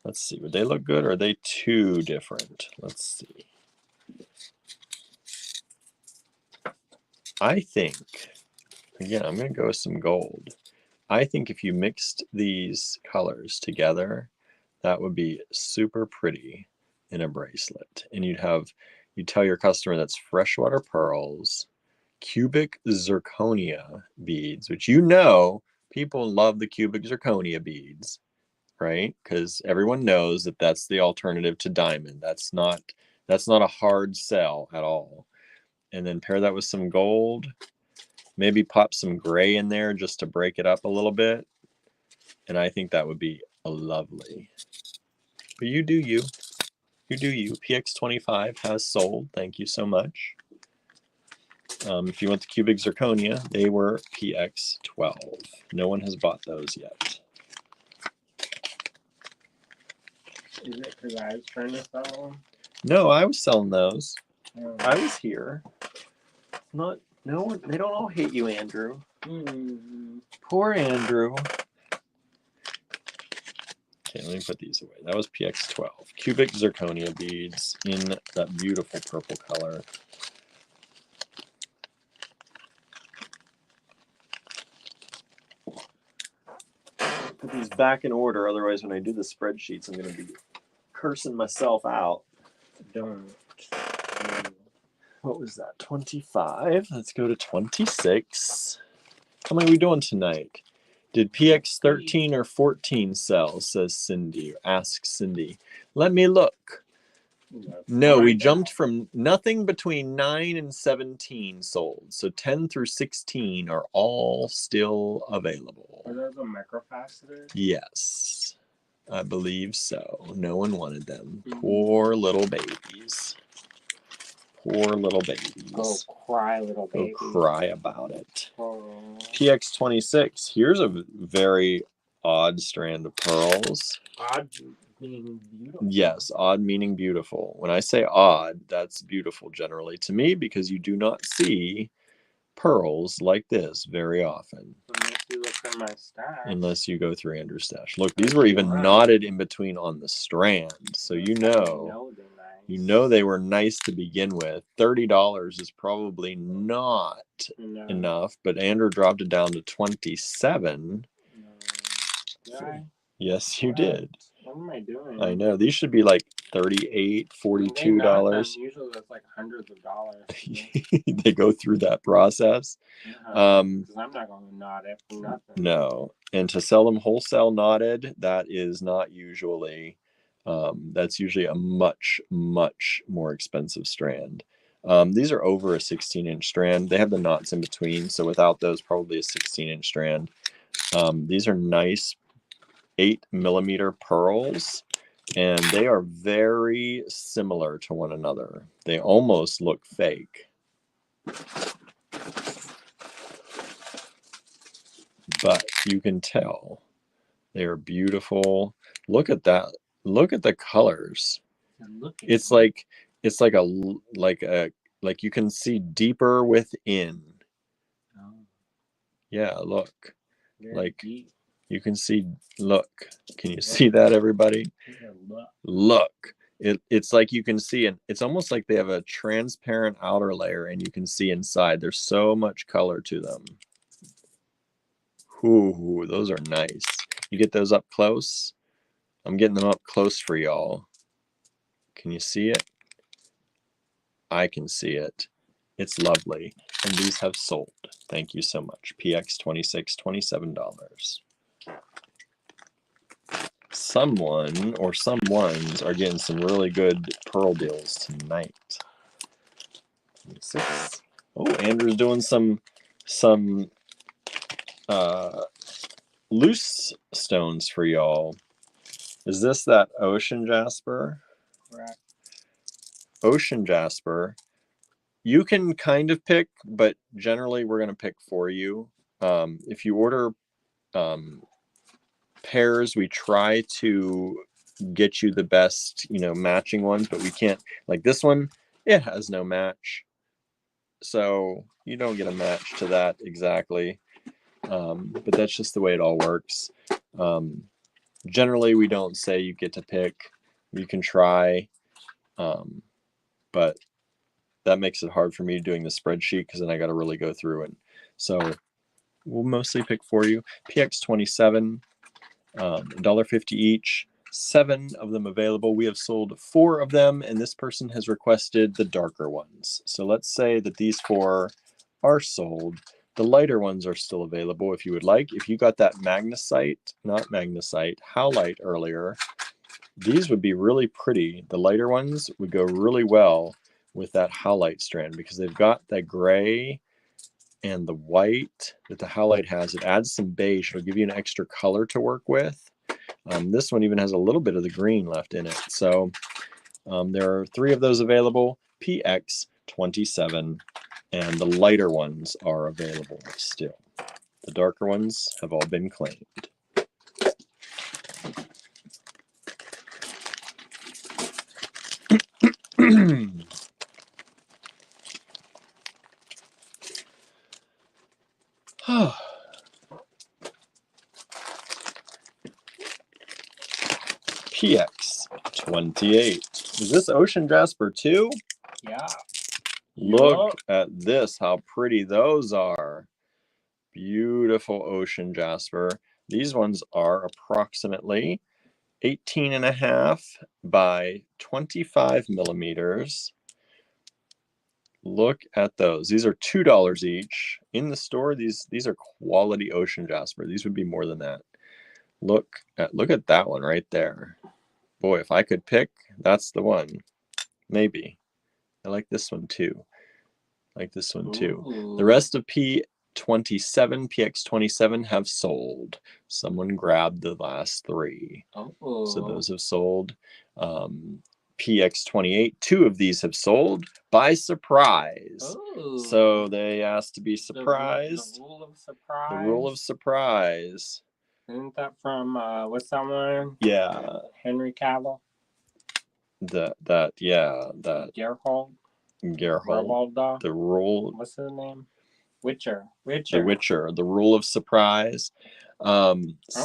Let's see. Would they look good, or are they too different? Let's see. I think, again, I'm going to go with some gold. I think if you mixed these colors together, that would be super pretty in a bracelet. And you'd tell your customer that's freshwater pearls, cubic zirconia beads, which people love the cubic zirconia beads, right? Because everyone knows that that's the alternative to diamond. That's not a hard sell at all. And then pair that with some gold, maybe pop some gray in there just to break it up a little bit. And I think that would be lovely. But you do you. You do you. PX25 has sold. Thank you so much. If you want the cubic zirconia, they were PX12. No one has bought those yet. Is it because I was trying to sell them? No, I was selling those. I was here. No one. They don't all hate you, Andrew. Poor Andrew. Okay, let me put these away. That was PX12. Cubic zirconia beads in that beautiful purple color. put these back in order. Otherwise, when I do the spreadsheets, I'm going to be cursing myself out. Don't. What was that? 25. Let's go to 26. How many are we doing tonight? Did PX 13 or 14 sell? Says Cindy. Asks Cindy. Let me look. No, we jumped from nothing between 9 and 17 sold. So 10 through 16 are all still available. Are those a microfaceted? Yes, I believe so. No one wanted them. Poor little babies. Poor little babies. Go cry, little baby. Go cry about it. Oh. PX 26. Here's a very odd strand of pearls. Odd meaning beautiful. Yes, odd meaning beautiful. When I say odd, that's beautiful generally to me because you do not see pearls like this very often. Unless you look in my stash. Unless you go through Andrew's stash. Look, these were even knotted in between on the strand. So you know they were nice to begin with. $30 is probably not enough, but Andrew dropped it down to 27. No. Yes, you did. What am I doing? I know. These should be like $38, $42. Usually that's like hundreds of dollars. They go through that process. Because I'm not going to knot it for nothing. No. And to sell them wholesale knotted, that is not usually, that's usually a much, much more expensive strand. These are over a 16-inch strand. They have the knots in between. So without those, probably a 16-inch strand. These are nice 8mm pearls, and they are very similar to one another. They almost look fake. But you can tell they are beautiful. Look at that. Look at the colors. It's like you can see deeper within. Yeah, look. Like you can see, look. Can you see that, everybody? Look. It's like you can see, and it's almost like they have a transparent outer layer and you can see inside. There's so much color to them. Ooh, those are nice. You get those up close? I'm getting them up close for y'all. Can you see it? I can see it. It's lovely. And these have sold. Thank you so much. PX 26, $27. Someone or someones are getting some really good pearl deals tonight. 26. Oh, Andrew's doing some loose stones for y'all. Is this that ocean jasper? Correct. Ocean jasper. You can kind of pick, but generally we're going to pick for you. If you order pairs, we try to get you the best, matching ones, but we can't. Like this one, it has no match. So you don't get a match to that exactly. But that's just the way it all works. Generally, we don't say you get to pick. You can try, but that makes it hard for me doing the spreadsheet because then I got to really go through it. So we'll mostly pick for you. PX 27, $1.50 each. 7 of them available. We have sold 4 of them, and this person has requested the darker ones. So let's say that these 4 are sold. The lighter ones are still available if you would like. If you got that howlite earlier, these would be really pretty. The lighter ones would go really well with that howlite strand because they've got that gray and the white that the howlite has. It adds some beige. It'll give you an extra color to work with. This one even has a little bit of the green left in it. So there are 3 of those available. PX 27. And the lighter ones are available still. The darker ones have all been claimed. PX 28. Is this ocean jasper too? Yeah. Look at this, how pretty those are. Beautiful ocean jasper. These ones are approximately 18.5 by 25 millimeters. Look at those. These are $2 each. In the store, these are quality ocean jasper. These would be more than that. Look at that one right there. Boy, if I could pick, that's the one. Maybe. I like this one too. Ooh. The rest of PX27 have sold. Someone grabbed the last 3. Oh. So those have sold. PX28, 2 of these have sold by surprise. Ooh. So they asked to be surprised. The rule of surprise. The rule of surprise. Isn't that from what's that one? Yeah. Henry Cavill. That Geralt. Geralt. The rule. What's his name? Witcher. The Witcher. The rule of surprise. I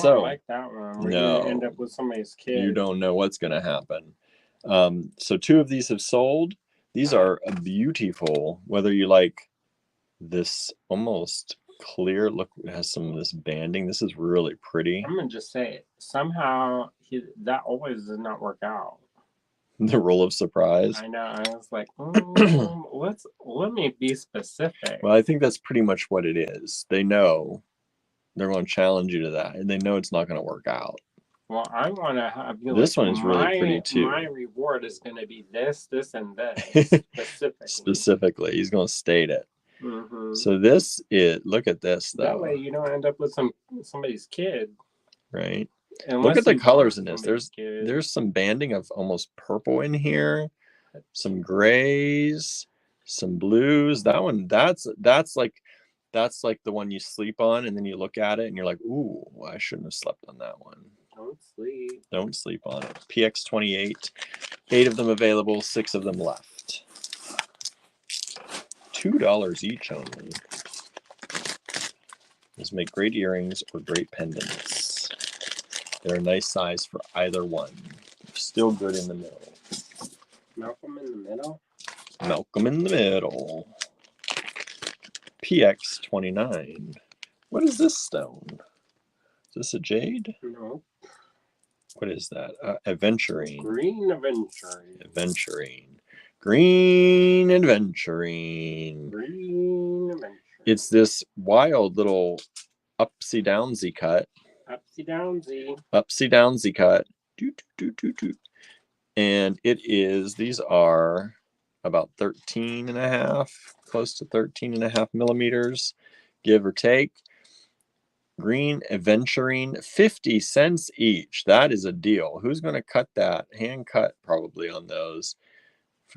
don't like that one. We're gonna end up with somebody's kid. You don't know what's gonna happen. So 2 of these have sold. These are beautiful. Whether you like this almost clear look, it has some of this banding. This is really pretty. I'm gonna just say it. Somehow that always does not work out. The rule of surprise. I know. I was like, let me be specific. Well, I think that's pretty much what it is. They know they're going to challenge you to that, and they know it's not going to work out. Well, I want to have this one is really pretty too. My reward is going to be this, and this specifically. He's going to state it. Mm-hmm. So this is, look at this though. That way you don't end up with somebody's kid. Right. Look at the colors in this. There's some banding of almost purple in here, some grays, some blues. That one, that's like the one you sleep on, and then you look at it and you're like, ooh, I shouldn't have slept on that one. Don't sleep on it. PX28, 8 of them available, 6 of them left. $2 each only. These make great earrings or great pendants. They're a nice size for either one. Still good in the middle. Malcolm in the middle? Malcolm in the middle. PX29. What is this stone? Is this a jade? No. What is that? Aventurine. Green aventurine. Aventurine. Green aventurine. Green aventurine. It's this wild little upsy downsy cut. Upsy downsy. Upsy downsy cut. And it is, these are about 13.5, close to 13.5 millimeters, give or take. Green aventurine, 50 cents each. That is a deal. Who's going to cut that? Hand cut probably on those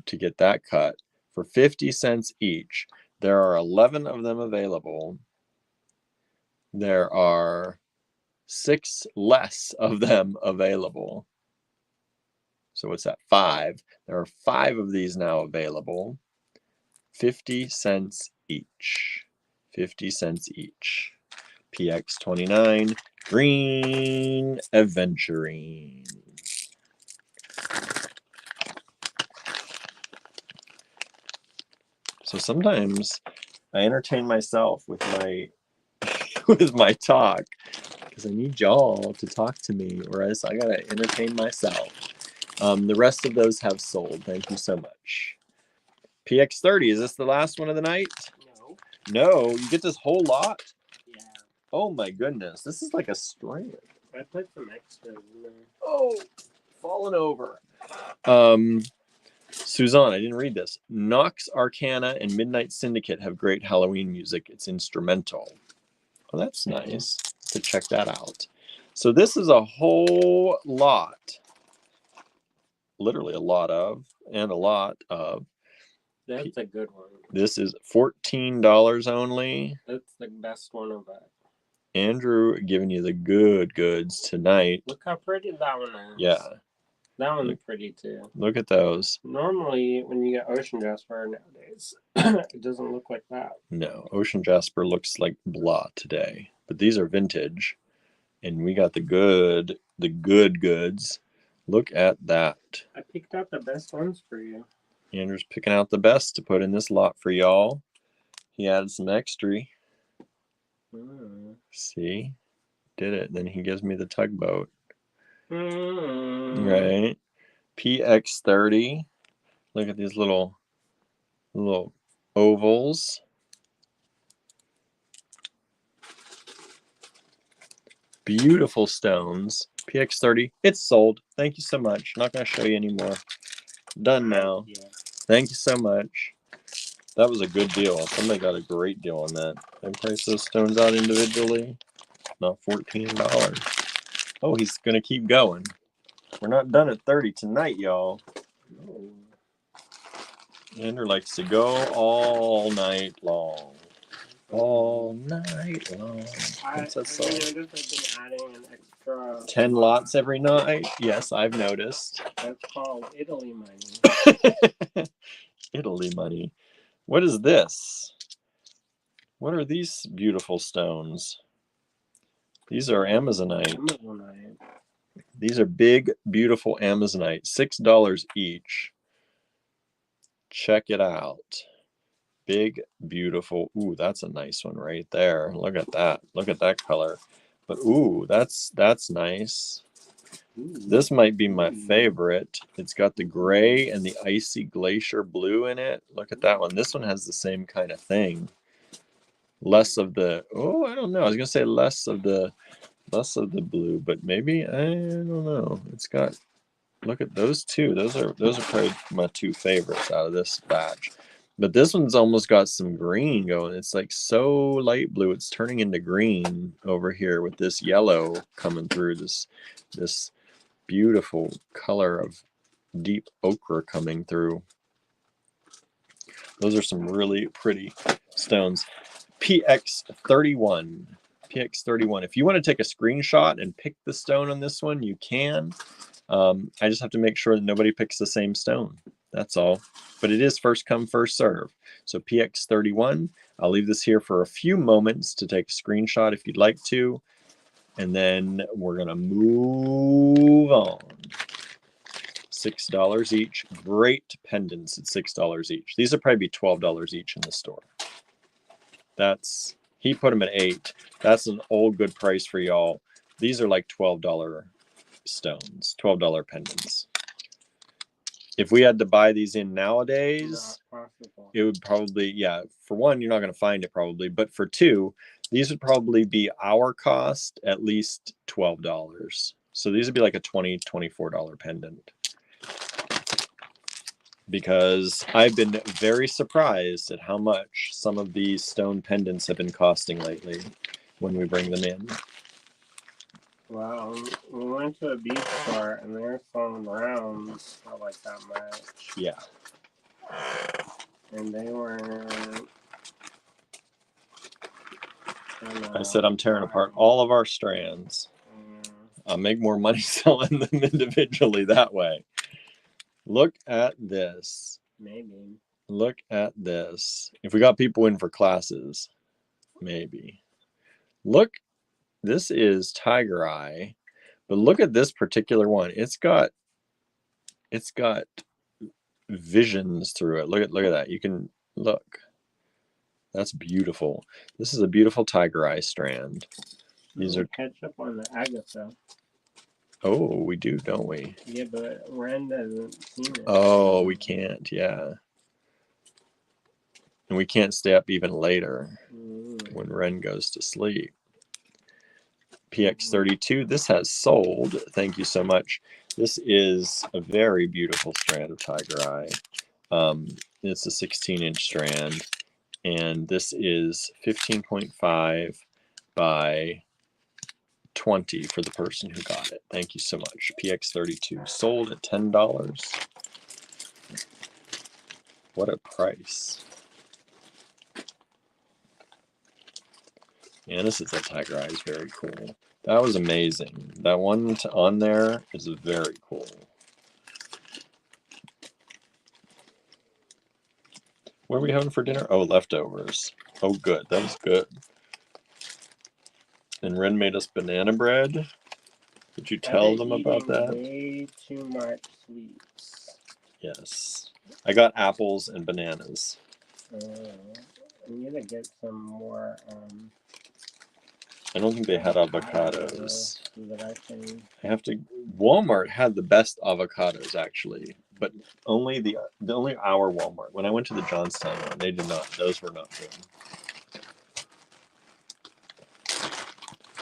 to get that cut for 50 cents each. There are 11 of them available. There are 6 less of them available. So what's that? 5. There are 5 of these now available. 50 cents each. 50 cents each. PX29 Green Aventurine. So sometimes I entertain myself with my talk because I need y'all to talk to me, or else I gotta entertain myself. The rest of those have sold. Thank you so much. PX30, is this the last one of the night? No, you get this whole lot? Yeah. Oh my goodness, this is like a strand. I put some extras in there. Oh, falling over. Suzanne, I didn't read this. Nox Arcana and Midnight Syndicate have great Halloween music. It's instrumental. Oh, that's nice to check that out. So this is a whole lot. Literally a lot of. That's a good one. This is $14 only. That's the best one of that. Andrew giving you the good goods tonight. Look how pretty that one is. Yeah. That one's pretty too. Look at those. Normally, when you get ocean jasper nowadays, it doesn't look like that. No, ocean jasper looks like blah today. But these are vintage. And we got the good goods. Look at that. I picked out the best ones for you. Andrew's picking out the best to put in this lot for y'all. He added some extra. See? did it. Then he gives me the tugboat. Mm. Right. PX30. Look at these little ovals. Beautiful stones. PX30. It's sold. Thank you so much. Not going to show you anymore. Done now. Yeah. Thank you so much. That was a good deal. Somebody got a great deal on that. They priced those stones out individually. Not $14. Oh, he's going to keep going. We're not done at 30 tonight, y'all. Oh. Andrew likes to go all night long. All night long. What's that song? I've been adding an extra 10 lots every night? Yes, I've noticed. That's called Italy money. Italy money. What is this? What are these beautiful stones? These are Amazonite. Amazonite. These are big, beautiful Amazonite. $6 each. Check it out. Big, beautiful. Ooh, that's a nice one right there. Look at that. Look at that color. But ooh, that's nice. Ooh. This might be my favorite. It's got the gray and the icy glacier blue in it. Look at that one. This one has the same kind of thing. Less of the, oh, I don't know. I was gonna say less of the blue, but maybe, I don't know. It's got, look at those two. Those are probably my two favorites out of this batch. But this one's almost got some green going. It's like so light blue. It's turning into green over here with this yellow coming through, this beautiful color of deep ochre coming through. Those are some really pretty stones. PX31. PX31. If you want to take a screenshot and pick the stone on this one, you can. I just have to make sure that nobody picks the same stone. That's all. But it is first come, first serve. So PX31. I'll leave this here for a few moments to take a screenshot if you'd like to. And then we're going to move on. $6 each. Great pendants at $6 each. These would probably be $12 each in the store. That's, he put them at $8. That's an old good price for y'all. These are like $12 stones, $12 pendants. If we had to buy these in nowadays, it would probably, yeah, for one, you're not going to find it probably, but for two, these would probably be our cost at least $12. So these would be like a $20, $24 pendant. Because I've been very surprised at how much some of these stone pendants have been costing lately when we bring them in. Wow, we went to a beach store and they were selling rounds for like that much. Yeah. And they were. I said I'm tearing apart all of our strands. I'll make more money selling them individually that way. Look at this. Maybe. Look at this. If we got people in for classes, maybe. Look, this is Tiger Eye, but look at this particular one. It's got visions through it. Look at that. You can look. That's beautiful. This is a beautiful Tiger Eye strand. These are catch up on the Agatha. Oh, we do, don't we? Yeah, but Ren doesn't see it. Oh, we can't, yeah. And we can't stay up even later when Ren goes to sleep. PX32, this has sold. Thank you so much. This is a very beautiful strand of Tiger Eye. It's a 16-inch strand, and this is 15.5 by 20 for the person who got it. Thank you so much. PX32 sold at $10. What a price. Yeah, this is a Tiger Eye. Is very cool. That was amazing. That one on there is very cool. What are we having for dinner? Oh, leftovers. Oh, good. That was good. And Ren made us banana bread. Did you tell them about that? Way too much sweets. Yes. I got apples and bananas. I'm gonna get some more I don't think they had avocados. That I can... I have to. Walmart had the best avocados actually, but only only our Walmart. When I went to the Johnstown one, they did not. Those were not good.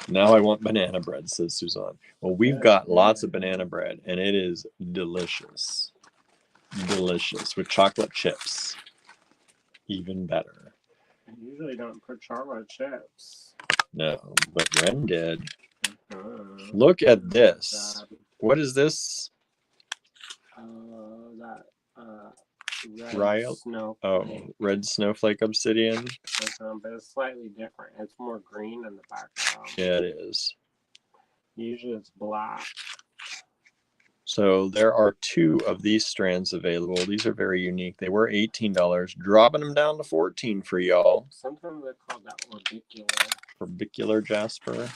Now I want banana bread, says Suzanne. Well, we've got lots of banana bread, and it is delicious. Delicious with chocolate chips. Even better. I usually don't put chocolate chips. No, but Ren did. Look at this. What is this? That red Ryle? snowflake. Oh, red snowflake obsidian. But it's slightly different. It's more green in the background. Yeah, it is. Usually it's black. So there are 2 of these strands available. These are very unique. They were $18, dropping them down to $14 for y'all. Sometimes they call that orbicular. Orbicular jasper.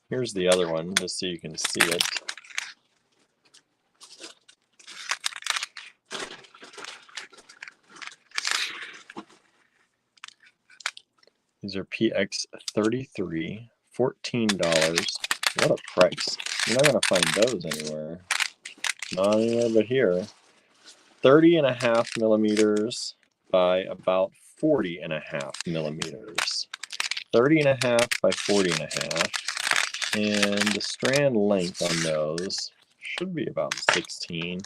Here's the other one, just so you can see it. These are PX33, $14. What a price. You're not going to find those anywhere. Not anywhere but here. 30.5 millimeters by about 40.5 millimeters. 30.5 by 40.5. And the strand length on those should be about 16.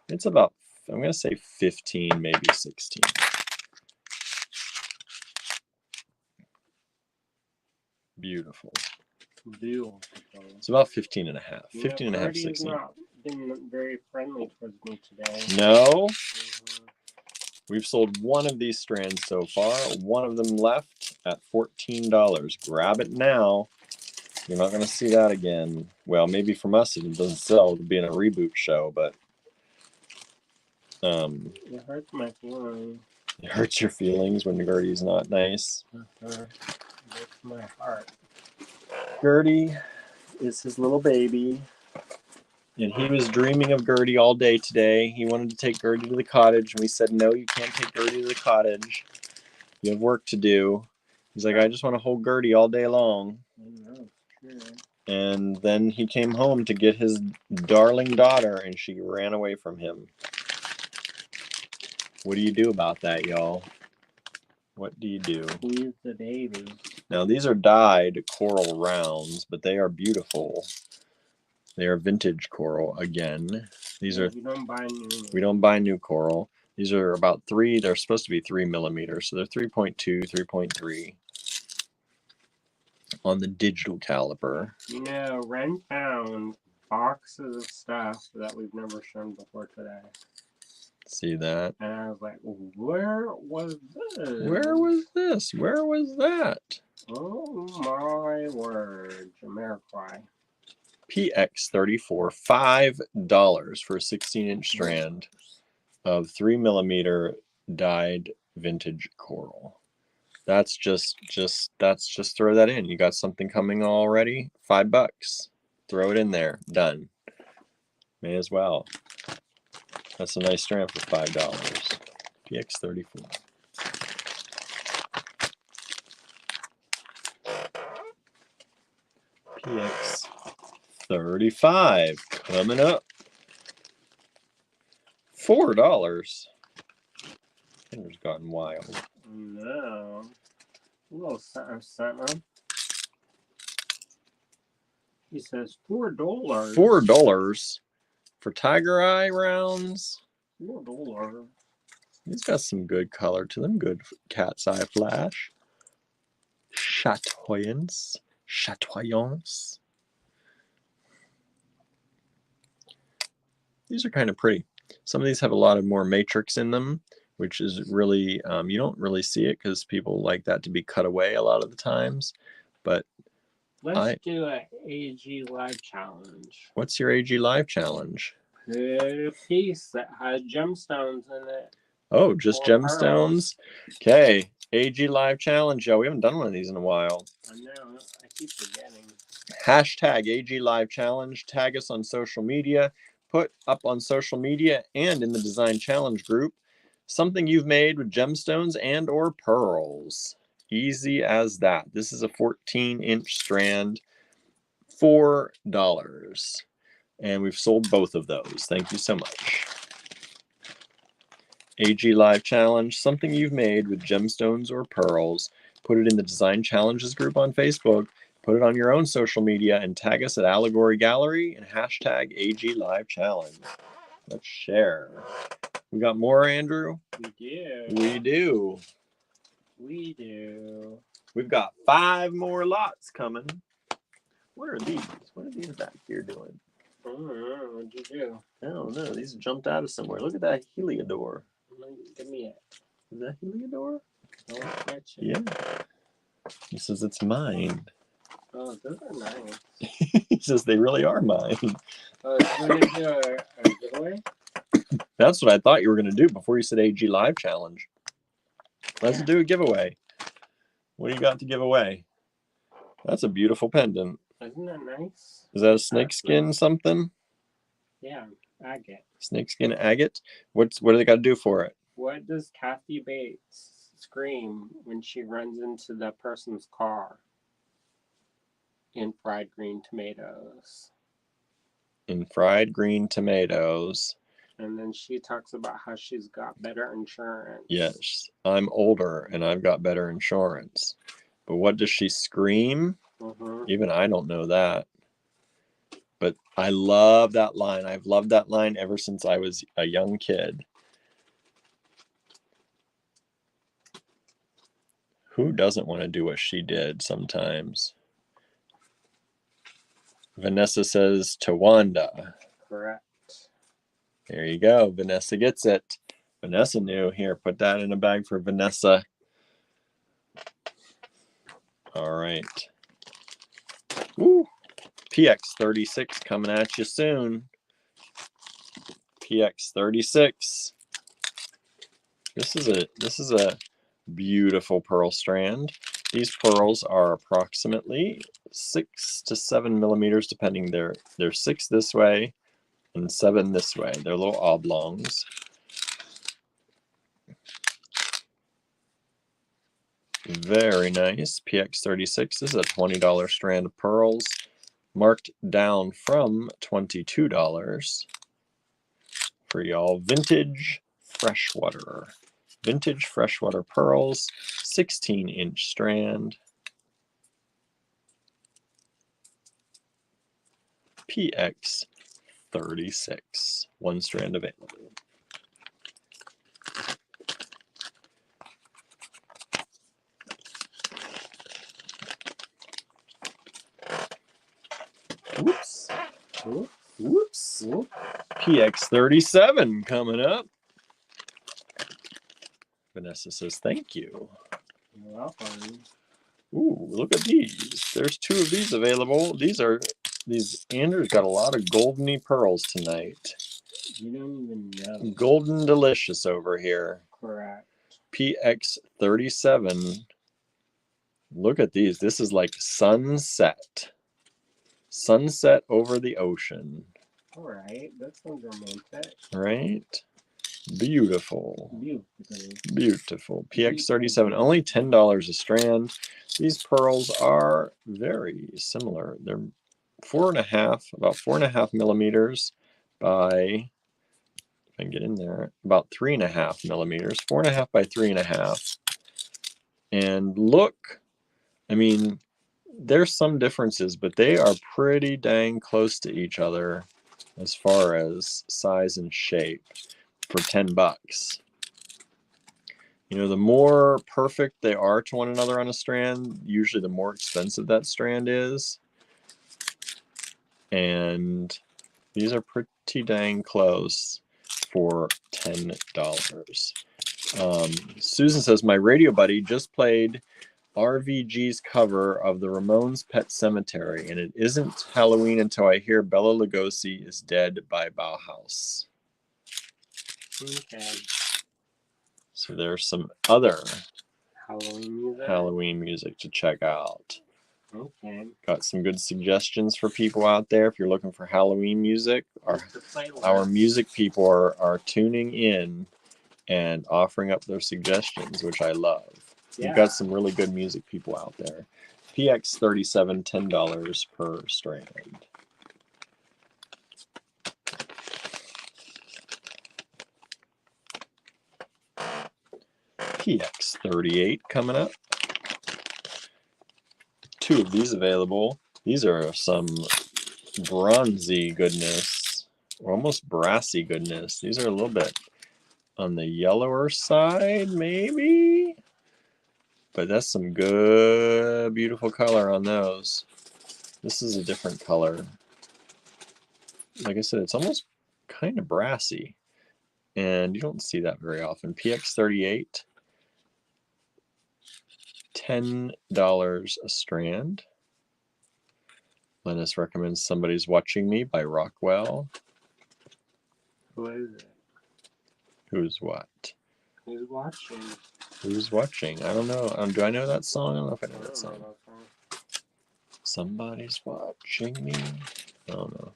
It's about, I'm going to say 15, maybe 16. Beautiful. It's about 15.5. 15.5, 16. Not been very friendly towards me today. No. We've sold 1 of these strands so far. 1 of them left at $14. Grab it now. You're not going to see that again. Well, maybe from us it doesn't sell to be in a reboot show, but it hurts my feelings. It hurts your feelings when Gertie's not nice. It breaks my heart. Gertie is his little baby, and he was dreaming of Gertie all day today. He wanted to take Gertie to the cottage, and we said, no, you can't take Gertie to the cottage. You have work to do. He's like, I just want to hold Gertie all day long. And then he came home to get his darling daughter, and she ran away from him. What do you do about that, y'all? What do you do? Leave the baby. Now, these are dyed coral rounds, but they are beautiful. They are vintage coral again. These are. We don't buy new. We don't buy new coral. These are about 3. They're supposed to be 3 millimeters, so they're 3.2, 3.3 on the digital caliper. You know, Ren found boxes of stuff that we've never shown before today. See that? And I was like, where was this? Where was this? Where was that? Oh my word. Jamiroquai. PX34, $5 for a 16-inch strand of 3 millimeter dyed vintage coral. That's just throw that in. You got something coming already? $5. Throw it in there. Done. May as well. That's a nice strand for $5. PX34. PX35 coming up. $4. Finger's gotten wild. No. A little something, something. He says $4. $4 for Tiger Eye rounds. $4. He's got some good color to them. Good cat's eye flash. Chatoyance. Chatoyance. These are kind of pretty. Some of these have a lot of more matrix in them, which is really, you don't really see it because people like that to be cut away a lot of the times. But let's do an AG Live challenge. What's your AG Live challenge? Put a piece that has gemstones in it. Oh, just gemstones? Okay. AG Live challenge. Yeah, we haven't done one of these in a while. I know. I keep forgetting. Hashtag AG Live challenge. Tag us on social media. Put up on social media and in the design challenge group something you've made with gemstones and or pearls. Easy as that. This is a 14-inch strand, $4. And we've sold both of those. Thank you so much. AG Live Challenge, something you've made with gemstones or pearls. Put it in the Design Challenges group on Facebook. Put it on your own social media and tag us at Allegory Gallery and hashtag AG Live Challenge. Let's share. We got more, Andrew? We do. We do. We do. We've got 5 more lots coming. What are these? What are these back here doing? I don't know. What'd you do? I don't know. These jumped out of somewhere. Look at that Heliodor. Give me it. Is that Heliodor? Don't touch it. Yeah. He says it's mine. Oh, those are nice. He says they really are mine. Oh, we're going to do a giveaway? That's what I thought you were going to do before you said AG Live Challenge. Let's do a giveaway. What do you got to give away? That's a beautiful pendant. Isn't that nice? Is that a snakeskin something? Yeah, agate. Snakeskin agate? What do they got to do for it? What does Kathy Bates scream when she runs into that person's car in fried green tomatoes? In fried green tomatoes. And then she talks about how she's got better insurance. Yes, I'm older and I've got better insurance. But what does she scream? Even I don't know that. But I love that line. I've loved that line ever since I was a young kid. Who doesn't want to do what she did sometimes? Vanessa says Tawanda. Correct. There you go. Vanessa gets it. Vanessa knew. Here, put that in a bag for Vanessa. All right. Woo. PX36 coming at you soon. PX36. This is a beautiful pearl strand. These pearls are approximately 6 to 7 millimeters, depending. They're 6 this way and 7 this way. They're little oblongs. Very nice. PX36. This is a $20 strand of pearls, marked down from $22 for y'all. Vintage freshwater. Vintage freshwater pearls, 16-inch strand. PX36. 1 strand available. Whoops. Whoops. PX37 coming up. Vanessa says thank you. You're welcome. Ooh, look at these. There's 2 of these available. Andrew's got a lot of goldeny pearls tonight. You don't even know. Golden delicious over here. Correct. PX37. Look at these. This is like sunset. Sunset over the ocean. All right. That sounds romantic. Right? Beautiful. Beautiful. Beautiful. PX37. Only $10 a strand. These pearls are very similar. They're about 4.5 millimeters by, if I can get in there, about 3.5 millimeters. 4.5 by 3.5. And look, I mean, there's some differences, but they are pretty dang close to each other as far as size and shape for $10. You know, the more perfect they are to one another on a strand, usually the more expensive that strand is. And these are pretty dang close for $10. Susan says, my radio buddy just played RVG's cover of the Ramones' Pet Cemetery, and it isn't Halloween until I hear Bela Lugosi is Dead by Bauhaus. Okay. So there's some other Halloween music to check out. Okay. Got some good suggestions for people out there. If you're looking for Halloween music, our music people are tuning in and offering up their suggestions, which I love. You've got some really good music people out there. PX37, $10 per strand. PX38 coming up. 2 of these available. These are some bronzy goodness, or almost brassy goodness. These are a little bit on the yellower side, maybe. But that's some good, beautiful color on those. This is a different color. Like I said, it's almost kind of brassy. And you don't see that very often. PX38, $10 a strand. Lennis recommends Somebody's Watching Me by Rockwell. Who is it? Who's what? Who's watching? Who's watching? I don't know. Do I know that song? I don't know if I know that song. Somebody's watching me. I don't know.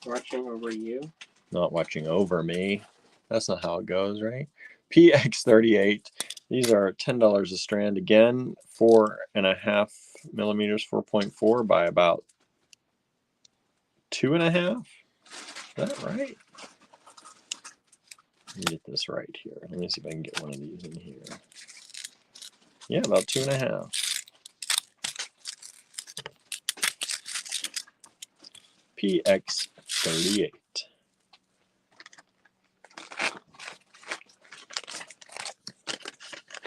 Watching over you? Not watching over me. That's not how it goes, right? PX38. These are $10 a strand. Again, 4.5 millimeters, 4.4 by about 2.5. Is that right? Let me get this right here. Let me see if I can get one of these in here. Yeah, about 2.5. PX38.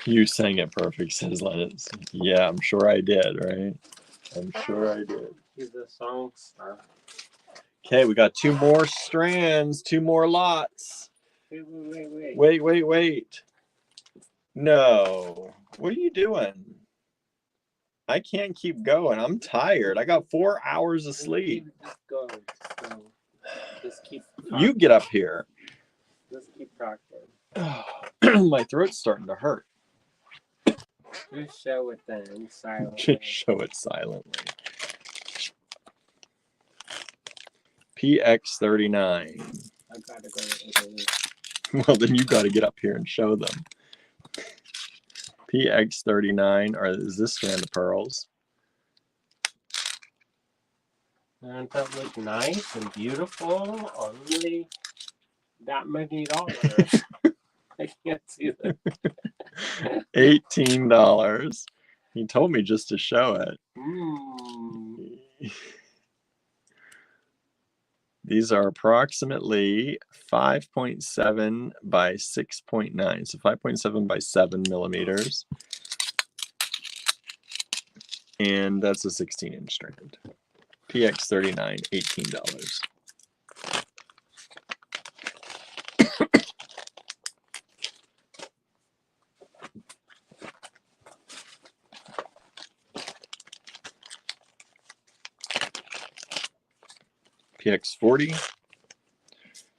You sang it perfect, says Lennox. Yeah, I'm sure I did, right? I'm sure I did. He's a song star. Okay, we got 2 more strands, 2 more lots. Wait. No. What are you doing? I can't keep going. I'm tired. I got 4 hours of sleep. Just keep You get up here. Just keep talking. My throat's starting to hurt. Just show it then, silently. Just show it silently. PX39. I gotta go to Italy. Well, then you got to get up here and show them. PX39. Is this strand of pearls? And that look nice and beautiful. Only that many dollars. I can't see that. $18. He told me just to show it. These are approximately 5.7 by 6.9. So 5.7 by 7 millimeters. And that's a 16-inch strand. PX39, $18. PX40.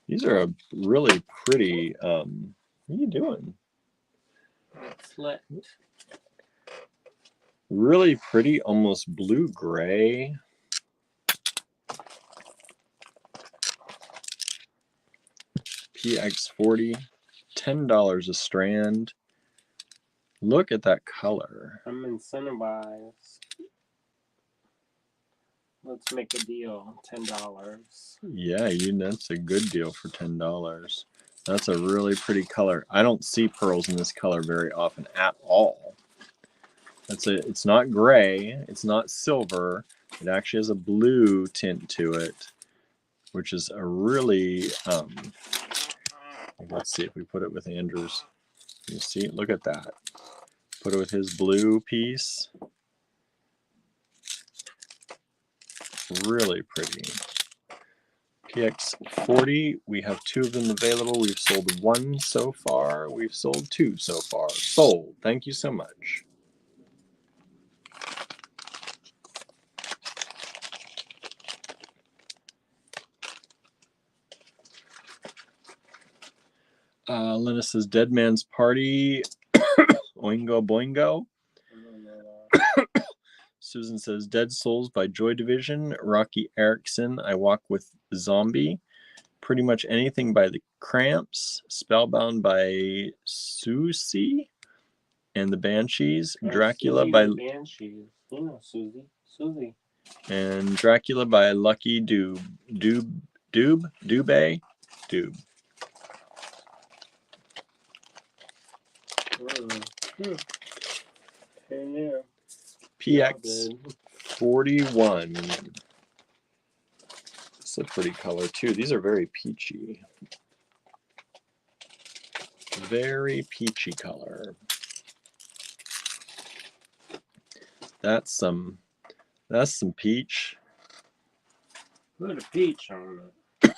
These are a really pretty, what are you doing? Slit. Really pretty, almost blue-gray. PX40, $10 a strand. Look at that color. I'm incentivized. Let's make a deal. $10. Yeah, that's a good deal for $10. That's a really pretty color. I don't see pearls in this color very often at all. It's not gray. It's not silver. It actually has a blue tint to it, which is a really, let's see if we put it with Andrew's. You see, look at that. Put it with his blue piece. Really pretty. PX40, we have 2 of them available. We've sold 1 so far. We've sold 2 so far. Sold. Thank you so much. Linus says Dead Man's Party. Oingo Boingo. Susan says Dead Souls by Joy Division. Rocky Erickson, I Walk with Zombie. Pretty much anything by the Cramps. Spellbound by Susie. and the Banshees. Oh, Dracula Susie by the Banshees. You know, Susie. and Dracula by Lucky Dube. Dube. Yeah. PX 41. It's a pretty color too. These are very peachy. Very peachy color. That's some peach. Put a peach on it.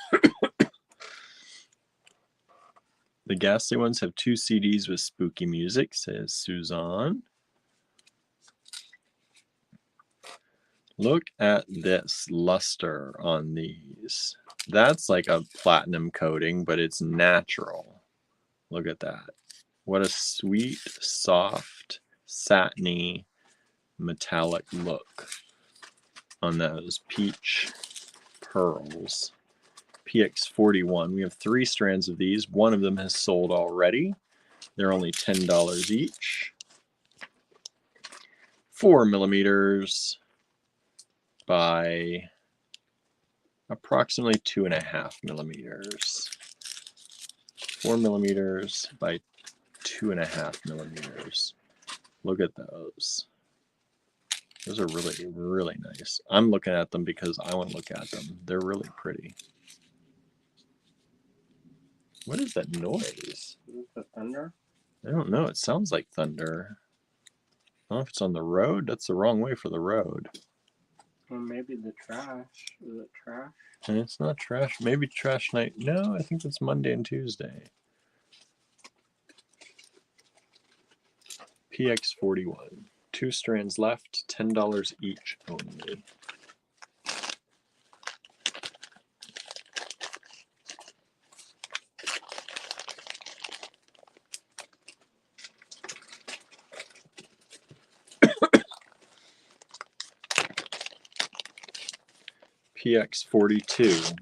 The ghastly ones have 2 CDs with spooky music, says Suzanne. Look at this luster on these. That's like a platinum coating, but it's natural. Look at that. What a sweet, soft, satiny, metallic look on those peach pearls. PX41. We have 3 strands of these. One of them has sold already. They're only $10 each. 4 millimeters by approximately 2.5 millimeters. 4 millimeters by 2.5 millimeters. Look at those. Those are really, really nice. I'm looking at them because I want to look at them. They're really pretty. What is that noise? Is it the thunder? I don't know. It sounds like thunder. I don't know if it's on the road. That's the wrong way for the road. Or maybe the trash. Is it trash? And it's not trash. Maybe trash night. No, I think it's Monday and Tuesday. PX41. 2 strands left. $10 each only. PX42.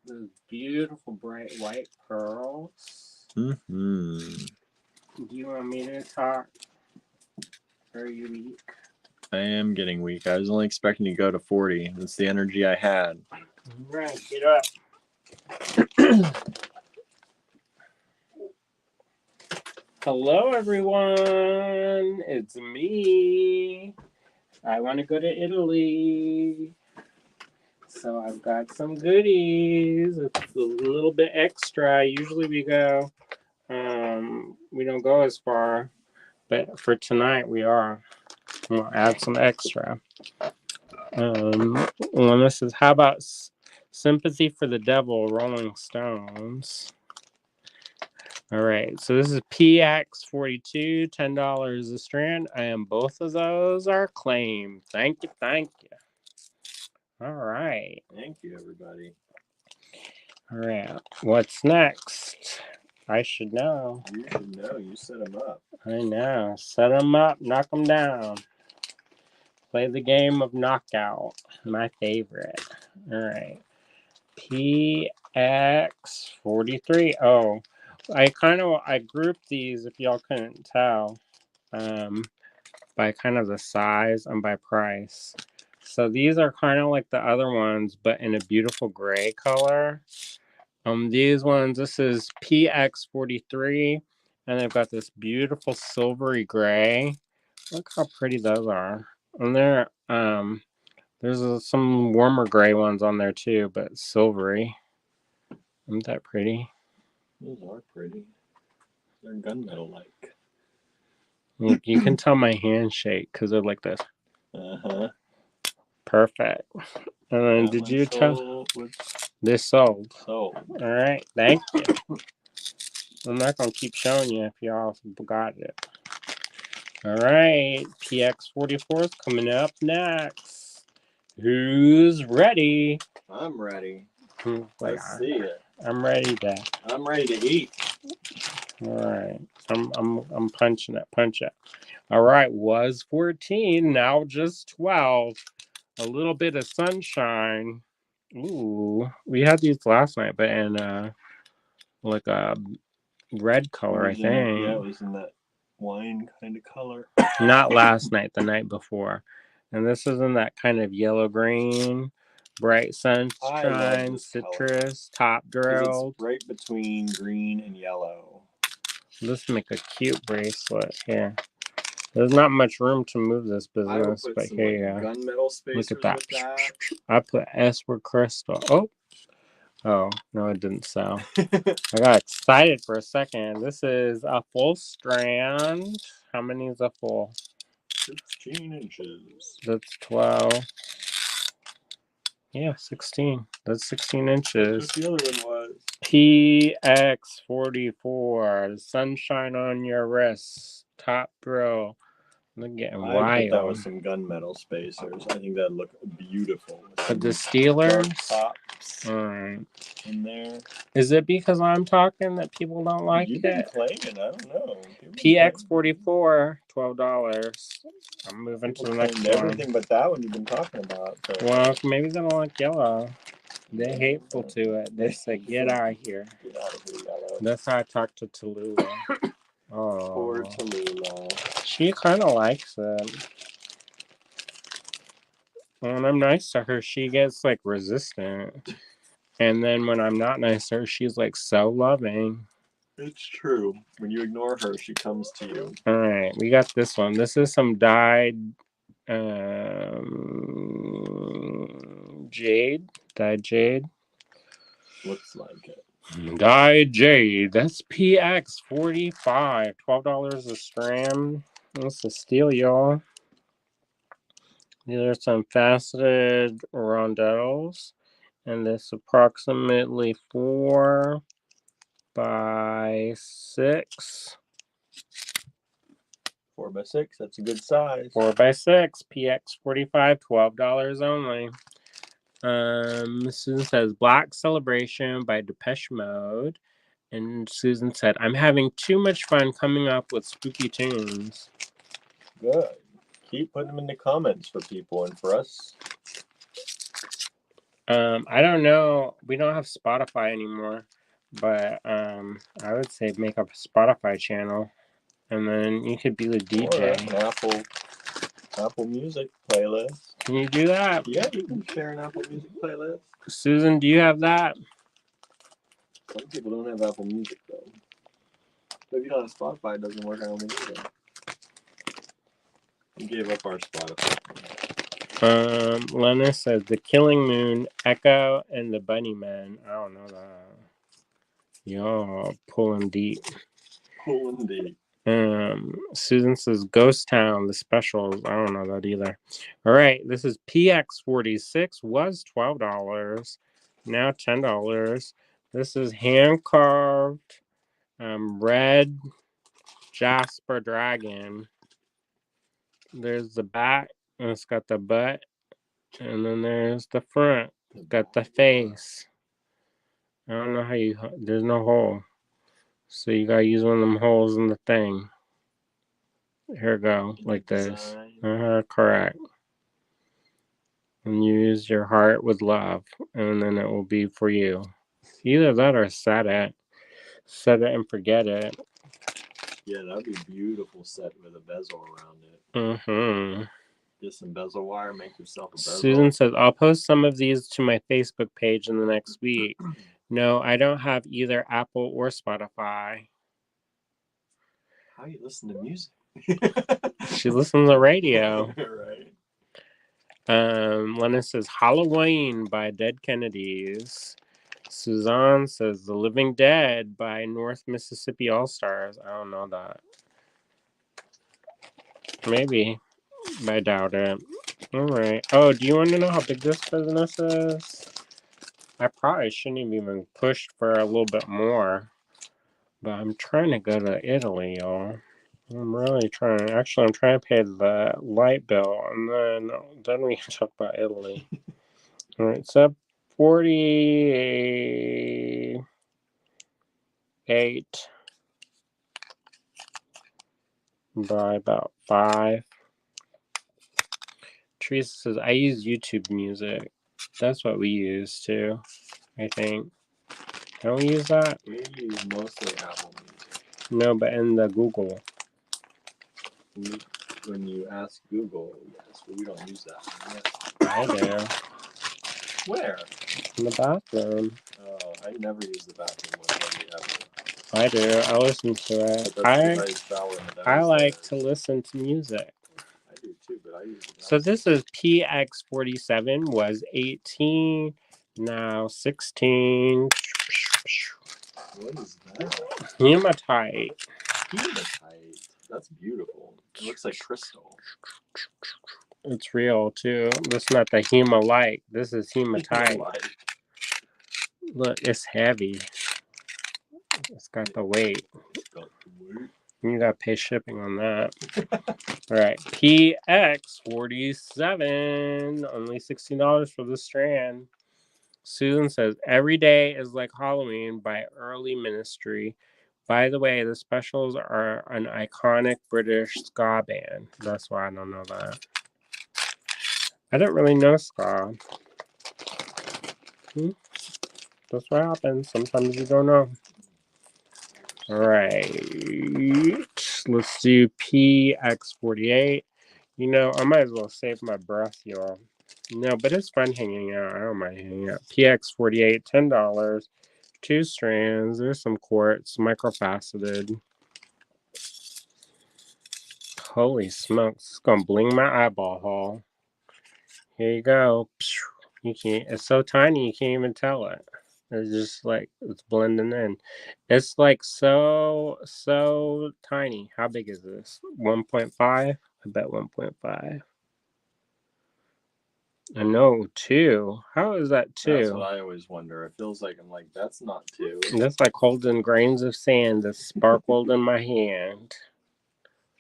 Those beautiful bright white pearls. Mm-hmm. Do you want me to talk? Or are you weak? I am getting weak. I was only expecting to go to 40. That's the energy I had. Right, get up. Hello, everyone. It's me. I want to go to Italy. So I've got some goodies. It's a little bit extra. Usually we go, we don't go as far. But for tonight, we are. We'll add some extra. One this is how about Sympathy for the Devil, Rolling Stones. All right, so this is PX42, $10 a strand, and both of those are claimed. Thank you, thank you. All right. Thank you, everybody. All right, what's next? I should know. You should know. You set them up. I know. Set them up, knock them down. Play the game of knockout, my favorite. All right. PX43. Oh, I grouped these, if y'all couldn't tell, by kind of the size and by price. So these are kind of like the other ones, but in a beautiful gray color. These ones, this is PX43, and they've got this beautiful silvery gray. Look how pretty those are. And they're there's some warmer gray ones on there too, but silvery. Isn't that pretty? Those are pretty. They're gunmetal-like. You can tell my hands shake because they're like this. Uh-huh. Perfect. And then did you tell? This sold. Sold. All right. Thank you. I'm not going to keep showing you if y'all got it. All right. PX44 is coming up next. Who's ready? I'm ready. Let's see it. I'm ready to. I'm ready to eat. All right. I'm punching it. Punch it. All right. Was 14. Now just 12. A little bit of sunshine. Ooh, we had these last night, but in like a red color, I think. Yeah, it was in that wine kind of color. Not last night, the night before. And this is in that kind of yellow green, bright sunshine, citrus, top drilled. It's right between green and yellow. Let's make a cute bracelet here. There's not much room to move this business, but here you go. Gunmetal spacers. Look at that. I put Esper crystal. Oh, no, it didn't sell. I got excited for a second. This is a full strand. How many is a full? 16 inches. That's 12. Yeah, 16. That's 16 inches. That's what the other one was. PX44. Sunshine on your wrist. Top thrill. Look getting wild. I put that with some gunmetal spacers. I think that'd look beautiful. But the Steelers? Tops. All right. In there. Is it because I'm talking that people don't like You've it? Been claiming, I don't know. PX44, $12. I'm moving to the next one. Everything but that one you've been talking about. So. Well, maybe they don't like yellow. They're hateful to it. They say, get out of here. Get out of here, yellow. That's how I talked to Tallulah. Oh. Poor Tallulah. She kind of likes it. When I'm nice to her, she gets like resistant. And then when I'm not nice to her, she's like so loving. It's true. When you ignore her, she comes to you. All right, we got this one. This is some dyed jade. Dyed jade. Looks like it. Dyed jade. That's PX45. $12 a strand. That's a steal, y'all. These are some faceted rondelles. And this approximately 4 by 6. 4 by 6, that's a good size. 4 by 6, PX45, $12 only. Susan says Black Celebration by Depeche Mode. And Susan said, I'm having too much fun coming up with spooky tunes. Good. Keep putting them in the comments for people and for us. I don't know. We don't have Spotify anymore. But I would say make up a Spotify channel. And then you could be the DJ. Or an Apple Music playlist. Can you do that? Yeah, you can share an Apple Music playlist. Susan, do you have that? Some people don't have Apple Music, though. So if you don't have Spotify, it doesn't work on me either. We gave up our Spotify. Lena says The Killing Moon, Echo, and the Bunnymen. I don't know that. Y'all pulling deep. Pulling deep. Susan says Ghost Town, the specials. I don't know that either. All right, this is PX46, was $12, now $10. This is hand carved red Jasper dragon. There's the back, and it's got the butt, and then there's the front. It's got the face. I don't know how you. There's no hole. So you gotta use one of them holes in the thing. Here we go, like this. Correct. And use your heart with love, and then it will be for you. Either that or set it. Set it and forget it. Yeah, that'd be beautiful set with a bezel around it. Mm-hmm. Just some bezel wire, make yourself a bezel. Susan says, I'll post some of these to my Facebook page in the next week. No, I don't have either Apple or Spotify. How do you listen to music? She listens to radio. Right. Lennon says Halloween by Dead Kennedys. Suzanne says The Living Dead by North Mississippi All Stars. I don't know that. Maybe. I doubt it. All right. Oh, do you want to know how big this business is? I probably shouldn't have even pushed for a little bit more. But I'm trying to go to Italy, y'all. I'm really trying. Actually, I'm trying to pay the light bill, and then we can talk about Italy. All right, so 48 by about 5. Teresa says, I use YouTube Music. That's what we use too, I think. Don't we use that? We use mostly Apple Music. No, but in the Google. When you ask Google, yes, but we don't use that. I do. Where? In the bathroom. Oh, I never use the bathroom one ever. I do. I listen to it. But that's because I shower in the I like downstairs. to listen to music. I do too, but I use the So this is PX47 was 18, now 16. What is that? Hematite. Hematite. That's beautiful. It looks like crystal. It's real too. This is not the hemalite. This is hematite. Look, it's heavy. It's got the weight. You gotta pay shipping on that. All right, PX47, only $16 for the strand. Susan says, every day is like Halloween by Early Ministry. By the way, the Specials are an iconic British ska band. That's why I don't know that. I don't really know ska. That's what happens. Sometimes you don't know. All right. Let's do PX48. You know, I might as well save my breath, y'all. No, but it's fun hanging out. I don't mind hanging out. PX48, $10. 2 strands. There's some quartz, microfaceted. Holy smokes. It's going to bling my eyeball hole. Here you go. You can't, it's so tiny you can't even tell it. It's just like, it's blending in. It's like so tiny. How big is this? 1.5? I bet 1.5. I know, 2. How is that 2? That's what I always wonder. It feels like I'm like, that's not 2. That's like holding grains of sand that sparkled in my hand.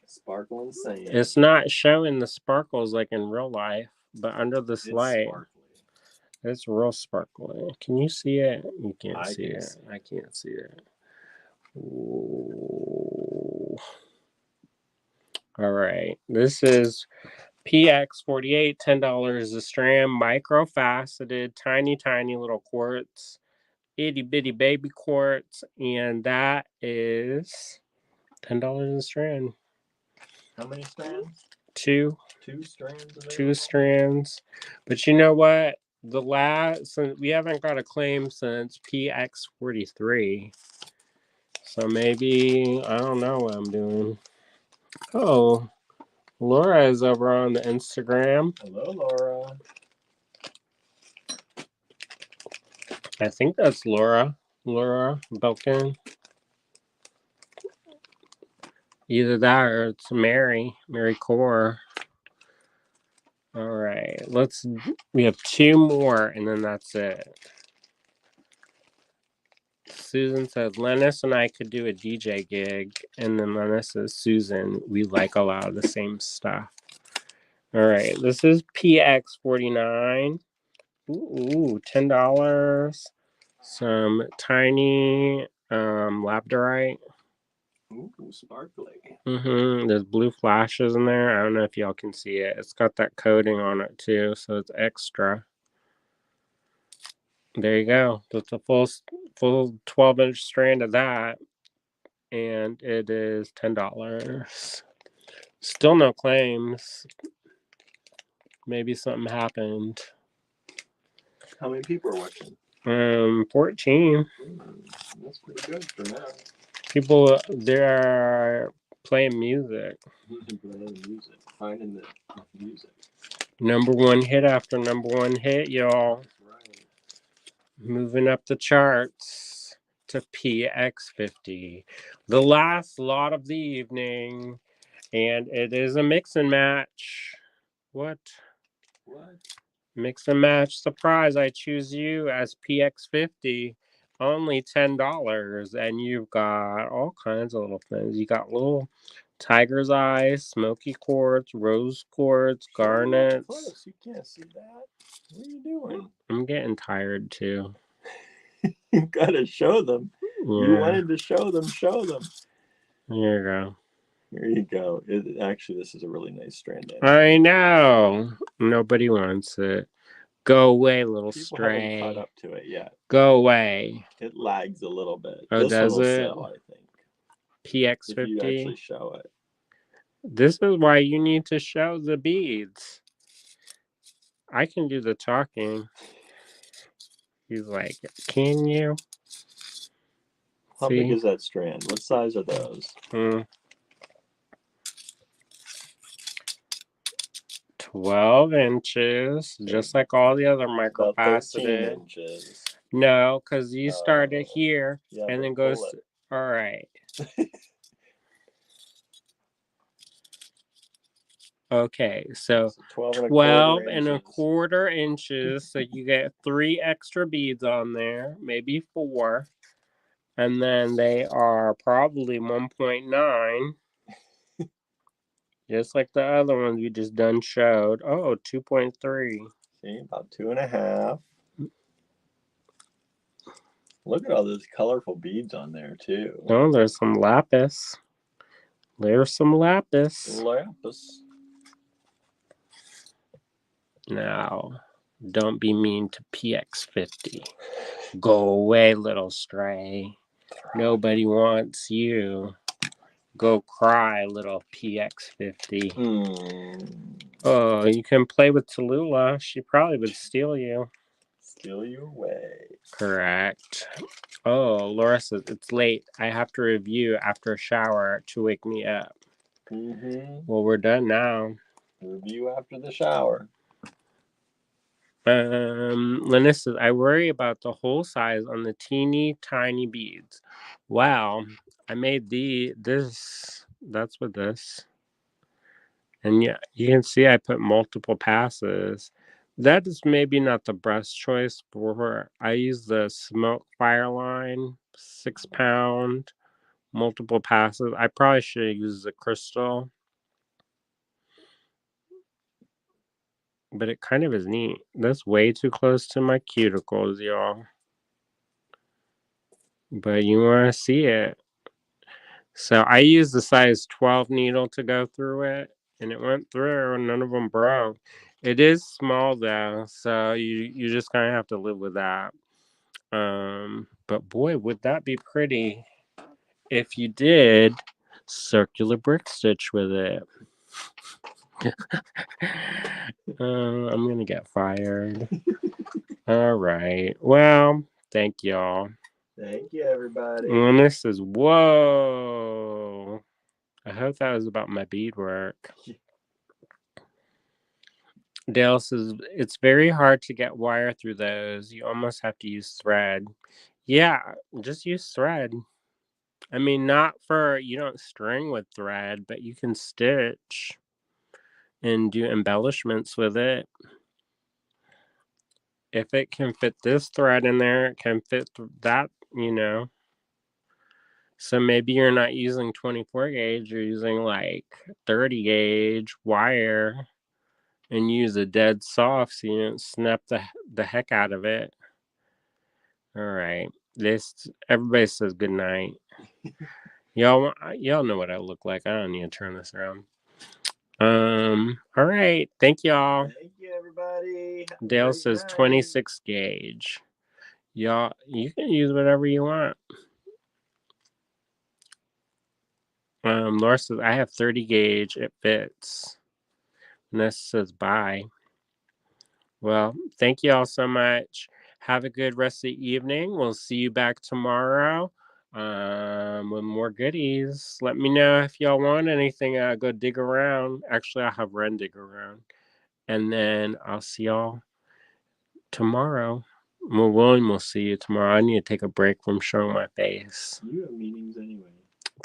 Sparkling sand. It's not showing the sparkles like in real life, but under this light, sparkly. it's real sparkly. Can you see it? You can't I see it. I can't see it. Ooh. All right. This is PX48, $10 a strand, microfaceted, tiny little quartz, itty bitty baby quartz, and that is $10 a strand. How many strands? 2. 2 strands available? 2 strands. But you know what? We haven't got a claim since PX43. So maybe, I don't know what I'm doing. Oh, Laura is over on the Instagram. Hello, Laura. I think that's Laura Belkin. Either that or it's Mary Core. All right, we have 2 more and then that's it. Susan says, Lennis and I could do a DJ gig. And then Lennis says, Susan, we like a lot of the same stuff. All right, this is PX49. Ooh, $10. Some tiny labradorite. Ooh, sparkly. There's blue flashes in there. I don't know if y'all can see it. It's got that coating on it too, so it's extra. There you go. That's a full 12-inch strand of that, and it is $10. Still no claims. Maybe something happened. How many people are watching? 14. That's pretty good for now. People, they're playing music. Finding the music. Number 1 hit after number 1 hit, y'all. That's right. Moving up the charts to PX50. The last lot of the evening. And it is a mix and match. What? Mix and match surprise. I choose you as PX50. Only $10. And you've got all kinds of little things. You got little tiger's eyes, smoky quartz, rose quartz, garnets. Close. You can't see that. What are you doing? I'm getting tired too. You gotta show them. Yeah. You wanted to show them. Show them. Here you go. Here you go. Actually, this is a really nice strand. I know. Nobody wants it. Go away, little People haven't stray. caught up to it yet. Go away. It lags a little bit. Oh, This does one will it? sell, I think. PX50. If you actually show it. This is why you need to show the beads. I can do the talking. He's like, can you? How See? big is that strand? What size are those? 12 inches, just like all the other About 13 microfaceted. inches. No, because you started here Yeah, and then goes. All right. Okay, so 12 and a quarter inches. So you get 3 extra beads on there, maybe 4. And then they are probably 1.9. Just like the other ones we just done showed. Oh, 2.3. See, about 2.5. Look at all those colorful beads on there, too. Oh, there's some lapis. There's some lapis. Lapis. Now, don't be mean to PX50. Go away, little stray. Nobody wants you. Go cry, little PX50. Oh, you can play with Tallulah. She probably would steal you. Steal you away. Correct. Oh, Laura says it's late. I have to review after a shower to wake me up. Well, we're done now. Review after the shower. Lynette says, I worry about the hole size on the teeny tiny beads. Wow, I made this. That's what this. And yeah, you can see I put multiple passes. That is maybe not the best choice for. I use the Smoke Fireline 6-pound multiple passes. I probably should use the crystal. But it kind of is neat. That's way too close to my cuticles, y'all. But you want to see it. So I used the size 12 needle to go through it. And it went through and none of them broke. It is small though. So you just kind of have to live with that. But boy, would that be pretty if you did circular brick stitch with it. I'm gonna get fired. All right. Well, thank y'all. Thank you, everybody. And this is whoa. I hope that was about my beadwork. Dale says it's very hard to get wire through those. You almost have to use thread. Yeah, just use thread. I mean, not for, you don't string with thread, but you can stitch and do embellishments with it. If it can fit this thread in there, it can fit that, you know. So maybe you're not using 24 gauge, you're using like 30 gauge wire and use a dead soft so you don't snap the heck out of it. All right. Everybody says good night. Y'all know what I look like. I don't need to turn this around. All right. Thank y'all. Thank you, everybody. Dale says 26 gauge. Y'all, you can use whatever you want. Laura says I have 30 gauge. It fits. Ness says bye. Well, thank you all so much. Have a good rest of the evening. We'll see you back tomorrow with more goodies. Let me know if y'all want anything. Go dig around. Actually, I'll have Ren dig around. And then I'll see y'all tomorrow. Well, William will see you tomorrow. I need to take a break from showing my face. You have meetings anyway.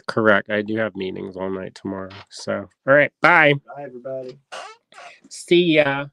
Correct. I do have meetings all night tomorrow. So, all right. Bye. Bye, everybody. See ya.